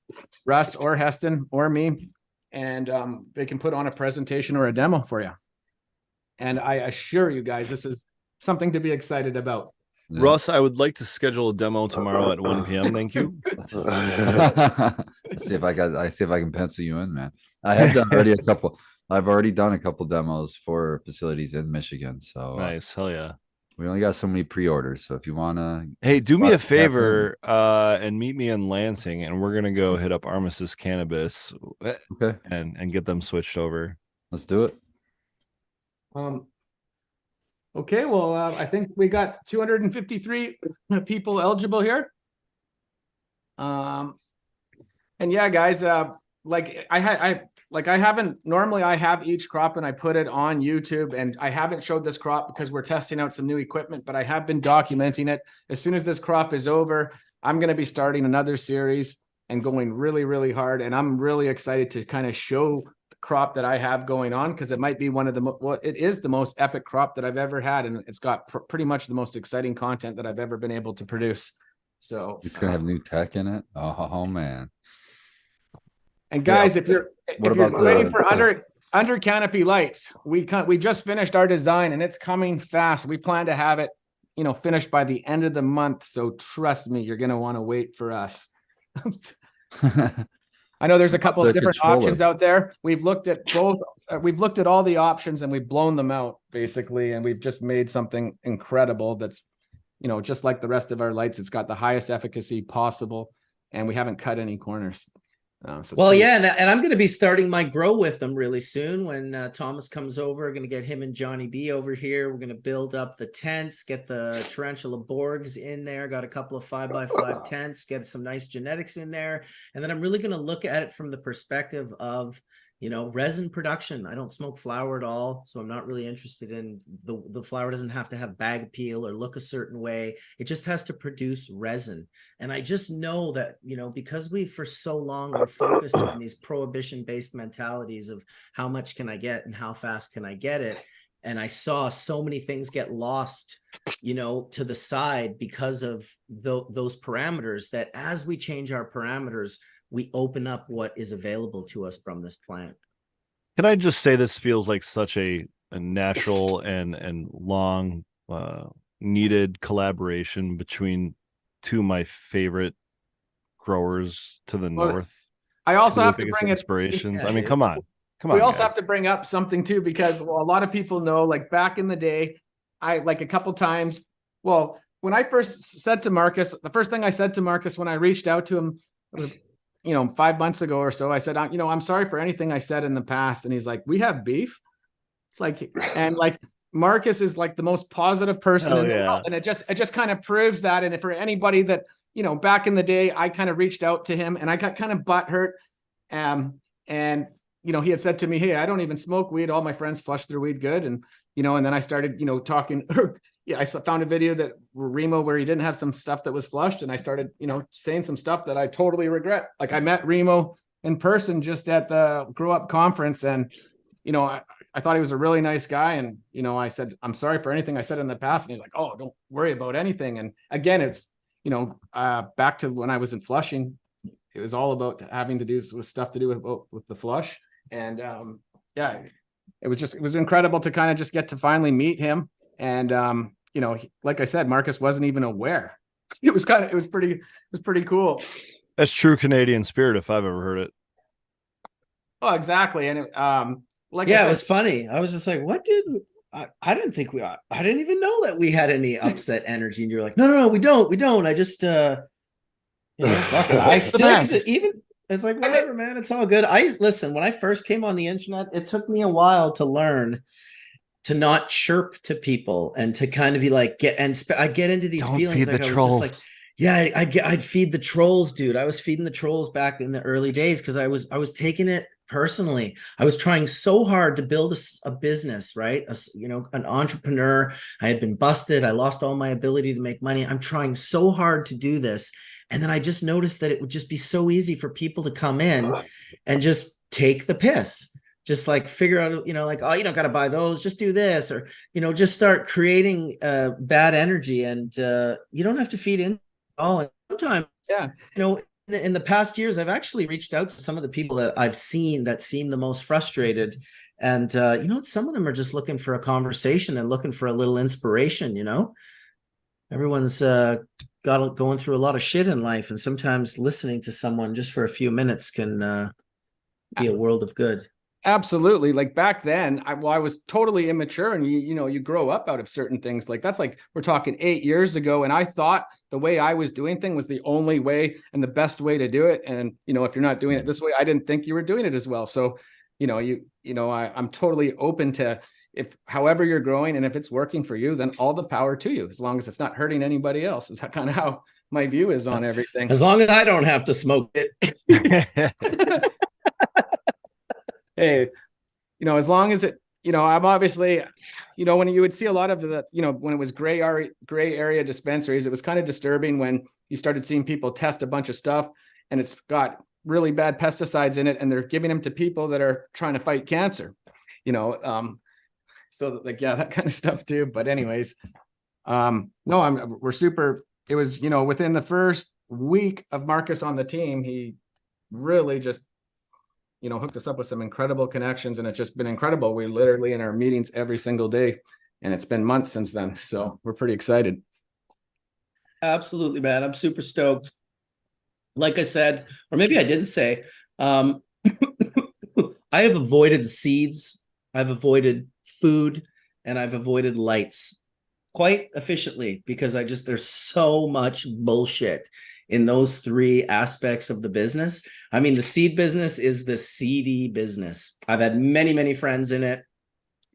Speaker 2: Russ, or Heston, or me, and they can put on a presentation or a demo for you. And I assure you guys, this is something to be excited about.
Speaker 3: Yeah.
Speaker 1: Russ, I would like to schedule a demo tomorrow at 1 p.m. Thank you.
Speaker 3: see if I can pencil you in, man. I've already done a couple demos for facilities in Michigan. So
Speaker 1: Nice. Hell yeah.
Speaker 3: we only got so many pre-orders. So if you wanna,
Speaker 1: hey, do me a favor and meet me in Lansing, and we're gonna go hit up Armistice Cannabis
Speaker 3: okay,
Speaker 1: and get them switched over.
Speaker 3: let's do it.
Speaker 2: Okay, well, I think we got 253 people eligible here. And yeah, guys, like I haven't normally I have each crop and I put it on YouTube, and I haven't showed this crop because we're testing out some new equipment, but I have been documenting it. As soon as this crop is over, I'm going to be starting another series and going really, really hard. And I'm really excited to kind of show crop that I have going on, because it might be one of the it is the most epic crop that I've ever had, and it's got pretty much the most exciting content that I've ever been able to produce. So
Speaker 3: It's gonna have new tech in it. Oh man.
Speaker 2: And guys, if you're waiting for
Speaker 3: the-
Speaker 2: under canopy lights, we just finished our design and it's coming fast. We plan to have it, finished by the end of the month. So trust me, you're gonna want to wait for us. I know there's a couple of different options out there. We've looked at both. We've looked at all the options and we've blown them out basically, and we've just made something incredible. That's, just like the rest of our lights. It's got the highest efficacy possible, and we haven't cut any corners.
Speaker 4: And I'm going to be starting my grow with them really soon when Thomas comes over. We're going to get him and Johnny B over here. We're going to build up the tents, get the tarantula Borgs in there. Got a couple of 5x5 tents, get some nice genetics in there. And then I'm really going to look at it from the perspective of, resin production. I don't smoke flower at all, so I'm not really interested in the flower. Doesn't have to have bag appeal or look a certain way. It just has to produce resin. And I just know that, because we for so long were focused on these prohibition-based mentalities of how much can I get and how fast can I get it. And I saw so many things get lost, to the side because of those parameters, that as we change our parameters, we open up what is available to us from this plant.
Speaker 1: Can I just say this feels like such a natural and long needed collaboration between two of my favorite growers to the north.
Speaker 2: I also have to
Speaker 1: biggest
Speaker 2: bring
Speaker 1: inspirations.
Speaker 2: Yeah.
Speaker 1: I mean, come on.
Speaker 2: We also
Speaker 1: guys.
Speaker 2: have to bring up something too, because a lot of people know, like back in the day, I like a couple times. Well, when I first said to Marcus, the first thing I said to Marcus when I reached out to him, 5 months ago or so, I said, I'm sorry for anything I said in the past. And he's like, we have beef. It's like, and like Marcus is like the most positive person in the world. And it just kind of proves that. And for anybody that, back in the day, I kind of reached out to him and I got kind of butthurt. And he had said to me, hey, I don't even smoke weed. All my friends flush their weed good. And, and then I started, talking. I found a video that Remo where he didn't have some stuff that was flushed. And I started, saying some stuff that I totally regret. Like I met Remo in person just at the Grow Up conference. And, I thought he was a really nice guy. And, I said, I'm sorry for anything I said in the past. And he's like, oh, don't worry about anything. And again, it's, back to when I was in Flushing, it was all about having to do with stuff to do with the flush. And it was incredible to kind of just get to finally meet him. And, like I said, Marcus wasn't even aware. It was pretty cool.
Speaker 1: That's true Canadian spirit if I've ever heard it.
Speaker 2: Oh, exactly. And
Speaker 4: it was funny. I was just like, what did I didn't even know that we had any upset energy. And you're like, no, we don't. I just, fuck it. I still even, it's like, whatever, man, it's all good. Listen, when I first came on the internet, it took me a while to learn to not chirp to people and to kind of be like, I get into these feelings. Like I was just like, yeah, I'd feed the trolls, dude. I was feeding the trolls back in the early days because I was taking it personally. I was trying so hard to build a business, right? An entrepreneur. I had been busted. I lost all my ability to make money. I'm trying so hard to do this. And then I just noticed that it would just be so easy for people to come in and just take the piss. just like figure out, like, oh, you don't got to buy those, just do this, or, just start creating bad energy, and you don't have to feed in all. And sometimes,
Speaker 2: Yeah.
Speaker 4: In the past years, I've actually reached out to some of the people that I've seen that seem the most frustrated. And, some of them are just looking for a conversation and looking for a little inspiration, everyone's going through a lot of shit in life. And sometimes listening to someone just for a few minutes can be a world of good.
Speaker 2: Absolutely. Like back then, I was totally immature, and you grow up out of certain things. Like that's like, we're talking 8 years ago. And I thought the way I was doing things was the only way and the best way to do it. And, if you're not doing it this way, I didn't think you were doing it as well. So, I'm totally open to, if however you're growing and if it's working for you, then all the power to you, as long as it's not hurting anybody else. Is that kind of how my view is on everything?
Speaker 4: As long as I don't have to smoke it.
Speaker 2: Hey, as long as it, I'm obviously, when you would see a lot of the, when it was gray area dispensaries, it was kind of disturbing when you started seeing people test a bunch of stuff and it's got really bad pesticides in it, and they're giving them to people that are trying to fight cancer, so like, yeah, that kind of stuff too. But anyways, no, we're super, it was, within the first week of Marcus on the team, he really just, hooked us up with some incredible connections, and it's just been incredible. We're literally in our meetings every single day, and it's been months since then. So we're pretty excited.
Speaker 4: Absolutely, man. I'm super stoked. Like I said, or maybe I didn't say, I have avoided seeds, I've avoided food, and I've avoided lights quite efficiently, because there's so much bullshit in those three aspects of the business. I mean, the seed business is the seedy business. I've had many, many friends in it.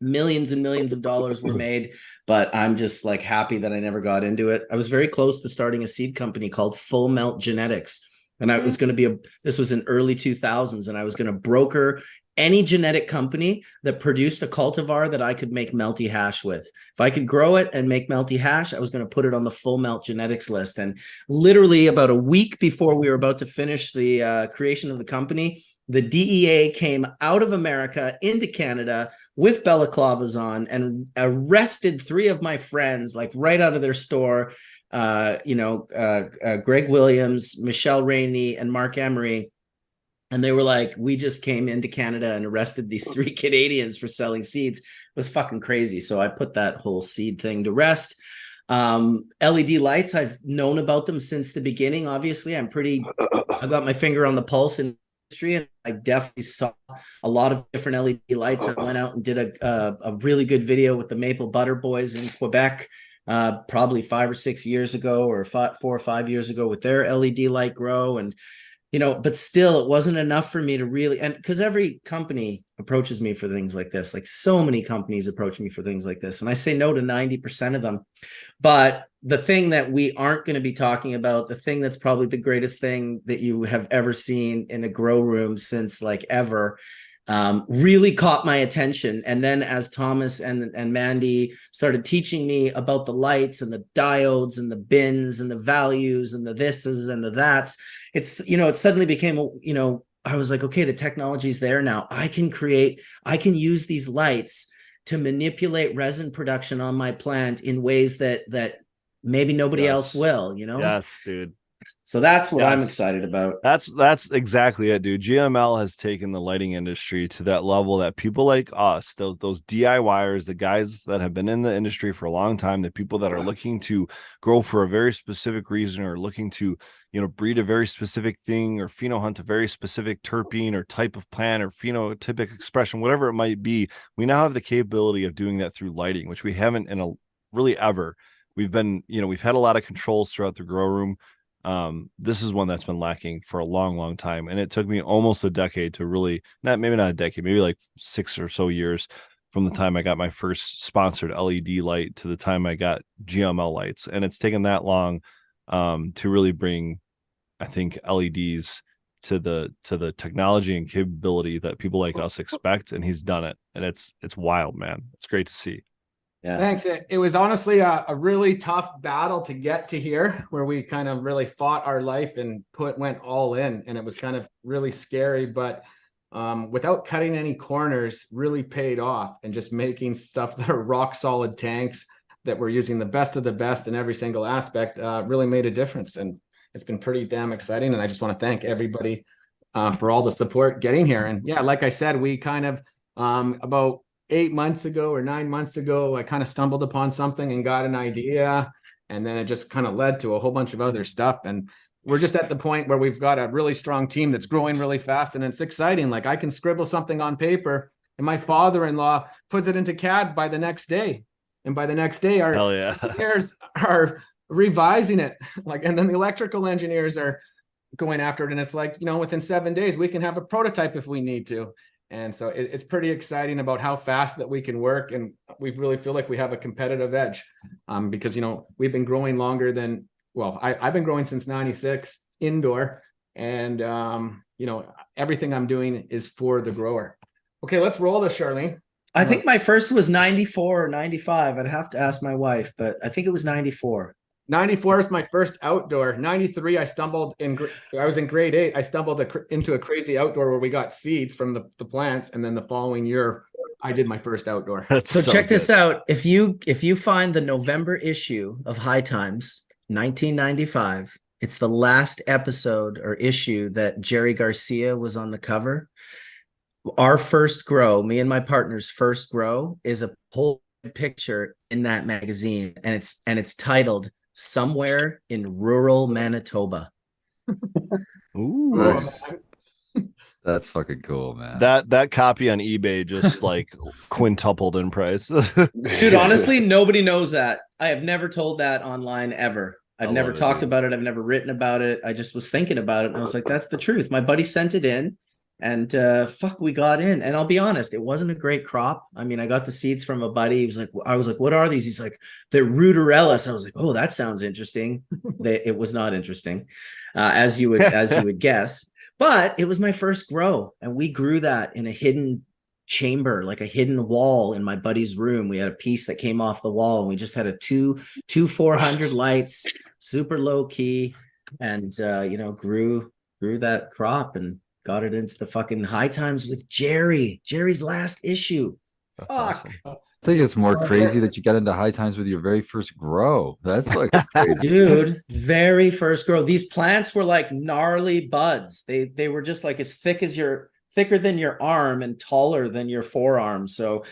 Speaker 4: Millions and millions of dollars were made, but I'm just like happy that I never got into it. I was very close to starting a seed company called Full Melt Genetics. And I was going to be this was in early 2000s, and I was going to broker any genetic company that produced a cultivar that I could make melty hash with. If I could grow it and make melty hash, I was going to put it on the Full Melt Genetics list. And literally about a week before we were about to finish the creation of the company, the DEA came out of America into Canada with balaclavas on and arrested 3 of my friends, like right out of their store. Greg Williams, Michelle Rainey, and Mark Emery. And they were like, we just came into Canada and arrested these 3 Canadians for selling seeds. It was fucking crazy. So I put that whole seed thing to rest. LED lights, I've known about them since the beginning. Obviously, I got my finger on the pulse in the industry, and I definitely saw a lot of different LED lights. I went out and did a really good video with the Maple Butter Boys in Quebec, probably 5 or 6 years ago, or 4 or 5 years ago, with their LED light grow. And but still, it wasn't enough for me to really, and because every company approaches me for things like this, like so many companies approach me for things like this, and I say no to 90% of them. But the thing that we aren't going to be talking about, the thing that's probably the greatest thing that you have ever seen in a grow room since like ever, really caught my attention. And then as Thomas and Mandy started teaching me about the lights and the diodes and the bins and the values and the thises and the that's, it suddenly became, I was like, okay, the technology's there now. I can use these lights to manipulate resin production on my plant in ways that maybe nobody else will,
Speaker 1: Yes, dude.
Speaker 4: So that's what I'm excited about.
Speaker 1: That's exactly it, dude. GML has taken the lighting industry to that level that people like us, those DIYers, the guys that have been in the industry for a long time, the people that are looking to grow for a very specific reason, or looking to, breed a very specific thing, or phenohunt a very specific terpene or type of plant, or phenotypic expression, whatever it might be. We now have the capability of doing that through lighting, which we haven't in a really ever. We've been, we've had a lot of controls throughout the grow room. This is one that's been lacking for a long time, and it took me almost a decade to really, maybe not a decade, maybe like 6 or so years from the time I got my first sponsored LED light to the time I got GML lights. And it's taken that long to really bring, I think, LEDs to the technology and capability that people like us expect, and he's done it. And it's wild, man. It's great to see.
Speaker 2: Yeah. Thanks. It was honestly a really tough battle to get to here, where we kind of really fought our life and went all in, and it was kind of really scary. But without cutting any corners really paid off, and just making stuff that are rock solid tanks that we're using the best of the best in every single aspect really made a difference. And it's been pretty damn exciting. And I just want to thank everybody for all the support getting here. And yeah, like I said, we kind of about 8 months ago or 9 months ago, I kind of stumbled upon something and got an idea. And then it just kind of led to a whole bunch of other stuff. And we're just at the point where we've got a really strong team that's growing really fast. And it's exciting. Like I can scribble something on paper and my father-in-law puts it into CAD by the next day. And by the next day, our engineers are revising it. Like, and then the electrical engineers are going after it. And it's like, within 7 days, we can have a prototype if we need to. And so it's pretty exciting about how fast that we can work. And we really feel like we have a competitive edge because, we've been growing longer than, I've been growing since 96 indoor. And, everything I'm doing is for the grower. Okay, let's roll this, Charlene.
Speaker 4: I think my first was 94 or 95. I'd have to ask my wife, but I think it was 94.
Speaker 2: 94 is my first outdoor. 93, I was in grade 8. I stumbled into a crazy outdoor where we got seeds from the plants. And then the following year, I did my first outdoor.
Speaker 4: So check this out. If you find the November issue of High Times, 1995, it's the last episode or issue that Jerry Garcia was on the cover. Our first grow, me and my partner's first grow, is a whole picture in that magazine, and it's titled "Somewhere in Rural Manitoba."
Speaker 1: Ooh,
Speaker 3: Nice. That's fucking cool, man.
Speaker 1: That copy on eBay just like quintupled in price.
Speaker 4: Dude, honestly, nobody knows that. I have never told that online ever. I've never talked about it. I've never written about it. I just was thinking about it, and I was like, "That's the truth." My buddy sent it in. And we got in. And I'll be honest, it wasn't a great crop. I mean, I got the seeds from a buddy. I was like, what are these? He's like, they're Ruderellus. I was like, oh, that sounds interesting. It was not interesting, as you would guess. But it was my first grow. And we grew that in a hidden chamber, like a hidden wall in my buddy's room. We had a piece that came off the wall, and we just had a two 400 lights, super low key, and grew that crop and got it into the fucking High Times with Jerry's last issue.
Speaker 1: That's awesome.
Speaker 3: I think it's more crazy that you got into High Times with your very first grow. That's like crazy.
Speaker 4: Dude, very first grow. These plants were like gnarly buds. They were just like as thicker than your arm and taller than your forearm. So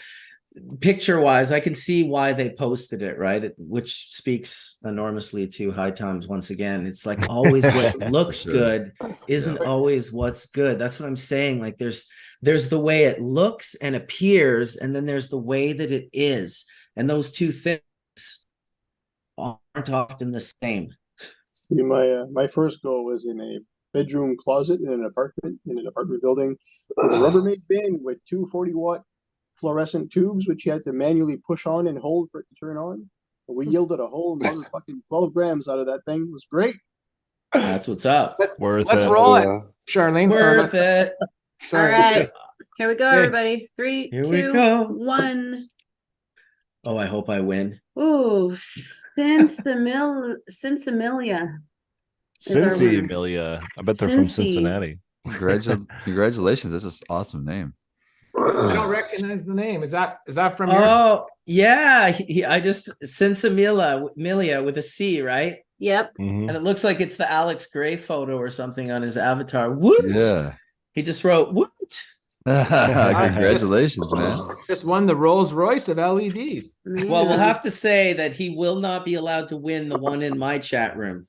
Speaker 4: picture wise, I can see why they posted it, right? Which speaks enormously to High Times once again. It's like always what looks good isn't always what's good. That's what I'm saying. Like there's the way it looks and appears, and then there's the way that it is. And those two things aren't often the same.
Speaker 5: See, my first goal was in a bedroom closet in an apartment building with a Rubbermaid bin with two 40-watt fluorescent tubes, which you had to manually push on and hold for it to turn on. We yielded a whole motherfucking 12 grams out of that thing. It was great.
Speaker 4: That's what's up.
Speaker 2: Let's roll it, Charlene.
Speaker 4: Worth it.
Speaker 6: All right. Here we go, everybody. 3, 2, 1.
Speaker 4: Oh, I hope I win.
Speaker 6: Ooh, Cincinnati.
Speaker 1: Cincy Amelia. I bet they're from
Speaker 6: Cincy.
Speaker 1: Cincinnati.
Speaker 3: Congratulations. That's an awesome name.
Speaker 2: I don't recognize the name. Is that from yours?
Speaker 4: Oh, yeah. I just Cincinnati with a C, right?
Speaker 6: Yep.
Speaker 1: Mhm.
Speaker 4: And it looks like it's the Alex Gray photo or something on his avatar. Woot!
Speaker 3: Yeah.
Speaker 4: He just wrote woot.
Speaker 3: Congratulations, man.
Speaker 2: Just won the Rolls Royce of LEDs.
Speaker 4: Well, we'll have to say that he will not be allowed to win the one in my chat room.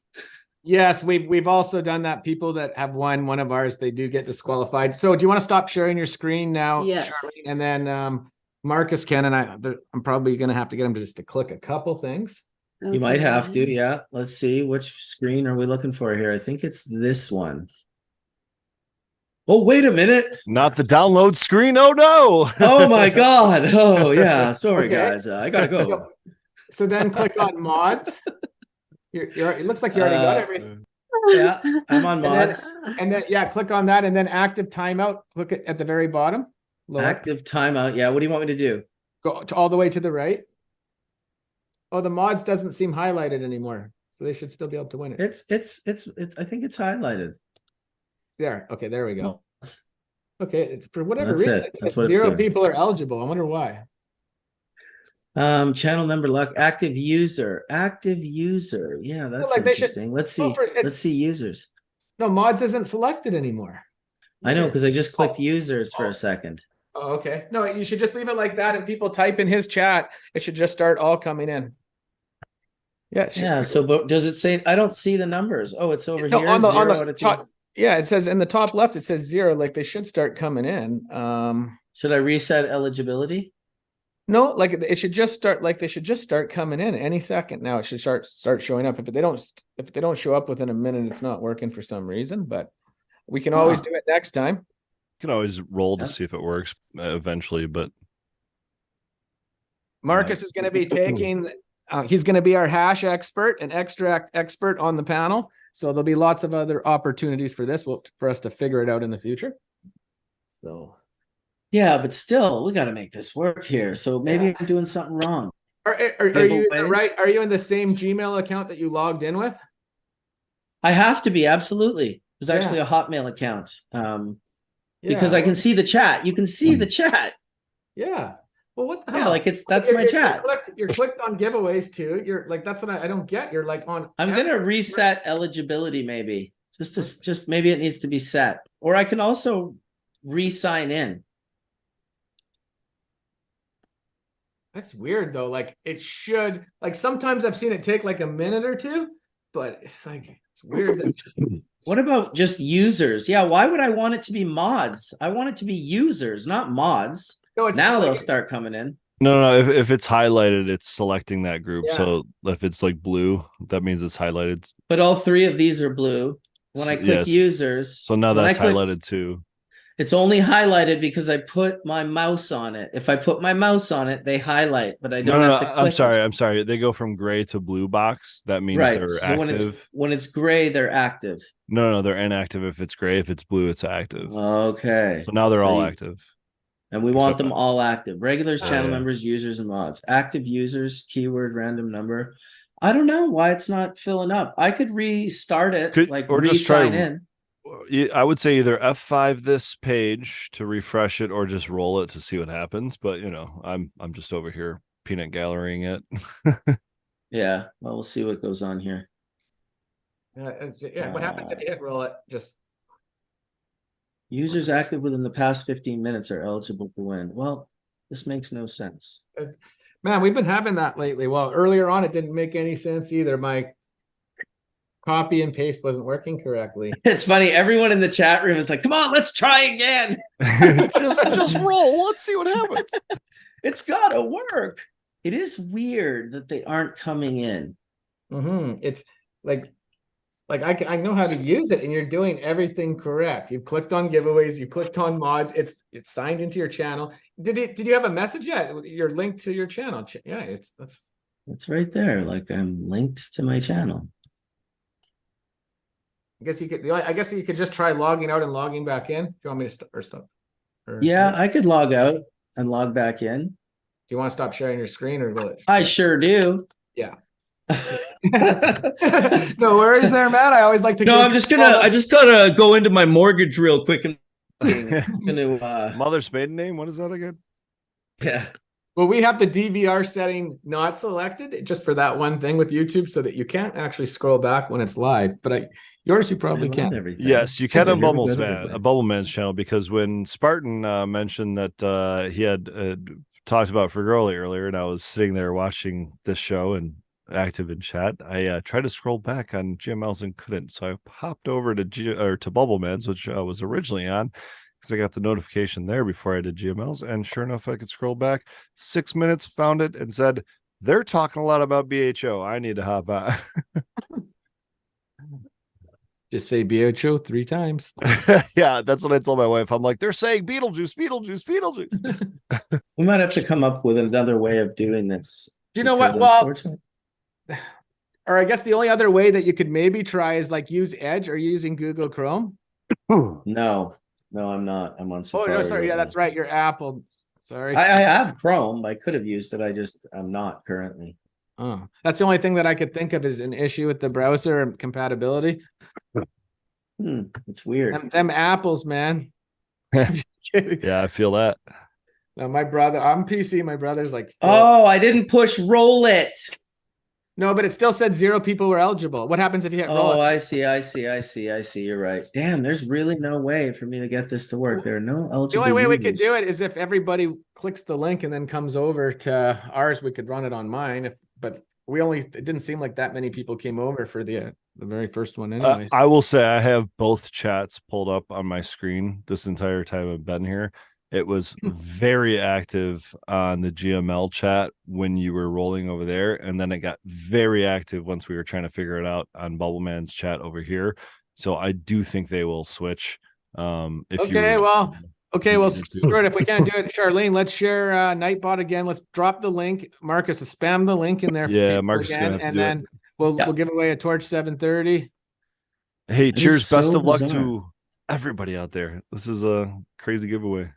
Speaker 2: Yes, we've also done that. People that have won one of ours, they do get disqualified. So do you want to stop sharing your screen now,
Speaker 6: Yes.
Speaker 2: Charlene? And then Marcus can, and I'm probably going to have to get him to click a couple things.
Speaker 4: You might have to, yeah. Let's see, which screen are we looking for here? I think it's this one. Oh, wait a minute.
Speaker 1: Not the download screen. Oh no.
Speaker 4: Oh my God. Oh yeah. Sorry,
Speaker 2: Okay.
Speaker 4: guys. I gotta go.
Speaker 2: So then click on mods. It looks like you already got everything.
Speaker 4: Yeah, I'm on mods.
Speaker 2: And then click on that, and then active timeout. Look at the very bottom. Lower.
Speaker 4: Active timeout. Yeah. What do you want me to do?
Speaker 2: Go all the way to the right. Oh, the mods doesn't seem highlighted anymore, so they should still be able to win it.
Speaker 4: It's I think it's highlighted.
Speaker 2: There. Okay, there we go. Okay, it's for whatever
Speaker 4: That's
Speaker 2: reason,
Speaker 4: it. That's what it's
Speaker 2: zero
Speaker 4: doing.
Speaker 2: people are eligible. I wonder why.
Speaker 4: Channel member luck, active user. Yeah, that's
Speaker 2: like they should-
Speaker 4: interesting. Let's
Speaker 2: Well,
Speaker 4: see. Let's see users.
Speaker 2: No, mods isn't selected anymore.
Speaker 4: I know, because I just clicked
Speaker 2: Oh.
Speaker 4: users for a second.
Speaker 2: Oh, okay. No, you should just leave it like that, and people type in his chat. It should just start all coming in. Yeah. it should-
Speaker 4: Yeah. So, but does it say? I don't see the numbers. Oh, it's over
Speaker 2: No,
Speaker 4: here.
Speaker 2: on the
Speaker 4: 0 out of 2.
Speaker 2: top. Yeah, it says in the top left. It says 0. Like they should start coming in.
Speaker 4: Should I reset eligibility?
Speaker 2: No, like it should just start. Like they should just start coming in any second now. It should start showing up. If they don't show up within a minute, it's not working for some reason. But we can always do it next time.
Speaker 1: You can always roll to
Speaker 4: Yeah.
Speaker 1: see if it works eventually, but
Speaker 2: Marcus is going to be taking. He's going to be our hash expert and extract expert on the panel. So there'll be lots of other opportunities for this for us to figure it out in the future. So.
Speaker 4: Yeah, but still, we got to make this work here. So maybe
Speaker 2: Yeah.
Speaker 4: I'm doing something wrong.
Speaker 2: Are you
Speaker 4: Giveaways?
Speaker 2: right? Are you in the same Gmail account that you logged in with?
Speaker 4: I have to be, absolutely. There's
Speaker 2: Yeah.
Speaker 4: actually a Hotmail account. Because I can see the chat. You can see the chat.
Speaker 2: Yeah. Well, what the
Speaker 4: Yeah,
Speaker 2: hell?
Speaker 4: like that's my chat.
Speaker 2: You're clicked on giveaways too. You're like, that's what I don't get. You're like on.
Speaker 4: I'm gonna reset eligibility, maybe. Just maybe it needs to be set. Or I can also re-sign in.
Speaker 2: That's weird though. Like it should. Like sometimes I've seen it take like a minute or two, but it's like it's weird that.
Speaker 4: What about just users? Yeah, why would I want it to be mods? I want it to be users, not mods.
Speaker 2: No, it's
Speaker 4: Now
Speaker 2: like-
Speaker 4: they'll start coming in.
Speaker 1: no. If it's highlighted, it's selecting that group.
Speaker 2: Yeah.
Speaker 1: So if it's like blue, that means it's highlighted.
Speaker 4: But all 3 of these are blue. When I click
Speaker 1: Yes.
Speaker 4: users,
Speaker 1: So now
Speaker 4: when I
Speaker 1: that's
Speaker 4: click-
Speaker 1: highlighted too.
Speaker 4: It's only highlighted because I put my mouse on it. If I put my mouse on it, they highlight, but I don't
Speaker 1: No,
Speaker 4: have to click.
Speaker 1: I'm sorry. They go from gray to blue box. That means
Speaker 4: Right.
Speaker 1: they're
Speaker 4: So
Speaker 1: active.
Speaker 4: when it's gray, they're active.
Speaker 1: No, they're inactive if it's gray. If it's blue, it's active.
Speaker 4: Okay.
Speaker 1: So now they're
Speaker 4: So
Speaker 1: all
Speaker 4: you-
Speaker 1: active.
Speaker 4: And we want
Speaker 1: Except
Speaker 4: them
Speaker 1: that.
Speaker 4: all active. Regulars, channel
Speaker 1: Yeah.
Speaker 4: members, users, and mods. Active users, keyword, random number. I don't know why it's not filling up. I could restart it,
Speaker 1: Or just try
Speaker 4: re-sign in.
Speaker 1: I would say either F5 this page to refresh it or just roll it to see what happens. But I'm just over here peanut gallerying it.
Speaker 4: Yeah. Well, we'll see what goes on here.
Speaker 2: What happens if you hit roll it? Just
Speaker 4: Users active within the past 15 minutes are eligible to win. Well, this makes no sense.
Speaker 2: man, we've been having that lately. Well, earlier on, it didn't make any sense either. My copy and paste wasn't working correctly.
Speaker 4: It's funny. Everyone in the chat room is like, come on, let's try again.
Speaker 1: just roll. Let's see what happens.
Speaker 4: It's got to work. It is weird that they aren't coming in.
Speaker 2: It's like I know how to use it, and you're doing everything correct. You've clicked on giveaways, you clicked on mods. It's signed into your channel. Did you have a message yet? You're linked to your channel. Yeah,
Speaker 4: It's right there. Like I'm linked to my channel.
Speaker 2: I guess you could just try logging out and logging back in. Do you want me to stop?
Speaker 4: Yeah, I could log out and log back in.
Speaker 2: Do you want to stop sharing your screen or will it?
Speaker 4: I sure do.
Speaker 2: Yeah. No worries there, Matt. I always like to.
Speaker 4: No, I just gotta go into my mortgage real quick and
Speaker 1: Mother's maiden name. What is that again?
Speaker 4: yeah.
Speaker 2: Well, we have the DVR setting not selected just for that one thing with YouTube, so that you can't actually scroll back when it's live. But yours, you probably can.
Speaker 4: Everything.
Speaker 1: Yes, you can
Speaker 4: Okay,
Speaker 1: on
Speaker 4: here we go,
Speaker 1: Bubbleman's channel, because when Spartan mentioned that he had talked about Fergoli earlier, and I was sitting there watching this show and active in chat, I tried to scroll back on GMLs and couldn't, so I popped over to Bubbleman's, which I was originally on, because I got the notification there before I did GMLs, and sure enough, I could scroll back 6 minutes, found it, and said, they're talking a lot about BHO. I need to hop on.
Speaker 2: Just say BHO 3 times.
Speaker 1: Yeah, that's what I told my wife. I'm like, they're saying Beetlejuice, Beetlejuice, Beetlejuice.
Speaker 4: We might have to come up with another way of doing this.
Speaker 2: Do you know what?
Speaker 4: because
Speaker 2: Well,
Speaker 4: unfortunately-
Speaker 2: or I guess the only other way that you could maybe try is like use Edge. Are you using Google Chrome?
Speaker 4: No, I'm not. I'm on
Speaker 2: Oh,
Speaker 4: Safari.
Speaker 2: no, sorry.
Speaker 4: right
Speaker 2: Yeah,
Speaker 4: now.
Speaker 2: that's right. You're Apple. Sorry.
Speaker 4: I have Chrome. I could have used it. I'm not currently.
Speaker 2: Oh, that's the only thing that I could think of is an issue with the browser and compatibility.
Speaker 4: It's weird.
Speaker 2: Them apples, man. Kidding.
Speaker 1: Yeah, I feel that.
Speaker 2: Now my brother, I'm PC. My brother's like,
Speaker 4: Oh, I didn't push roll it.
Speaker 2: no, but it still said 0 people were eligible. What happens if you hit roll?
Speaker 4: Oh, I see. You're right. Damn, there's really no way for me to get this to work. There are no
Speaker 2: The
Speaker 4: eligible
Speaker 2: only way we could
Speaker 4: users.
Speaker 2: do it is if everybody clicks the link and then comes over to ours. We could run it on mine, but it didn't seem like that many people came over for the very first one, anyways.
Speaker 1: I will say I have both chats pulled up on my screen this entire time I've been here. It was very active on the GML chat when you were rolling over there, and then it got very active once we were trying to figure it out on Bubbleman's chat over here. So I do think they will switch.
Speaker 2: Okay, well, screw it. If we can't do it, Charlene, let's share Nightbot again. Let's drop the link. Marcus, spam the link in there. For
Speaker 1: Yeah,
Speaker 2: people
Speaker 1: Marcus is gonna have to
Speaker 2: and
Speaker 1: do it.
Speaker 2: then we'll give away a torch 730.
Speaker 1: Hey,
Speaker 4: That is
Speaker 1: cheers! Best
Speaker 4: so
Speaker 1: of luck
Speaker 4: bizarre.
Speaker 1: to everybody out there. This is a crazy giveaway.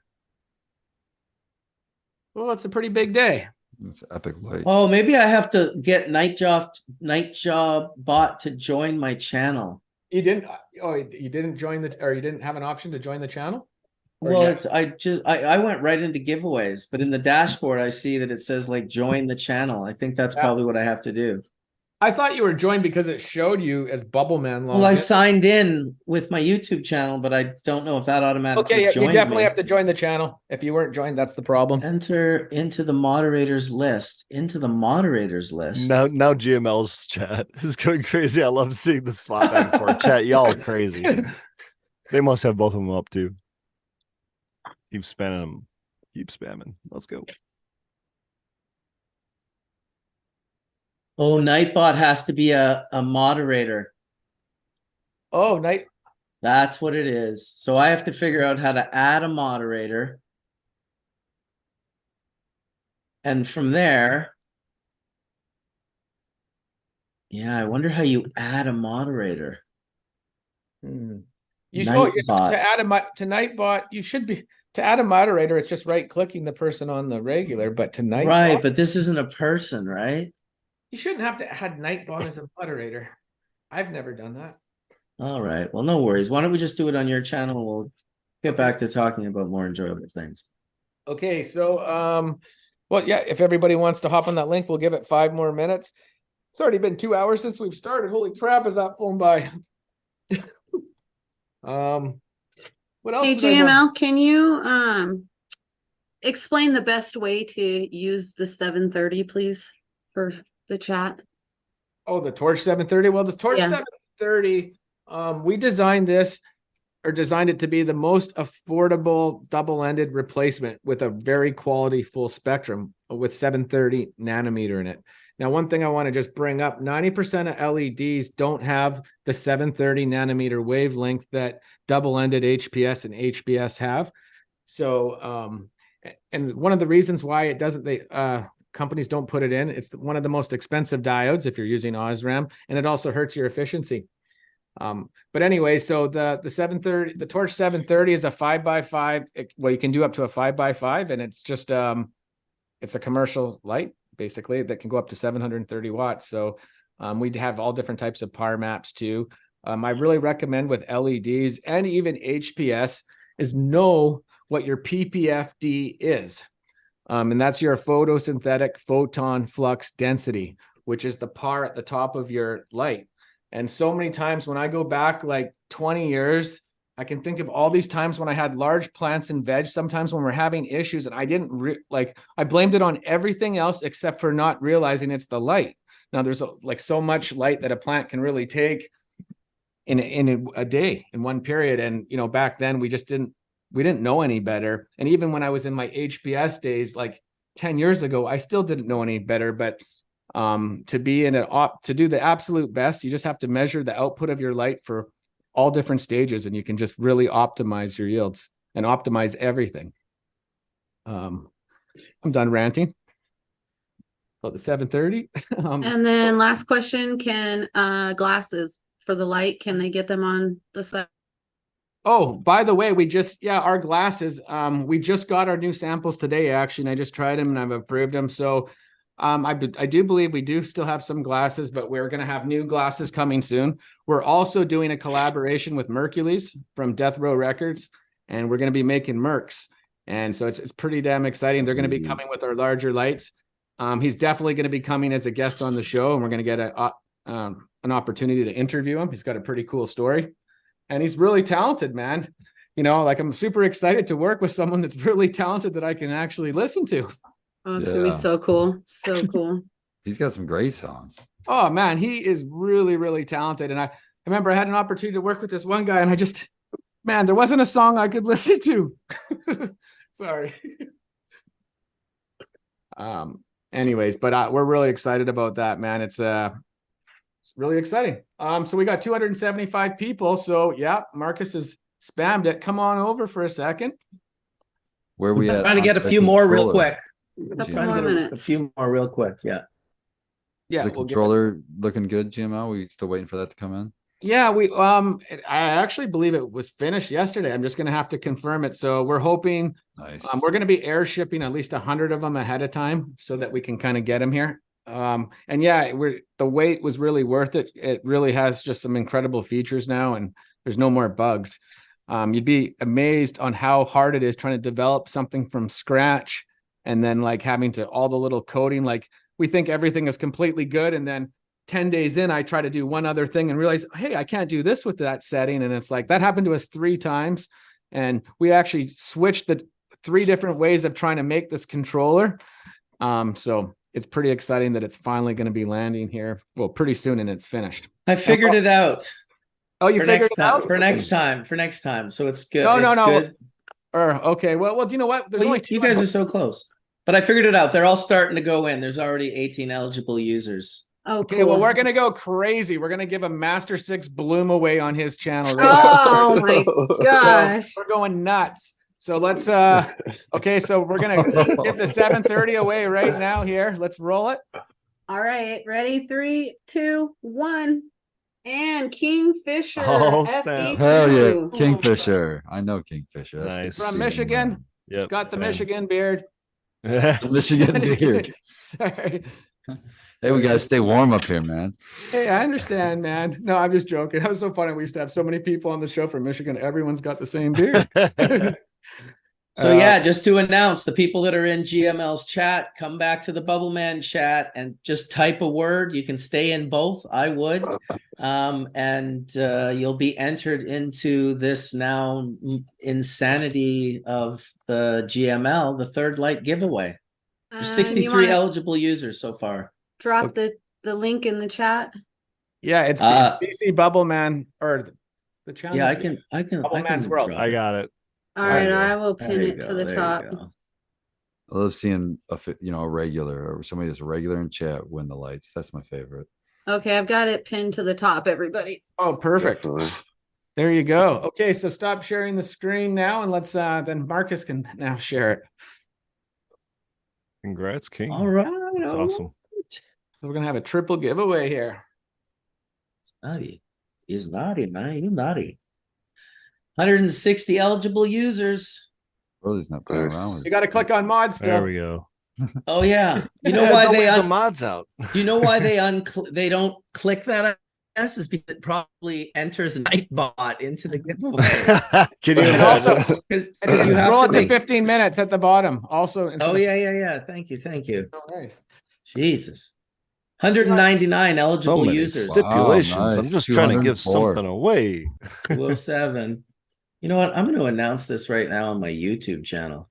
Speaker 2: Well, it's a pretty big day.
Speaker 3: It's epic light.
Speaker 4: Oh, maybe I have to get Nightjob bot to join my channel.
Speaker 2: You didn't. Oh, you didn't join or you didn't have an option to join the channel.
Speaker 4: Well, I went right into giveaways, but in the dashboard I see that it says like join the channel. I think that's probably what I have to do.
Speaker 2: I thought you were joined because it showed you as Bubbleman.
Speaker 4: Well, I signed in with my YouTube channel, but I don't know if that automatically
Speaker 2: Okay,
Speaker 4: joined
Speaker 2: you definitely
Speaker 4: me.
Speaker 2: have to join the channel. If you weren't joined, that's the problem.
Speaker 4: Enter into the moderators list. Into the moderators list.
Speaker 1: Now GML's chat is going crazy. I love seeing the swap back and forth. Chat, y'all are crazy. They must have both of them up too. Keep spamming them. Keep spamming. Let's go.
Speaker 4: Oh, Nightbot has to be a moderator.
Speaker 2: Oh, night.
Speaker 4: That's what it is. So I have to figure out how to add a moderator. And from there, yeah, I wonder how you add a moderator.
Speaker 2: To
Speaker 4: Nightbot.
Speaker 2: add to Nightbot, you should be to add a moderator. It's just right clicking the person on the regular, but to Nightbot,
Speaker 4: Right, but this isn't a person, right?
Speaker 2: you shouldn't have to add Nightbot as a moderator. I've never done that.
Speaker 4: All right. Well, no worries. Why don't we just do it on your channel? We'll get back to talking about more enjoyable things.
Speaker 2: Okay, so well, yeah, if everybody wants to hop on that link, we'll give it 5 more minutes. It's already been 2 hours since we've started. Holy crap, is that flown by? What else?
Speaker 6: Hey, GML, can you explain the best way to use the 730, please, for the chat?
Speaker 2: Oh, the Torch 730. Well, the Torch 730, we designed it to be the most affordable double-ended replacement with a very quality full spectrum with 730 nanometer in it. Now, one thing I want to just bring up, 90% of LEDs don't have the 730 nanometer wavelength that double-ended HPS and HBS have. So, and one of the reasons why it doesn't, companies don't put it in, it's one of the most expensive diodes if you're using Osram, and it also hurts your efficiency. But anyway, so the 730, the Torch 730 is a 5x5. Well, you can do up to a 5x5, and it's just it's a commercial light basically that can go up to 730 watts. So we have all different types of power maps too. I really recommend with LEDs and even HPS is know what your PPFD is. And that's your photosynthetic photon flux density, which is the par at the top of your light. And so many times when I go back like 20 years, I can think of all these times when I had large plants and veg, sometimes when we're having issues and I didn't I blamed it on everything else except for not realizing it's the light. Now there's like so much light that a plant can really take in a day, in one period. And, you know, back then we didn't know any better. And even when I was in my HPS days, like 10 years ago, I still didn't know any better, but to be in to do the absolute best, you just have to measure the output of your light for all different stages, and you can just really optimize your yields and optimize everything. I'm done ranting about the 730.
Speaker 6: And then last question, can glasses for the light, can they get them on the side?
Speaker 2: Oh, by the way, our glasses, we just got our new samples today, actually, and I just tried them and I've approved them. So I do believe we do still have some glasses, but we're going to have new glasses coming soon. We're also doing a collaboration with Mercules from Death Row Records, and we're going to be making Mercs. And so it's pretty damn exciting. They're going to be coming with our larger lights. He's definitely going to be coming as a guest on the show, and we're going to get an opportunity to interview him. He's got a pretty cool story, and he's really talented, man. You know, like I'm super excited to work with someone that's really talented that I can actually listen to.
Speaker 6: Oh, it's gonna be so cool. So cool.
Speaker 3: He's got some great songs.
Speaker 2: Oh man, he is really, really talented. And I remember I had an opportunity to work with this one guy, and I just, man, there wasn't a song I could listen to. Sorry. Anyways, but we're really excited about that, man. It's really exciting. So we got 275 people. So yeah, Marcus has spammed it. Come on over for a second.
Speaker 3: Where we at?
Speaker 4: Trying to get a few more real quick.
Speaker 6: Couple more minutes.
Speaker 4: A few more real quick. Yeah.
Speaker 2: Yeah,
Speaker 3: The controller looking good, GML. We still waiting for that to come in.
Speaker 2: Yeah, I actually believe it was finished yesterday. I'm just going to have to confirm it. So we're hoping
Speaker 3: Nice.
Speaker 2: we're going to be air shipping at least 100 of them ahead of time so that we can kind of get them here. And yeah, the wait was really worth it. It really has just some incredible features now, and there's no more bugs. You'd be amazed on how hard it is trying to develop something from scratch, and then like having to all the little coding. Like we think everything is completely good, and then 10 days in, I try to do one other thing and realize, hey, I can't do this with that setting. And it's like that happened to us 3 times. And we actually switched the 3 different ways of trying to make this controller. So it's pretty exciting that it's finally going to be landing here. Well, pretty soon, and it's finished.
Speaker 4: I figured it out.
Speaker 2: Oh, you figured it out?
Speaker 4: For next time. So it's good.
Speaker 2: No.
Speaker 4: Good.
Speaker 2: Okay. Well, do you know what? There's only
Speaker 4: you guys are so close. But I figured it out. They're all starting to go in. There's already 18 eligible users.
Speaker 6: Okay,
Speaker 2: cool. Well, we're gonna go crazy. We're gonna give a Master 6 Bloom away on his channel.
Speaker 6: Oh my gosh.
Speaker 2: We're going nuts. So let's okay, so we're gonna give the 730 away right now here. Let's roll it.
Speaker 6: All right, ready? 3, 2, 1. And Kingfisher.
Speaker 1: Oh, snap.
Speaker 3: Hell yeah, Kingfisher. I know Kingfisher. That's
Speaker 1: Nice.
Speaker 3: good.
Speaker 2: From Michigan.
Speaker 1: Yep.
Speaker 2: He's got the
Speaker 1: fan.
Speaker 2: Michigan beard.
Speaker 3: Michigan beard.
Speaker 2: Sorry.
Speaker 3: Hey, we gotta stay warm up here, man.
Speaker 2: Hey, I understand, man. No, I'm just joking. That was so funny. We used to have so many people on the show from Michigan. Everyone's got the same beard.
Speaker 4: So yeah, just to announce, the people that are in GML's chat, come back to the Bubbleman chat and just type a word. You can stay in both. I would. And you'll be entered into this now insanity of the GML, the third light giveaway. There's 63 eligible users so far.
Speaker 6: Drop the link in the chat.
Speaker 2: Yeah, it's BC Bubbleman or the channel.
Speaker 4: Yeah, I can
Speaker 2: Bubbleman's World.
Speaker 1: I got it.
Speaker 6: All right, I will pin it to the top.
Speaker 3: I love seeing a regular or somebody that's a regular in chat win the lights. That's my favorite.
Speaker 6: Okay, I've got it pinned to the top, everybody.
Speaker 2: Oh, perfect. There you go. Okay, so stop sharing the screen now, and let's then Marcus can now share it.
Speaker 1: Congrats, King.
Speaker 4: All right.
Speaker 1: That's awesome.
Speaker 2: So we're gonna have a triple giveaway here.
Speaker 4: It's naughty. He's naughty, man. You're naughty. 160 eligible users.
Speaker 3: Brody's not playing around with
Speaker 2: You got to click on mod still.
Speaker 1: There we go.
Speaker 4: Oh yeah. You know why
Speaker 1: Don't
Speaker 4: they
Speaker 1: leave the mods out?
Speaker 4: Do you know why they don't click that? Yes, is because it probably enters Nightbot into the giveaway.
Speaker 1: Can you
Speaker 2: Also,
Speaker 4: Because
Speaker 2: just
Speaker 4: you have
Speaker 2: scroll
Speaker 4: to
Speaker 2: it to
Speaker 4: make.
Speaker 2: 15 minutes at the bottom. Also,
Speaker 4: Oh yeah. Thank you.
Speaker 2: Oh, nice.
Speaker 4: Jesus. 199
Speaker 1: so
Speaker 4: eligible
Speaker 1: many
Speaker 4: users.
Speaker 1: stipulations?
Speaker 3: Wow, nice.
Speaker 1: I'm just trying to give
Speaker 3: 204.
Speaker 1: something away.
Speaker 4: 207. You know what? I'm going to announce this right now on my YouTube channel.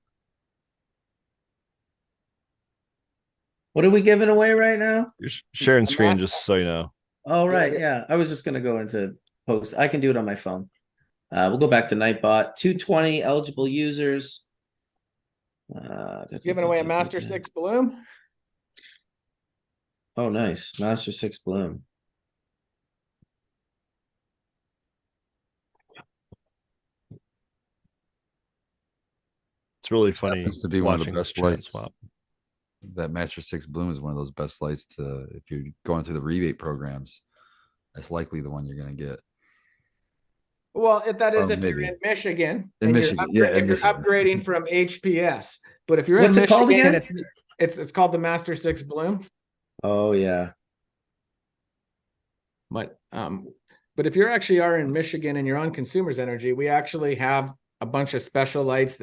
Speaker 4: What are we giving away right now?
Speaker 1: You're sharing screen, just so you know.
Speaker 4: Oh, right. Yeah. I was just going to go into post. I can do it on my phone. We'll go back to Nightbot. 220 eligible users.
Speaker 2: Giving away a Master 6 Bloom.
Speaker 4: Oh, nice. Master 6 Bloom.
Speaker 1: It's really funny.
Speaker 3: Happens to be one of the
Speaker 1: watching
Speaker 3: best
Speaker 1: this chat
Speaker 3: lights.
Speaker 1: swap.
Speaker 3: That Master 6 Bloom is one of those best lights to, if you're going through the rebate programs, that's likely the one you're going to get.
Speaker 2: Well, if that is
Speaker 3: Or
Speaker 2: if you're
Speaker 3: maybe.
Speaker 2: in Michigan.
Speaker 3: In
Speaker 2: and
Speaker 3: Michigan,
Speaker 2: you're
Speaker 3: yeah, in
Speaker 2: if you're
Speaker 3: Michigan.
Speaker 2: upgrading from HPS. But if you're
Speaker 4: What's
Speaker 2: in
Speaker 4: it called
Speaker 2: Michigan,
Speaker 4: again?
Speaker 2: it's called the Master 6 Bloom.
Speaker 4: Oh, yeah.
Speaker 2: But if you actually are in Michigan and you're on Consumers Energy, we actually have a bunch of special lights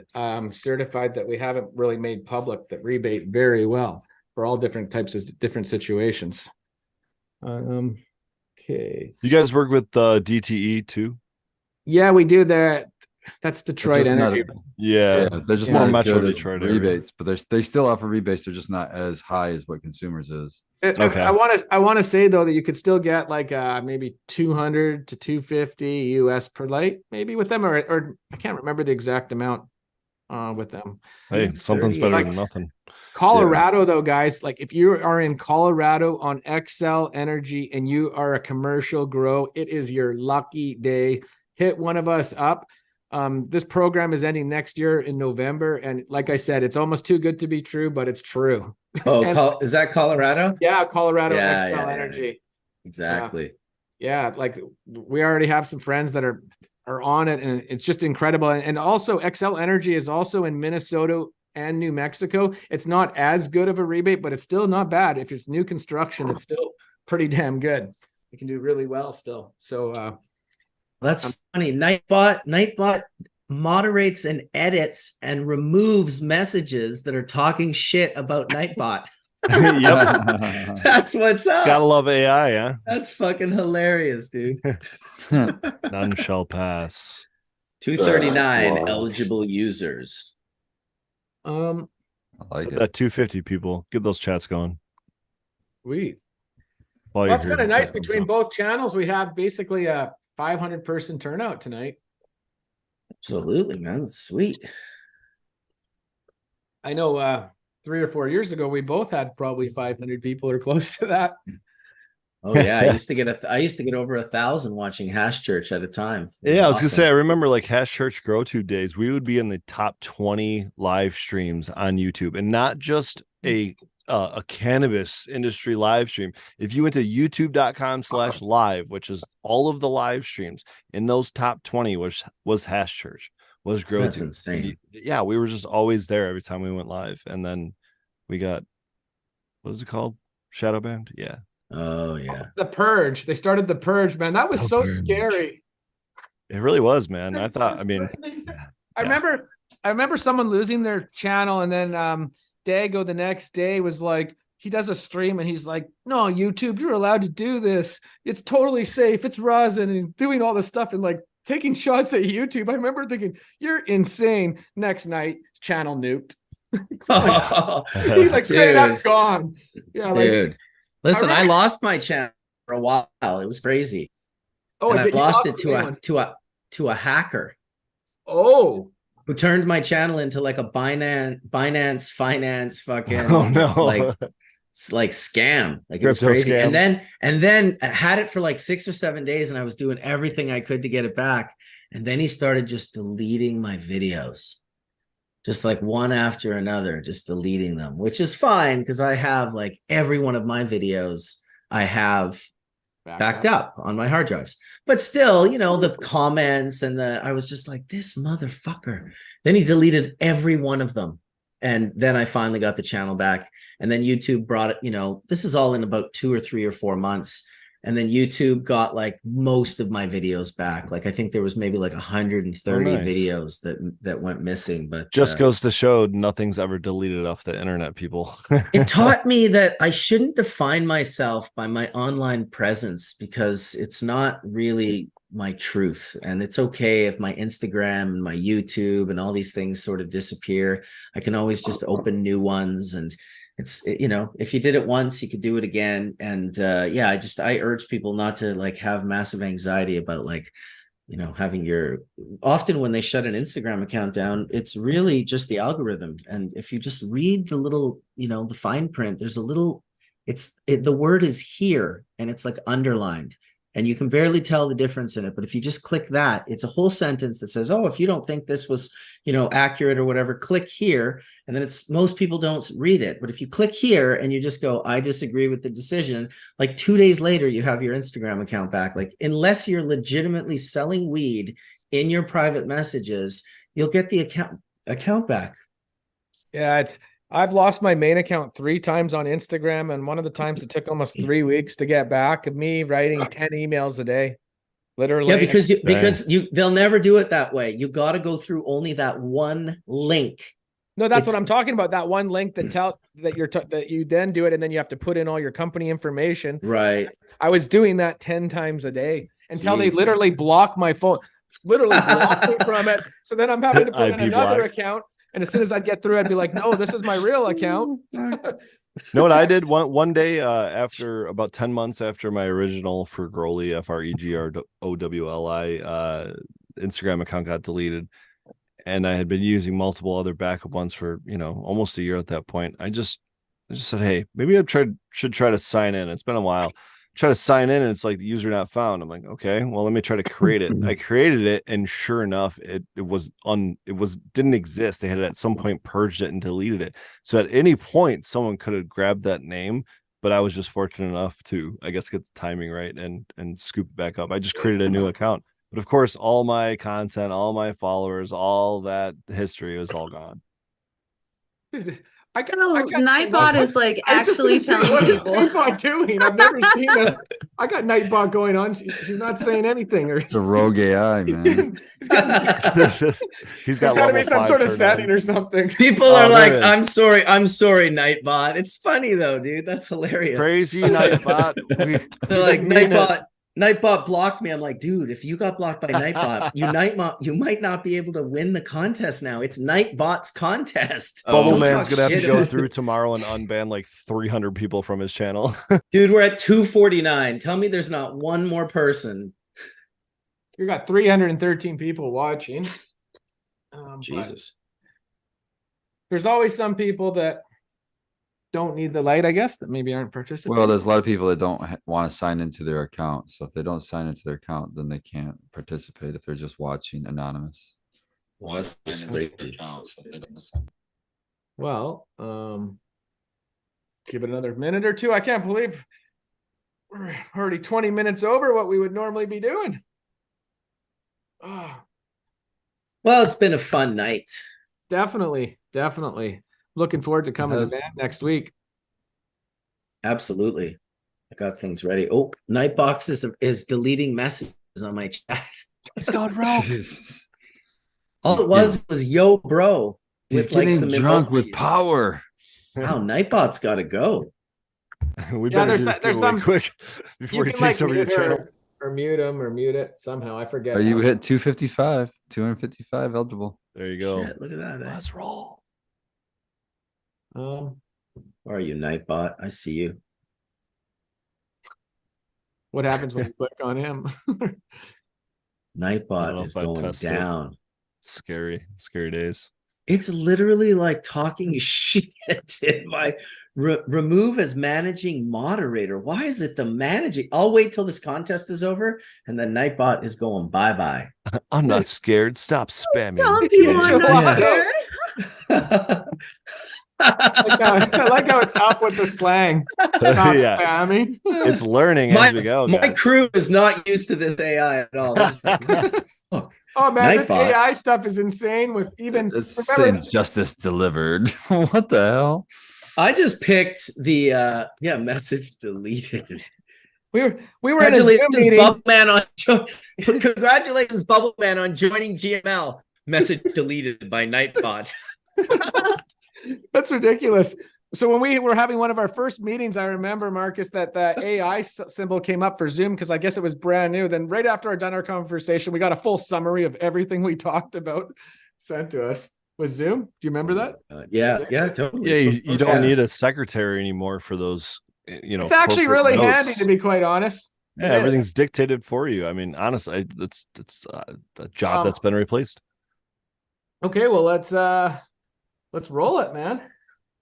Speaker 2: certified that we haven't really made public that rebate very well for all different types of different situations. Okay.
Speaker 1: You guys work with DTE too?
Speaker 2: Yeah, we do that. That's Detroit
Speaker 3: just not-
Speaker 2: Energy.
Speaker 1: Yeah,
Speaker 3: they're just
Speaker 1: more
Speaker 3: not as
Speaker 1: Metro
Speaker 3: good as
Speaker 1: Detroit area.
Speaker 3: rebates, but they still offer rebates. They're just not as high as what consumers is.
Speaker 1: Okay.
Speaker 2: I want to say though that you could still get like maybe 200 to 250 US per light, maybe with them, or I can't remember the exact amount with them.
Speaker 1: Hey, something's better than nothing.
Speaker 2: Colorado though, guys, like if you are in Colorado on XL Energy and you are a commercial grow, it is your lucky day. Hit one of us up. This program is ending next year in November, and like I said, it's almost too good to be true, but it's true.
Speaker 4: Oh, is that Colorado?
Speaker 2: Yeah, Colorado
Speaker 4: Yeah,
Speaker 2: XL
Speaker 4: yeah,
Speaker 2: Energy.
Speaker 4: Exactly.
Speaker 2: Yeah, like we already have some friends that are on it, and it's just incredible. And also, XL Energy is also in Minnesota and New Mexico. It's not as good of a rebate, but it's still not bad. If it's new construction, it's still pretty damn good. You can do really well still. So
Speaker 4: That's funny. Nightbot moderates and edits and removes messages that are talking shit about Nightbot.
Speaker 1: Yep.
Speaker 4: That's what's up.
Speaker 1: Gotta love AI, huh?
Speaker 4: That's fucking hilarious, dude.
Speaker 1: None shall pass.
Speaker 4: 239 eligible users.
Speaker 3: I like it.
Speaker 1: That 250 people, get those chats going.
Speaker 2: Well, that's kind of nice. Between both channels, we have basically a 500 person turnout tonight.
Speaker 4: Absolutely, man. That's sweet.
Speaker 2: I know 3 or 4 years ago, we both had probably 500 people or close to that.
Speaker 4: Oh yeah, I used to get over 1,000 watching Hash Church at a time.
Speaker 1: Yeah, I was gonna say, I remember like Hash Church Grow Tube days. We would be in the top 20 live streams on YouTube, and not just a cannabis industry live stream. If you went to youtube.com/live, which is all of the live streams, in those top 20 was Hash Church, was Grow
Speaker 4: That's
Speaker 1: Tube.
Speaker 4: insane.
Speaker 1: Yeah, we were just always there every time we went live. And then we got, what is it called? Shadow Band? Yeah.
Speaker 4: Oh yeah.
Speaker 2: The Purge. They started the Purge, man. That was so scary.
Speaker 1: It really was, man. I thought,
Speaker 2: I remember someone losing their channel, and then Dago the next day was like, he does a stream and he's like, no, YouTube, you're allowed to do this. It's totally safe. It's rosin, and doing all this stuff and like taking shots at YouTube. I remember thinking, you're insane. Next night, channel nuked. He's like straight up gone. Yeah, like,
Speaker 4: dude. Listen, I lost my channel for a while. It was crazy.
Speaker 2: Oh,
Speaker 4: and I lost it to a hacker.
Speaker 2: Oh,
Speaker 4: who turned my channel into like a Binance finance fucking like scam. Like it was crazy. Scam. And then I had it for like 6 or 7 days, and I was doing everything I could to get it back. And then he started just deleting my videos. Just like one after another, just deleting them, which is fine because I have like every one of my videos I have backed up on my hard drives. But still, you know, the comments and I was just like, this motherfucker. Then he deleted every one of them. And then I finally got the channel back. And then YouTube brought it, you know, this is all in about 2 or 3 or 4 months. And then YouTube got like most of my videos back. Like I think there was maybe like 130 videos that went missing. But
Speaker 1: just goes to show nothing's ever deleted off the internet, people.
Speaker 4: It taught me that I shouldn't define myself by my online presence, because it's not really my truth. And it's okay if my Instagram and my YouTube and all these things sort of disappear. I can always just open new ones, and it's, you know, if you did it once, you could do it again. And yeah, I urge people not to like have massive anxiety about like, you know, having often when they shut an Instagram account down, it's really just the algorithm. And if you just read the little, you know, the fine print, there's a little, the word is here and it's like underlined. And you can barely tell the difference in it. But if you just click that, it's a whole sentence that says, oh, if you don't think this was, you know, accurate or whatever, click here. And then most people don't read it. But if you click here and you just go, I disagree with the decision, like 2 days later, you have your Instagram account back. Like, unless you're legitimately selling weed in your private messages, you'll get the account back.
Speaker 2: Yeah, I've lost my main account 3 times on Instagram, and one of the times it took almost 3 weeks to get back of me writing 10 emails a day. Literally.
Speaker 4: Yeah, because they'll never do it that way. You got to go through only that one link.
Speaker 2: No, that's what I'm talking about. That one link that that you then do it, and then you have to put in all your company information.
Speaker 4: Right.
Speaker 2: I was doing that 10 times a day until
Speaker 4: Jesus.
Speaker 2: they literally block my phone, literally block me from it. So then I'm having to put in
Speaker 1: IP
Speaker 2: another
Speaker 1: blocks.
Speaker 2: account. And as soon as I'd get through, I'd be like, no, this is my real account.
Speaker 1: Know what I did one day after about 10 months after my original Fergroli, FREGROWLI Instagram account got deleted, and I had been using multiple other backup ones for almost a year at that point. I just said, hey, maybe should try to sign in. It's been a while. Try to sign in and it's like the user not found. I'm like, okay, well, let me try to create it. I created it, and sure enough, it didn't exist. They had at some point purged it and deleted it. So at any point someone could have grabbed that name, but I was just fortunate enough to, I guess, get the timing right and scoop it back up. I just created a new account. But of course, all my content, all my followers, all that history was all gone.
Speaker 6: Nightbot is like actually telling people.
Speaker 2: What's Nightbot doing? I've never seen it. I got Nightbot going on. She's not saying anything.
Speaker 3: It's a rogue AI, man.
Speaker 1: He's got
Speaker 2: got to be
Speaker 1: level
Speaker 2: some
Speaker 1: 5
Speaker 2: sort of
Speaker 1: turned
Speaker 2: setting
Speaker 1: on.
Speaker 2: or something.
Speaker 4: People
Speaker 1: Oh,
Speaker 4: are like,
Speaker 1: there is.
Speaker 4: I'm sorry, Nightbot. It's funny though, dude. That's hilarious.
Speaker 1: Crazy Nightbot.
Speaker 4: They're like,
Speaker 1: mean it.
Speaker 4: Nightbot blocked me. I'm like, dude, if you got blocked by Nightbot, you might not be able to win the contest now. It's Nightbot's contest.
Speaker 1: Bubble
Speaker 4: Don't
Speaker 1: Man's
Speaker 4: talk
Speaker 1: gonna have to
Speaker 4: shit
Speaker 1: go
Speaker 4: about-
Speaker 1: through tomorrow and unban like 300 people from his channel.
Speaker 4: Dude, we're at 249. Tell me there's not one more person.
Speaker 2: You got 313 people watching. But
Speaker 4: Jesus.
Speaker 2: there's always some people that don't need the light, I guess, that maybe aren't participating.
Speaker 3: Well, there's a lot of people that don't want to sign into their account. So if they don't sign into their account, then they can't participate if they're just watching anonymous.
Speaker 4: Well, that's crazy.
Speaker 2: Well, give it another minute or two. I can't believe we're already 20 minutes over what we would normally be doing. Oh,
Speaker 4: Well, it's been a fun night.
Speaker 2: definitely. Looking forward to coming to
Speaker 3: has-
Speaker 2: band next week.
Speaker 4: Absolutely. I got things ready. Oh, Nightbox is deleting messages on my chat.
Speaker 1: He's gone rogue.
Speaker 4: All it was yo, bro.
Speaker 3: He's
Speaker 4: with, like,
Speaker 3: getting
Speaker 4: some
Speaker 3: drunk with
Speaker 4: emojis.
Speaker 3: power.
Speaker 4: Wow, Nightbot's got to go.
Speaker 1: We
Speaker 2: Yeah,
Speaker 1: better do
Speaker 2: there's
Speaker 1: this giveaway
Speaker 2: some-
Speaker 1: quick before he
Speaker 2: can,
Speaker 1: takes
Speaker 2: like,
Speaker 1: over your
Speaker 2: mute
Speaker 1: channel.
Speaker 2: or mute him or mute it somehow. I forget.
Speaker 3: Are you
Speaker 2: how.
Speaker 3: hit 255 eligible?
Speaker 1: There you go.
Speaker 4: Shit, look at that.
Speaker 1: Let's roll.
Speaker 4: Where are you, Nightbot? I see you.
Speaker 2: What happens when you click on him?
Speaker 1: I don't
Speaker 4: Nightbot
Speaker 1: know
Speaker 4: is
Speaker 1: if I'd
Speaker 4: going
Speaker 1: test it.
Speaker 4: down.
Speaker 1: Scary days.
Speaker 4: It's literally like talking shit in my remove as managing moderator. Why is it the managing? I'll wait till this contest is over and then Nightbot is going bye-bye.
Speaker 1: I'm not scared. Stop spamming.
Speaker 6: Telling people I'm not
Speaker 2: Yeah.
Speaker 6: scared.
Speaker 2: I like how it's up with the slang. Stop
Speaker 1: Yeah.
Speaker 2: spamming.
Speaker 1: It's learning as we go,
Speaker 4: My
Speaker 1: guys.
Speaker 4: crew is not used to this AI at all. This is like, fuck.
Speaker 2: Oh man, this
Speaker 4: Nightbot.
Speaker 2: AI stuff is insane. With even
Speaker 3: It's
Speaker 2: remember,
Speaker 3: saying justice delivered. What the hell?
Speaker 4: I just picked the message deleted.
Speaker 2: we were in a Zoom
Speaker 4: Congratulations,
Speaker 2: meeting.
Speaker 4: Congratulations, Bubbleman, on joining GML. Message deleted by Nightbot.
Speaker 2: That's ridiculous. So when we were having one of our first meetings, I remember, Marcus, that the AI symbol came up for Zoom because I guess it was brand new. Then right after our conversation, we got a full summary of everything we talked about sent to us. Was Zoom? Do you remember that?
Speaker 4: Yeah, totally.
Speaker 1: Yeah, you don't
Speaker 4: Yeah.
Speaker 1: need a secretary anymore for those.
Speaker 2: It's actually
Speaker 1: corporate
Speaker 2: really
Speaker 1: notes.
Speaker 2: handy, to be quite honest.
Speaker 1: Yeah,
Speaker 2: It is.
Speaker 1: everything's dictated for you. I mean, honestly, it's a job that's been replaced.
Speaker 2: Okay, well let's roll it, man.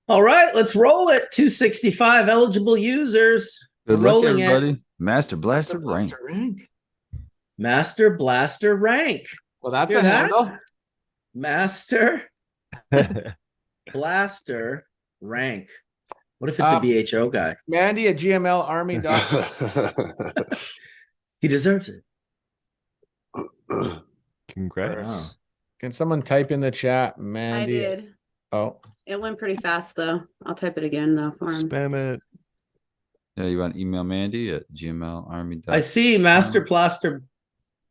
Speaker 4: All right, let's roll it. 265 eligible users.
Speaker 3: Good luck,
Speaker 4: Rolling it.
Speaker 3: everybody. Master Blaster rank.
Speaker 4: Master Blaster rank.
Speaker 2: Well, that's
Speaker 4: Hear
Speaker 2: a
Speaker 4: that?
Speaker 2: handle.
Speaker 4: Master Blaster rank. What if it's a VHO guy?
Speaker 2: Mandy at GMLArmy.
Speaker 4: He deserves it.
Speaker 1: Congrats.
Speaker 4: Wow.
Speaker 2: Can someone type in the chat,
Speaker 6: I
Speaker 2: Mandy?
Speaker 6: did.
Speaker 2: Oh,
Speaker 6: It went pretty fast though. I'll type it again though for him.
Speaker 1: Spam it.
Speaker 3: Yeah, you want to email Mandy at gmail.army.
Speaker 4: I see Master Blaster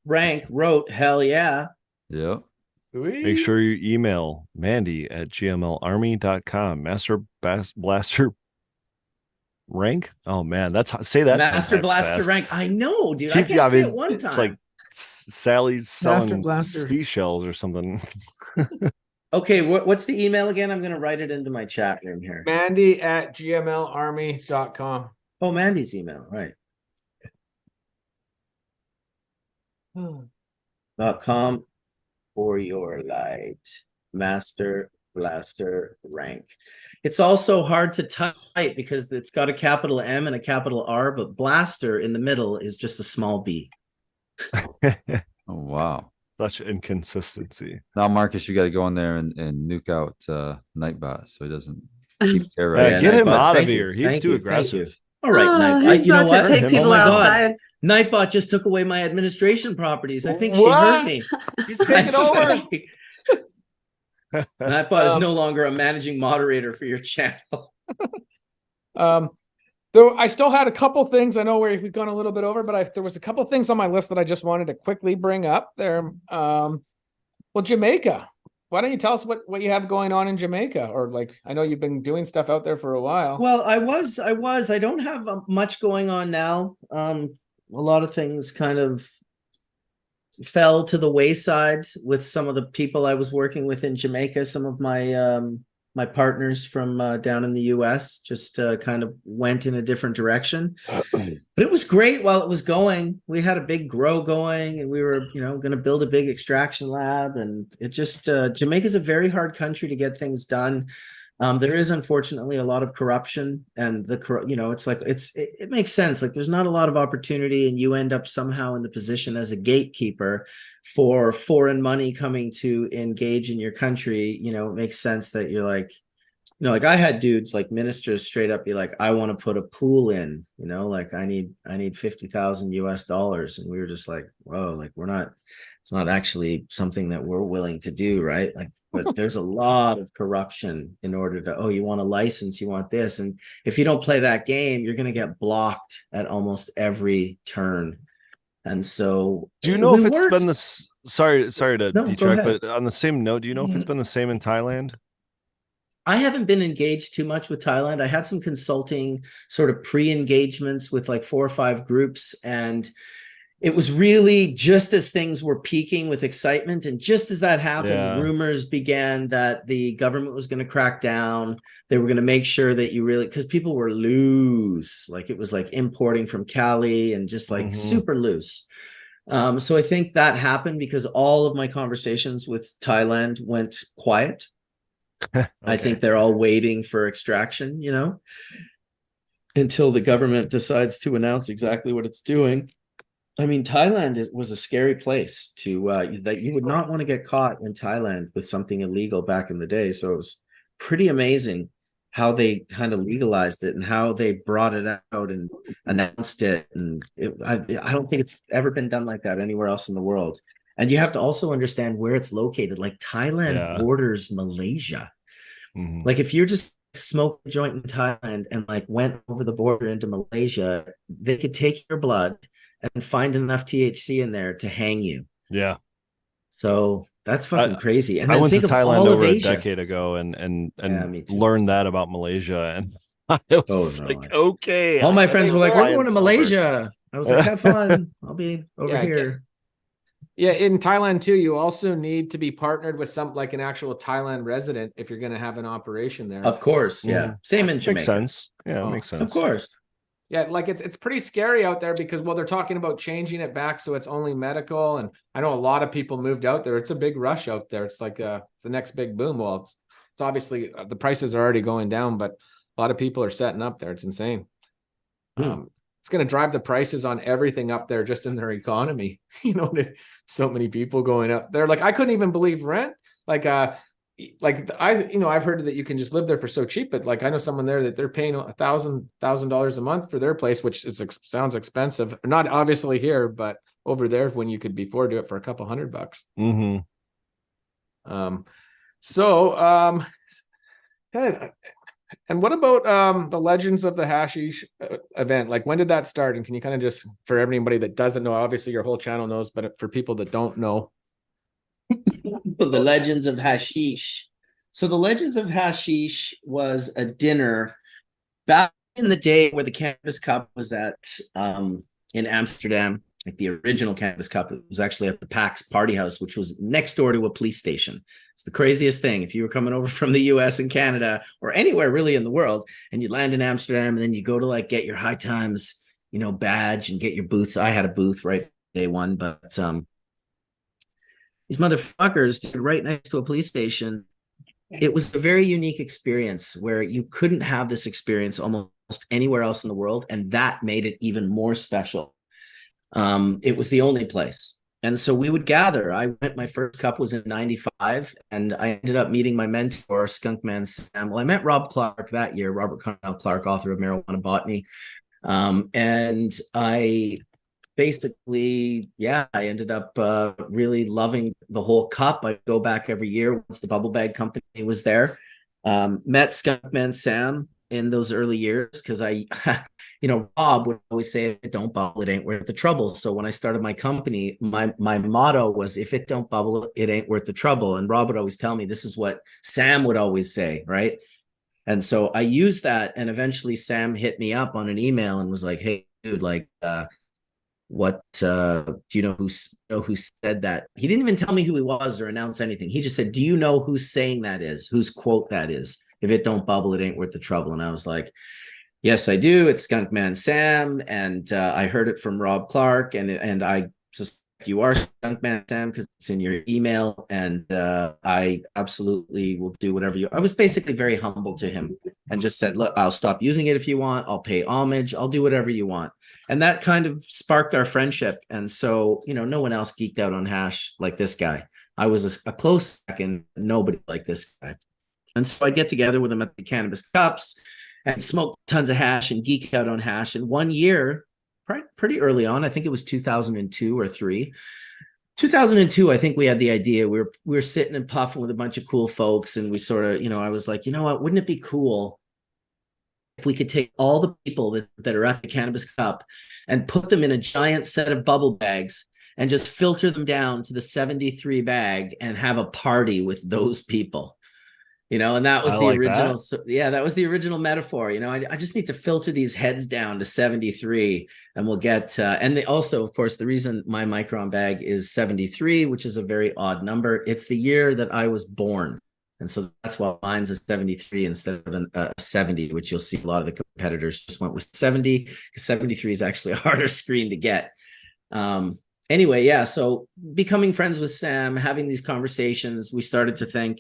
Speaker 4: Rank wrote, hell yeah.
Speaker 3: Yep.
Speaker 1: Make sure you email Mandy@gmlarmy.com. Master Blaster rank. Oh man, say that 10
Speaker 4: Master
Speaker 1: times
Speaker 4: Blaster
Speaker 1: fast.
Speaker 4: rank. I know, dude. I can't say it one time.
Speaker 1: It's like Sally's selling seashells or something.
Speaker 4: Okay, what's the email again? I'm gonna write it into my chat room here.
Speaker 2: Mandy@gmlarmy.com.
Speaker 4: Oh, Mandy's email, right. .com for your light. Master Blaster rank. It's also hard to type because it's got a capital M and a capital R, but Blaster in the middle is just a small b.
Speaker 3: Oh, wow.
Speaker 1: Such inconsistency.
Speaker 3: Now, Marcus, you got to go in there and nuke out Nightbot so he doesn't keep terrorizing.
Speaker 1: Get him
Speaker 4: Nightbot,
Speaker 1: out of
Speaker 4: thank you,
Speaker 1: here. He's
Speaker 4: thank
Speaker 1: too
Speaker 4: you, thank you.
Speaker 1: aggressive.
Speaker 4: All right, Nightbot.
Speaker 6: He's
Speaker 4: You know
Speaker 6: about to
Speaker 4: what?
Speaker 6: take people
Speaker 4: Oh my God.
Speaker 6: outside.
Speaker 4: Nightbot just took away my administration properties. I think she heard me.
Speaker 1: He's taking over.
Speaker 4: Nightbot is no longer a managing moderator for your channel.
Speaker 2: Though I still had a couple things. I know we've gone a little bit over, but there was a couple things on my list that I just wanted to quickly bring up there. Well, Jamaica. Why don't you tell us what you have going on in Jamaica? Or like, I know you've been doing stuff out there for a while.
Speaker 4: Well, I don't have much going on now. A lot of things kind of fell to the wayside with some of the people I was working with in Jamaica. Some of my my partners from down in the US just kind of went in a different direction. But it was great while it was going. We had a big grow going and we were, going to build a big extraction lab. And it just, Jamaica's a very hard country to get things done. There is unfortunately a lot of corruption and it makes sense. Like there's not a lot of opportunity and you end up somehow in the position as a gatekeeper for foreign money coming to engage in your country. It makes sense that you're like, like I had dudes like ministers straight up be like, I want to put a pool in, like I need $50,000 US. And we were just like, whoa, like it's not actually something that we're willing to do. Right. Like, but there's a lot of corruption in order to, you want a license, you want this. And if you don't play that game, you're going to get blocked at almost every turn. And so
Speaker 1: do you know if it's been this, sorry to detract, but on the same note, do you know if it's been the same in Thailand?
Speaker 4: I haven't been engaged too much with Thailand. I had some consulting sort of pre-engagements with like 4 or 5 groups, and it was really just as things were peaking with excitement. And just as that happened, rumors began that the government was going to crack down. They were going to make sure that because people were loose, like it was like importing from Cali and just like super loose. So I think that happened because all of my conversations with Thailand went quiet. Okay. I think they're all waiting for extraction, until the government decides to announce exactly what it's doing. I mean, Thailand was a scary place that you would not want to get caught in Thailand with something illegal back in the day. So it was pretty amazing how they kind of legalized it and how they brought it out and announced it. And I don't think it's ever been done like that anywhere else in the world. And you have to also understand where it's located. Like Thailand borders Malaysia. Like if you're just smoking a joint in Thailand and like went over the border into Malaysia, they could take your blood and find enough THC in there to hang you. Yeah. So that's fucking crazy. And
Speaker 1: I went to Thailand over a
Speaker 4: Asia.
Speaker 1: decade ago and learned that about Malaysia. And I was okay.
Speaker 4: All my friends were like, we're going to Malaysia. I was like, have fun. I'll be over here.
Speaker 2: Yeah, in Thailand too, you also need to be partnered with like an actual Thailand resident if you're going to have an operation there.
Speaker 4: Of course, yeah. Same in Jamaica.
Speaker 1: Makes sense. Yeah, makes sense.
Speaker 4: Of course.
Speaker 2: Yeah, like it's pretty scary out there because they're talking about changing it back so it's only medical, and I know a lot of people moved out there. It's a big rush out there. It's like the next big boom. Well, it's obviously the prices are already going down, but a lot of people are setting up there. It's insane. It's going to drive the prices on everything up there just in their economy. So many people going up there. Like I couldn't even believe rent. I've heard that you can just live there for so cheap, but like I know someone there that they're paying $1,000 a month for their place, which sounds expensive. Not obviously here, but over there when you could afford to do it for a couple $100. And what about the Legends of the Hashish event? Like, when did that start? And can you kind of just, for everybody that doesn't know, obviously your whole channel knows, but for people that don't know.
Speaker 4: The Legends of Hashish. So the Legends of Hashish was a dinner back in the day where the Cannabis Cup was at in Amsterdam. Like the original Cannabis Cup, it was actually at the PAX Party House, which was next door to a police station. It's the craziest thing. If you were coming over from the US and Canada or anywhere really in the world, and you land in Amsterdam, and then you go to like get your High Times, you know, badge and get your booth. I had a booth right day one, but these motherfuckers did right next to a police station. It was a very unique experience where you couldn't have this experience almost anywhere else in the world, and that made it even more special. It was the only place. And so we would gather. My first cup was in 95, and I ended up meeting my mentor, Skunkman Sam. Well, I met Rob Clark that year, Robert Connell Clark, author of Marijuana Botany. And I basically, I ended up really loving the whole cup. I go back every year once the Bubble Bag Company was there. Met Skunkman Sam in those early years because Rob would always say, if it don't bubble, it ain't worth the trouble. So when I started my company, my motto was, if it don't bubble, it ain't worth the trouble. And Rob would always tell me, this is what Sam would always say, right? And so I used that, and eventually Sam hit me up on an email and was like, hey, dude, like, what do you know who said that? He didn't even tell me who he was or announce anything. He just said, do you know whose saying that is, whose quote that is? If it don't bubble, it ain't worth the trouble. And I was like, yes, I do. It's Skunkman Sam. And I heard it from Rob Clark, and I suspect you are Skunkman Sam because it's in your email. And I absolutely will do whatever I was basically very humble to him and just said, look, I'll stop using it if you want. I'll pay homage. I'll do whatever you want. And that kind of sparked our friendship. And so, no one else geeked out on hash like this guy. I was a close second, nobody like this guy. And so I'd get together with him at the Cannabis Cups and smoke tons of hash and geek out on hash. And one year, pretty early on, I think it was 2002 or 3. 2002, I think we had the idea. We were sitting and puffing with a bunch of cool folks, and we sort of, I was like, you know what, wouldn't it be cool if we could take all the people that are at the Cannabis Cup and put them in a giant set of bubble bags and just filter them down to the 73 bag and have a party with those people? And that was the original. That was the original metaphor. I just need to filter these heads down to 73, and we'll get, and also, of course, the reason my micron bag is 73, which is a very odd number. It's the year that I was born. And so that's why mine's a 73 instead of a 70, which you'll see a lot of the competitors just went with 70, because 73 is actually a harder screen to get. Anyway, so becoming friends with Sam, having these conversations, we started to think,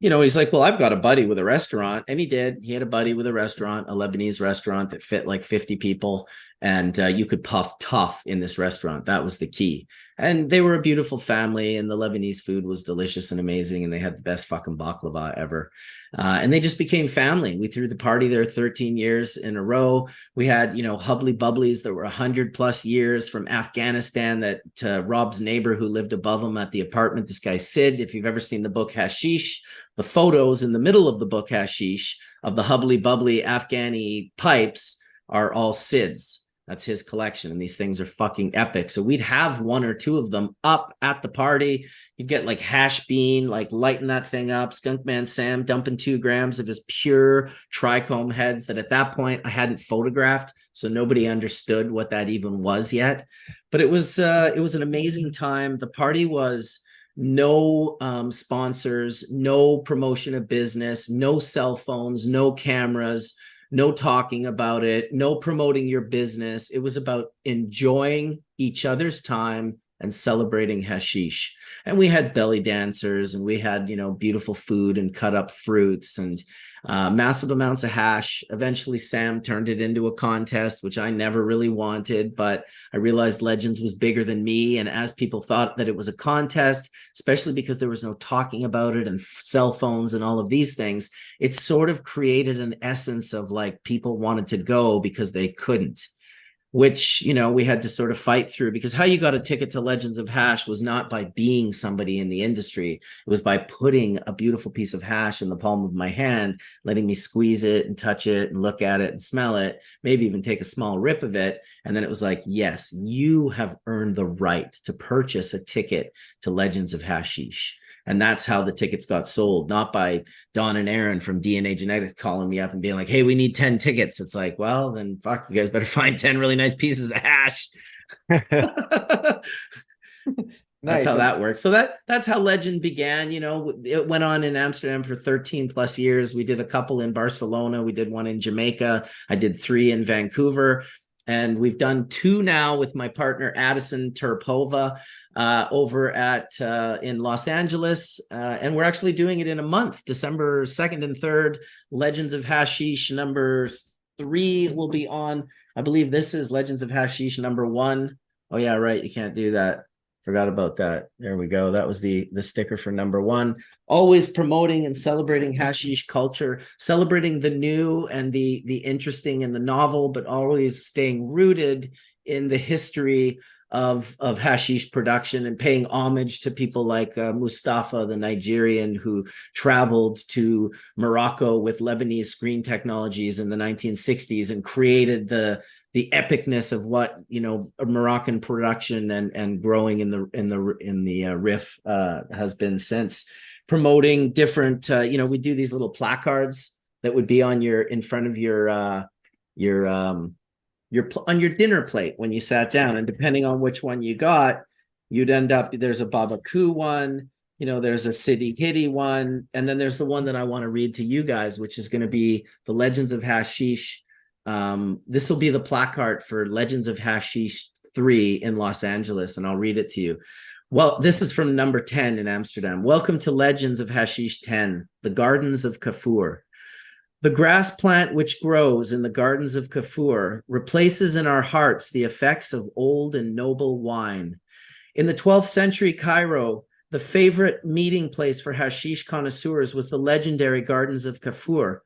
Speaker 4: he's like, well, I've got a buddy with a restaurant. And he did. He had a buddy with a restaurant, a Lebanese restaurant that fit like 50 people. And you could puff tough in this restaurant. That was the key. And they were a beautiful family, and the Lebanese food was delicious and amazing. And they had the best fucking baklava ever. And they just became family. We threw the party there 13 years in a row. We had, hubbly bubblies that were 100+ years from Afghanistan, that Rob's neighbor who lived above him at the apartment, this guy Sid, if you've ever seen the book Hashish, the photos in the middle of the book Hashish of the hubbly bubbly Afghani pipes are all Sid's. That's his collection. And these things are fucking epic. So we'd have one or two of them up at the party. You'd get like Hash Bean, like lighting that thing up. Skunkman Sam dumping 2 grams of his pure trichome heads that at that point I hadn't photographed. So nobody understood what that even was yet. But it was an amazing time. The party was no sponsors, no promotion of business, no cell phones, no cameras, no talking about it, no promoting your business. It was about enjoying each other's time and celebrating hashish. And we had belly dancers, and we had, beautiful food and cut up fruits and massive amounts of hash. Eventually, Sam turned it into a contest, which I never really wanted, but I realized Legends was bigger than me. And as people thought that it was a contest, especially because there was no talking about it and cell phones and all of these things, it sort of created an essence of like people wanted to go because they couldn't. which, you know, we had to sort of fight through, because how you got a ticket to Legends of Hash was not by being somebody in the industry. It was by putting a beautiful piece of hash in the palm of my hand, letting me squeeze it and touch it and look at it and smell it, maybe even take a small rip of it. And then it was like, yes, you have earned the right to purchase a ticket to Legends of Hashish. And that's how the tickets got sold, not by Don and Aaron from DNA Genetics calling me up and being like, hey, we need 10 tickets. It's like, well, then fuck, you guys better find 10 really nice pieces of hash. That's how that works. So that's how Legend began. You know, it went on in Amsterdam for 13 plus years. We did a couple in Barcelona. We did one in Jamaica. I did 3 in Vancouver. And we've done 2 now with my partner, Addison Terpova, over at in Los Angeles. And we're actually doing it in a month, December 2nd and 3rd. Legends of Hashish number 3 will be on. I believe this is Legends of Hashish number 1. Oh, yeah, right. You can't do that. Forgot about that. There we go. That was the sticker for number 1. Always promoting and celebrating hashish culture, celebrating the new and the interesting and the novel, but always staying rooted in the history of hashish production and paying homage to people like Mustafa, the Nigerian, who traveled to Morocco with Lebanese screen technologies in the 1960s and created the epicness of what, you know, a Moroccan production and growing in the Rif has been since. Promoting different, you know, we do these little placards that would be on in front of your on your dinner plate when you sat down, and depending on which one you got, you'd end up, there's a Babaku one, you know, there's a City Kitty one, and then there's the one that I want to read to you guys, which is going to be the Legends of Hashish. This will be the placard for Legends of Hashish 3 in Los Angeles, and I'll read it to you. Well, this is from number 10 in Amsterdam. Welcome to Legends of Hashish 10, the Gardens of Kafur. The grass plant which grows in the gardens of Kafur replaces in our hearts the effects of old and noble wine. In the 12th century Cairo, the favorite meeting place for hashish connoisseurs was the legendary Gardens of Kafur.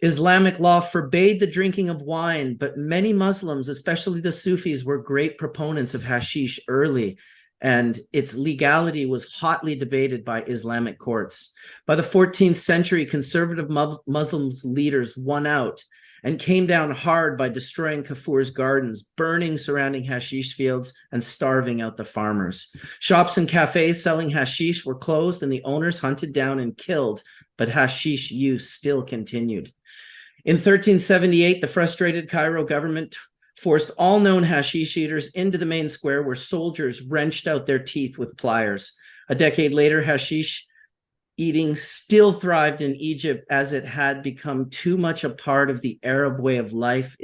Speaker 4: Islamic law forbade the drinking of wine, but many Muslims, especially the Sufis, were great proponents of hashish early, and its legality was hotly debated by Islamic courts. By the 14th century, conservative Muslim leaders won out and came down hard by destroying Kafur's gardens, burning surrounding hashish fields, and starving out the farmers. Shops and cafes selling hashish were closed and the owners hunted down and killed, but hashish use still continued. In 1378, the frustrated Cairo government forced all known hashish eaters into the main square, where soldiers wrenched out their teeth with pliers. A decade later, hashish eating still thrived in Egypt, as it had become too much a part of the Arab way of life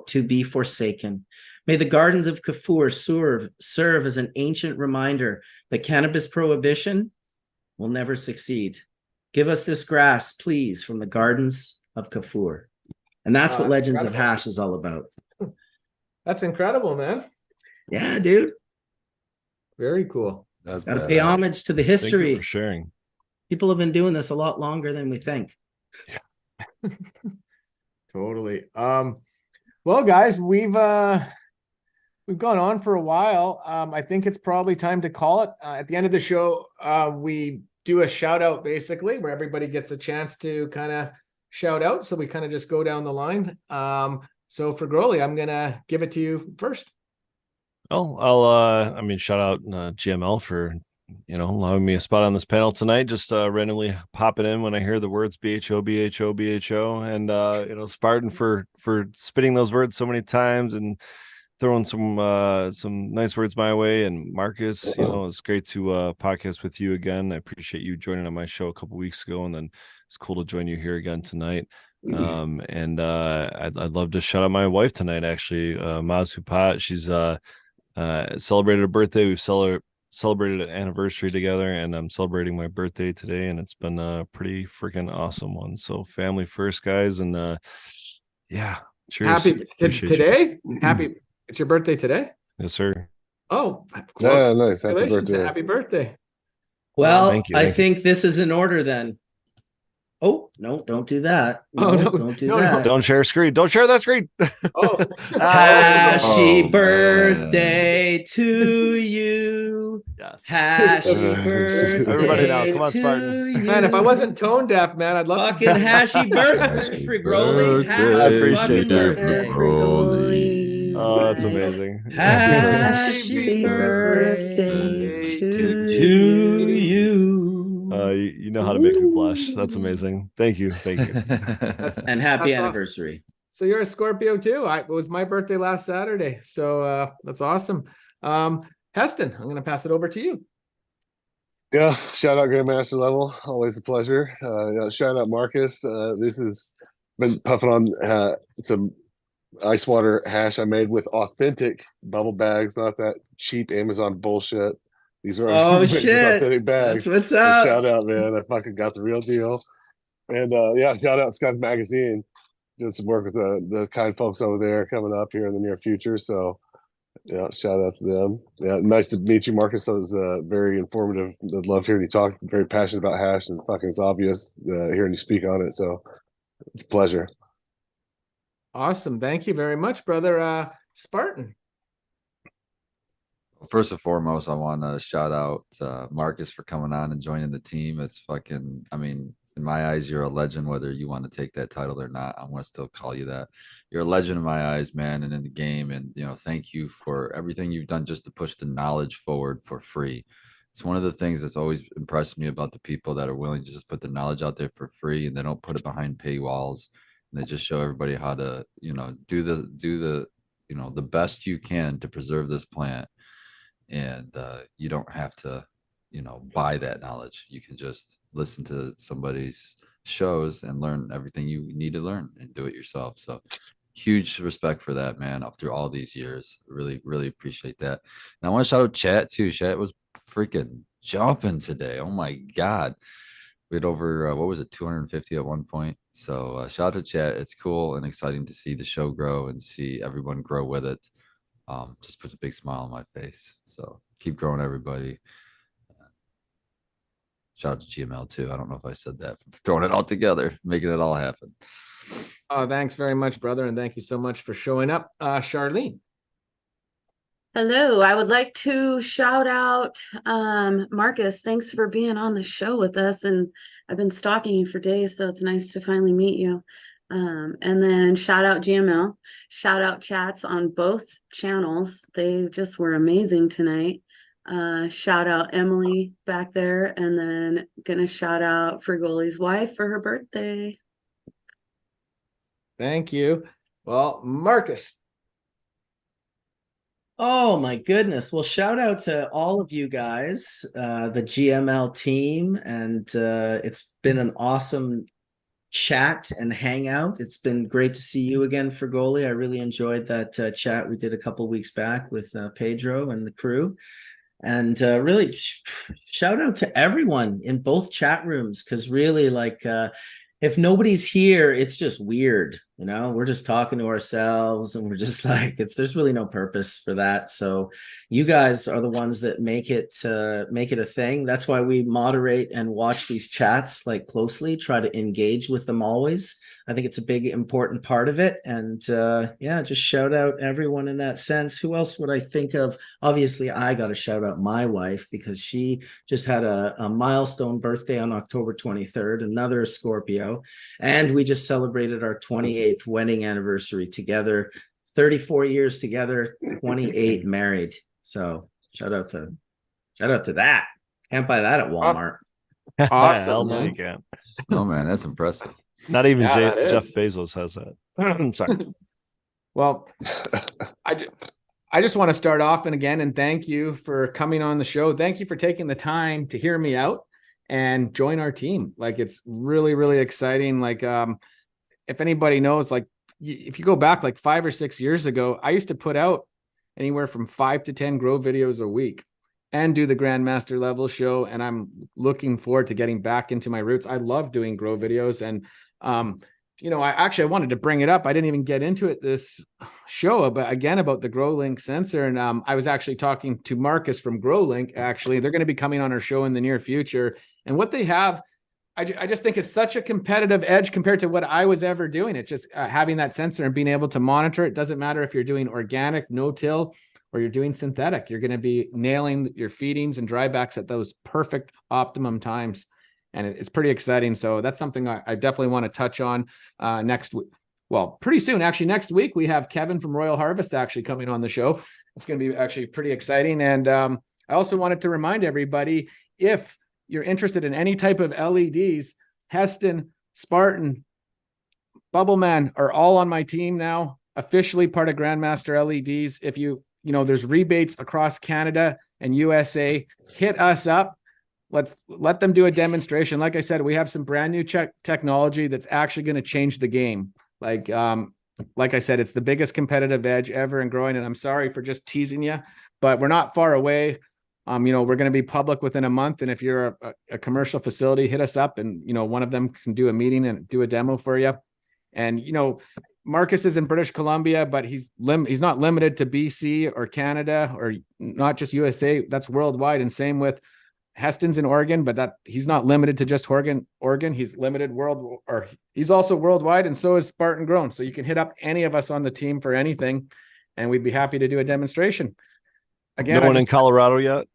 Speaker 4: to be forsaken. May the Gardens of Kafur serve as an ancient reminder that cannabis prohibition will never succeed. Give us this grass, please, from the Gardens of Kafur. And that's what Legends of Hash is all about.
Speaker 2: That's incredible, man.
Speaker 4: Yeah, dude.
Speaker 2: Very cool.
Speaker 3: That's
Speaker 4: Gotta pay homage to the history.
Speaker 1: Thank you for sharing.
Speaker 4: People have been doing this a lot longer than we think.
Speaker 2: Totally. Well, guys, we've gone on for a while. I think it's probably time to call it. At the end of the show, we do a shout out, basically, where everybody gets a chance to kind of shout out. So we kind of just go down the line. So for Growly, I'm gonna give it to you first.
Speaker 1: Oh, I'll shout out GML for, you know, allowing me a spot on this panel tonight. Just randomly popping in when I hear the words BHO, BHO, BHO, and you know, Spartan for spitting those words so many times and throwing some nice words my way. And Marcus, you know, it's great to podcast with you again. I appreciate you joining on my show a couple weeks ago, and then it's cool to join you here again tonight. And I'd love to shout out my wife tonight, actually, Mazu Pat. She's celebrated a birthday. We've celebrated an anniversary together, and I'm celebrating my birthday today, and it's been a pretty freaking awesome one. So family first, guys, and yeah, cheers.
Speaker 2: Happy today. Happy. It's your birthday today?
Speaker 1: Yes, sir.
Speaker 2: Oh,
Speaker 7: yeah, nice. Happy
Speaker 2: congratulations.
Speaker 7: birthday.
Speaker 2: Happy birthday.
Speaker 4: Well,
Speaker 1: thank you.
Speaker 4: I think this is in order then. Oh, no, don't do that.
Speaker 2: Oh,
Speaker 4: No,
Speaker 2: no,
Speaker 4: don't do
Speaker 2: no, no.
Speaker 4: that.
Speaker 1: Don't share screen. Don't share that screen.
Speaker 2: Oh,
Speaker 4: Happy
Speaker 3: Oh,
Speaker 4: birthday to you.
Speaker 1: Yes.
Speaker 4: Happy
Speaker 1: Everybody now,
Speaker 4: birthday
Speaker 1: come on,
Speaker 4: to
Speaker 1: Spartan.
Speaker 4: you.
Speaker 2: man, if I wasn't tone deaf, man, I'd love
Speaker 4: Fucking
Speaker 2: to.
Speaker 4: hashy birthday,
Speaker 3: Happy
Speaker 4: Frigoli.
Speaker 1: I
Speaker 4: Happy
Speaker 1: appreciate
Speaker 4: fucking
Speaker 1: that.
Speaker 4: birthday.
Speaker 3: Frigoli.
Speaker 1: Oh, that's
Speaker 6: my
Speaker 1: amazing.
Speaker 4: Happy
Speaker 6: birthday
Speaker 4: birthday
Speaker 6: to
Speaker 4: to
Speaker 6: you.
Speaker 4: you.
Speaker 1: You know how to make me blush. That's amazing. Thank you. Thank you.
Speaker 4: And happy
Speaker 2: That's
Speaker 4: anniversary.
Speaker 2: So you're a Scorpio too. It was my birthday last Saturday. So that's awesome. Heston, I'm going to pass it over to you.
Speaker 7: Yeah, shout out Grandmaster Level, always a pleasure. Shout out Marcus. This has been puffing on some ice water hash I made with authentic bubble bags, not that cheap Amazon bullshit. These are
Speaker 4: Oh
Speaker 7: made with
Speaker 4: shit.
Speaker 7: authentic
Speaker 4: That's
Speaker 7: bags.
Speaker 4: what's
Speaker 7: So
Speaker 4: up.
Speaker 7: shout out, man! I fucking got the real deal. And yeah, shout out Scott Magazine. Doing some work with the kind folks over there coming up here in the near future. So yeah, shout out to them. Yeah, nice to meet you, Marcus. That was very informative. I love hearing you talk. Very passionate about hash, and fucking it's obvious hearing you speak on it. So it's a pleasure.
Speaker 2: Awesome. Thank you very much, brother. Spartan.
Speaker 3: First and foremost, I want to shout out Marcus for coming on and joining the team. It's fucking, I mean, in my eyes, you're a legend, whether you want to take that title or not. I'm going to still call you that. You're a legend in my eyes, man, and in the game. And, you know, thank you for everything you've done just to push the knowledge forward for free. It's one of the things that's always impressed me about the people that are willing to just put the knowledge out there for free and they don't put it behind paywalls. And they just show everybody how to, you know, do the, you know, the best you can to preserve this plant. And you don't have to, you know, buy that knowledge. You can just listen to somebody's shows and learn everything you need to learn and do it yourself. So huge respect for that, man, up through all these years. Really, really appreciate that. And I want to shout out Chat too. Chat was freaking jumping today. Oh my God. We had over, what was it, 250 at one point. So shout out to Chat. It's cool and exciting to see the show grow and see everyone grow with it. Just puts a big smile on my face. So keep growing, everybody. Shout out to GML too. I don't know if I said that. Throwing it all together, making it all happen.
Speaker 2: Oh, thanks very much, brother. And thank you so much for showing up. Charlene.
Speaker 6: Hello, I would like to shout out Marcus. Thanks for being on the show with us. And I've been stalking you for days, so it's nice to finally meet you. And then shout out GML, shout out chats on both channels. They just were amazing tonight. Shout out Emily back there, and then gonna shout out Frigoli's wife for her birthday.
Speaker 2: Thank you. Well, Marcus.
Speaker 4: Oh my goodness. Well, shout out to all of you guys, the GML team, and it's been an awesome chat and hangout. It's been great to see you again, Frigoli. I really enjoyed that chat we did a couple weeks back with Pedro and the crew. And really shout out to everyone in both chat rooms, because really, like, if nobody's here, it's just weird, you know. We're just talking to ourselves and we're just like, there's really no purpose for that. So you guys are the ones that make it a thing. That's why we moderate and watch these chats like closely, try to engage with them always. I think it's a big important part of it. And yeah, just shout out everyone in that sense. Who else would I think of? Obviously, I got to shout out my wife, because she just had a milestone birthday on October 23rd, another Scorpio. And we just celebrated our 28th wedding anniversary together, 34 years together, 28 married. So shout out to that. Can't buy that at Walmart.
Speaker 2: Awesome,
Speaker 1: Hell no,
Speaker 2: man.
Speaker 1: you can't.
Speaker 3: Oh man, that's impressive.
Speaker 1: Not even
Speaker 2: Yeah, that
Speaker 1: Jeff
Speaker 2: is.
Speaker 1: Bezos has that. I'm sorry.
Speaker 2: Well, I just want to start off and thank you for coming on the show. Thank you for taking the time to hear me out and join our team. Like, it's really, really exciting. Like, if anybody knows, like, if you go back like 5 or 6 years ago, I used to put out anywhere from 5 to 10 grow videos a week and do the Grandmaster Level show. And I'm looking forward to getting back into my roots. I love doing grow videos. And, you know, I wanted to bring it up. I didn't even get into it this show, but again, about the GrowLink sensor. And I was actually talking to Marcus from GrowLink. Actually, they're going to be coming on our show in the near future. And what they have, I just think it's such a competitive edge compared to what I was ever doing. It's just having that sensor and being able to monitor it. Doesn't matter if you're doing organic, no-till, or you're doing synthetic. You're going to be nailing your feedings and drybacks at those perfect optimum times. And it's pretty exciting. So that's something I definitely want to touch on next week. Well, pretty soon. Actually, next week, we have Kevin from Royal Harvest actually coming on the show. It's going to be actually pretty exciting. And I also wanted to remind everybody, if you're interested in any type of LEDs, Heston, Spartan, Bubbleman are all on my team now, officially part of GrandMaster LEDs. If there's rebates across Canada and USA, hit us up. Let's let them do a demonstration. Like I said, we have some brand new technology that's actually going to change the game. Like I said, it's the biggest competitive edge ever and growing. And I'm sorry for just teasing you, but we're not far away. We're going to be public within a month. And if you're a commercial facility, hit us up and, one of them can do a meeting and do a demo for you. And, Marcus is in British Columbia, but he's not limited to BC or Canada or not just USA. That's worldwide. And same with Heston's in Oregon, but he's not limited to just Oregon. He's limited he's also worldwide. And so is Spartan Grown. So you can hit up any of us on the team for anything. And we'd be happy to do a demonstration. Again,
Speaker 1: no one in Colorado yet?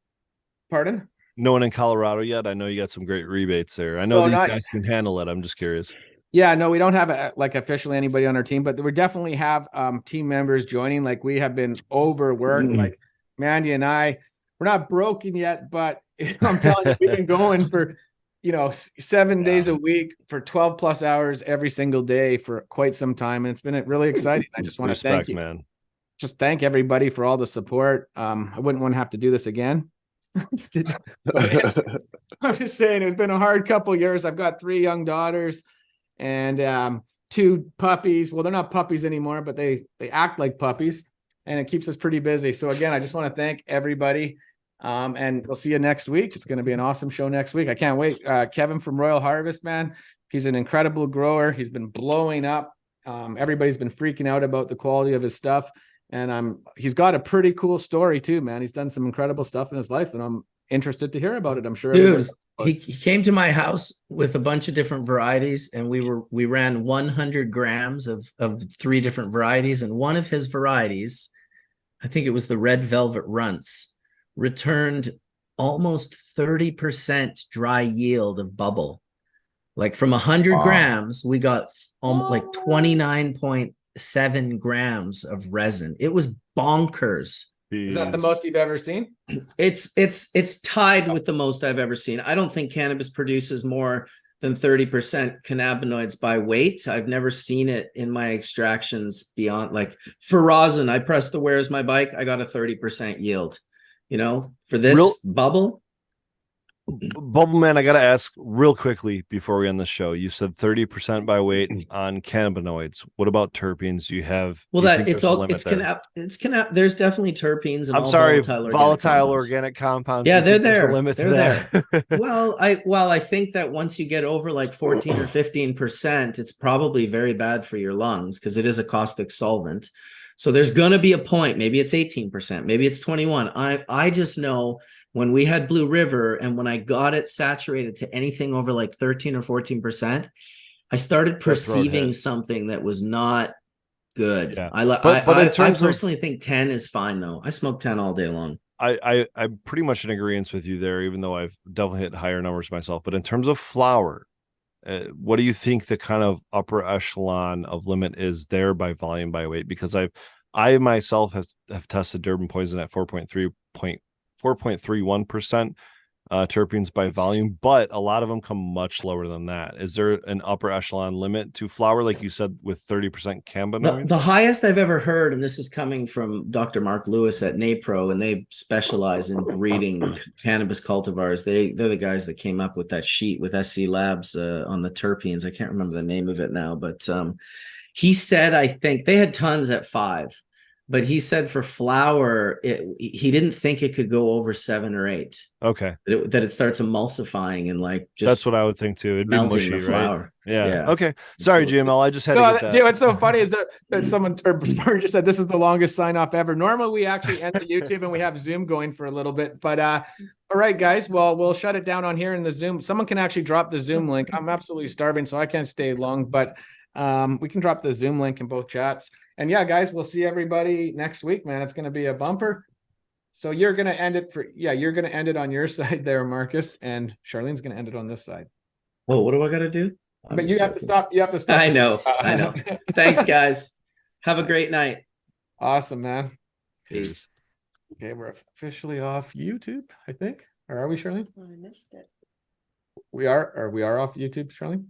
Speaker 2: Pardon?
Speaker 1: No one in Colorado yet? I know you got some great rebates there. I know these guys can handle it. I'm just curious.
Speaker 2: Yeah, no, we don't have officially anybody on our team, but we definitely have team members joining. Like we have been overworked. Like Mandy and we're not broken yet, but I'm telling you, we've been going for 7 days a week for 12 plus hours every single day for quite some time, and it's been really exciting. I just want to thank you,
Speaker 1: man.
Speaker 2: Just thank everybody for all the support. I wouldn't want to have to do this again. I'm just saying it's been a hard couple years. I've got 3 young daughters and 2 puppies. Well, they're not puppies anymore, but they act like puppies, and it keeps us pretty busy. So again, I just want to thank everybody. And we'll see you next week. It's going to be an awesome show next week. I can't wait. Kevin from Royal Harvest, man, he's an incredible grower. He's been blowing up. Everybody's been freaking out about the quality of his stuff. And he's got a pretty cool story too, man. He's done some incredible stuff in his life, and I'm interested to hear about it. I'm sure.
Speaker 4: Dude, he came to my house with a bunch of different varieties, and we ran 100 grams of 3 different varieties. And one of his varieties, I think it was the Red Velvet Runts, returned almost 30% dry yield of bubble. Like from 100 grams, we got like 29.7 grams of resin. It was bonkers.
Speaker 2: Is that the most you've ever seen?
Speaker 4: It's tied with the most I've ever seen. I don't think cannabis produces more than 30% cannabinoids by weight. I've never seen it in my extractions beyond, like for rosin, I pressed the Where's My Bike, I got a 30% yield. For this bubble.
Speaker 1: Bubbleman, I got to ask real quickly before we end the show. You said 30% by weight on cannabinoids. What about terpenes? You have
Speaker 4: there's definitely terpenes and
Speaker 1: volatile organic compounds.
Speaker 4: Yeah, they're there.
Speaker 1: There.
Speaker 4: Well, I think that once you get over like 14 or 15%, it's probably very bad for your lungs because it is a caustic solvent. So there's going to be a point, maybe it's 18%, maybe it's 21. I just know when we had Blue River and when I got it saturated to anything over like 13 or 14%, I started perceiving something that was not good. Yeah. I personally think 10 is fine though. I smoke 10 all day long.
Speaker 1: I'm pretty much in agreement with you there, even though I've definitely hit higher numbers myself. But in terms of flower, what do you think the kind of upper echelon of limit is there by volume, by weight? Because I myself have tested Durban poison at 4.31% terpenes by volume, but a lot of them come much lower than that. Is there an upper echelon limit to flower, like you said, with 30% cannabinoids?
Speaker 4: The highest I've ever heard, and this is coming from Dr. Mark Lewis at NAPRO, and they specialize in breeding cannabis cultivars. They're the guys that came up with that sheet with SC Labs on the terpenes. I can't remember the name of it now, but he said, I think they had tons at 5. but he said for flour, he didn't think it could go over 7 or 8.
Speaker 1: Okay.
Speaker 4: That it starts emulsifying and like just
Speaker 1: That's what I would think too. It'd be
Speaker 4: melting
Speaker 1: mushy,
Speaker 4: the
Speaker 1: right?
Speaker 4: flour.
Speaker 1: Yeah. Okay. Sorry,
Speaker 4: absolutely.
Speaker 1: GML. I just had to
Speaker 2: No,
Speaker 1: get that.
Speaker 2: dude, what's so funny is that someone or Smart just said this is the longest sign off ever. Normally we actually end the YouTube and we have Zoom going for a little bit, but all right, guys. Well, we'll shut it down on here in the Zoom. Someone can actually drop the Zoom link. I'm absolutely starving, so I can't stay long, but we can drop the Zoom link in both chats. And yeah, guys, we'll see everybody next week, man. It's going to be a bumper. So you're going to end it you're going to end it on your side there, Marcus, and Charlene's going to end it on this side.
Speaker 4: Oh, what do I got to do?
Speaker 2: But you have to stop. You have to stop.
Speaker 4: I know. Thanks, guys. Have a great night.
Speaker 2: Awesome, man.
Speaker 4: Peace.
Speaker 2: Okay, we're officially off YouTube, I think. Or are we, Charlene?
Speaker 6: I missed it.
Speaker 2: We are off YouTube, Charlene?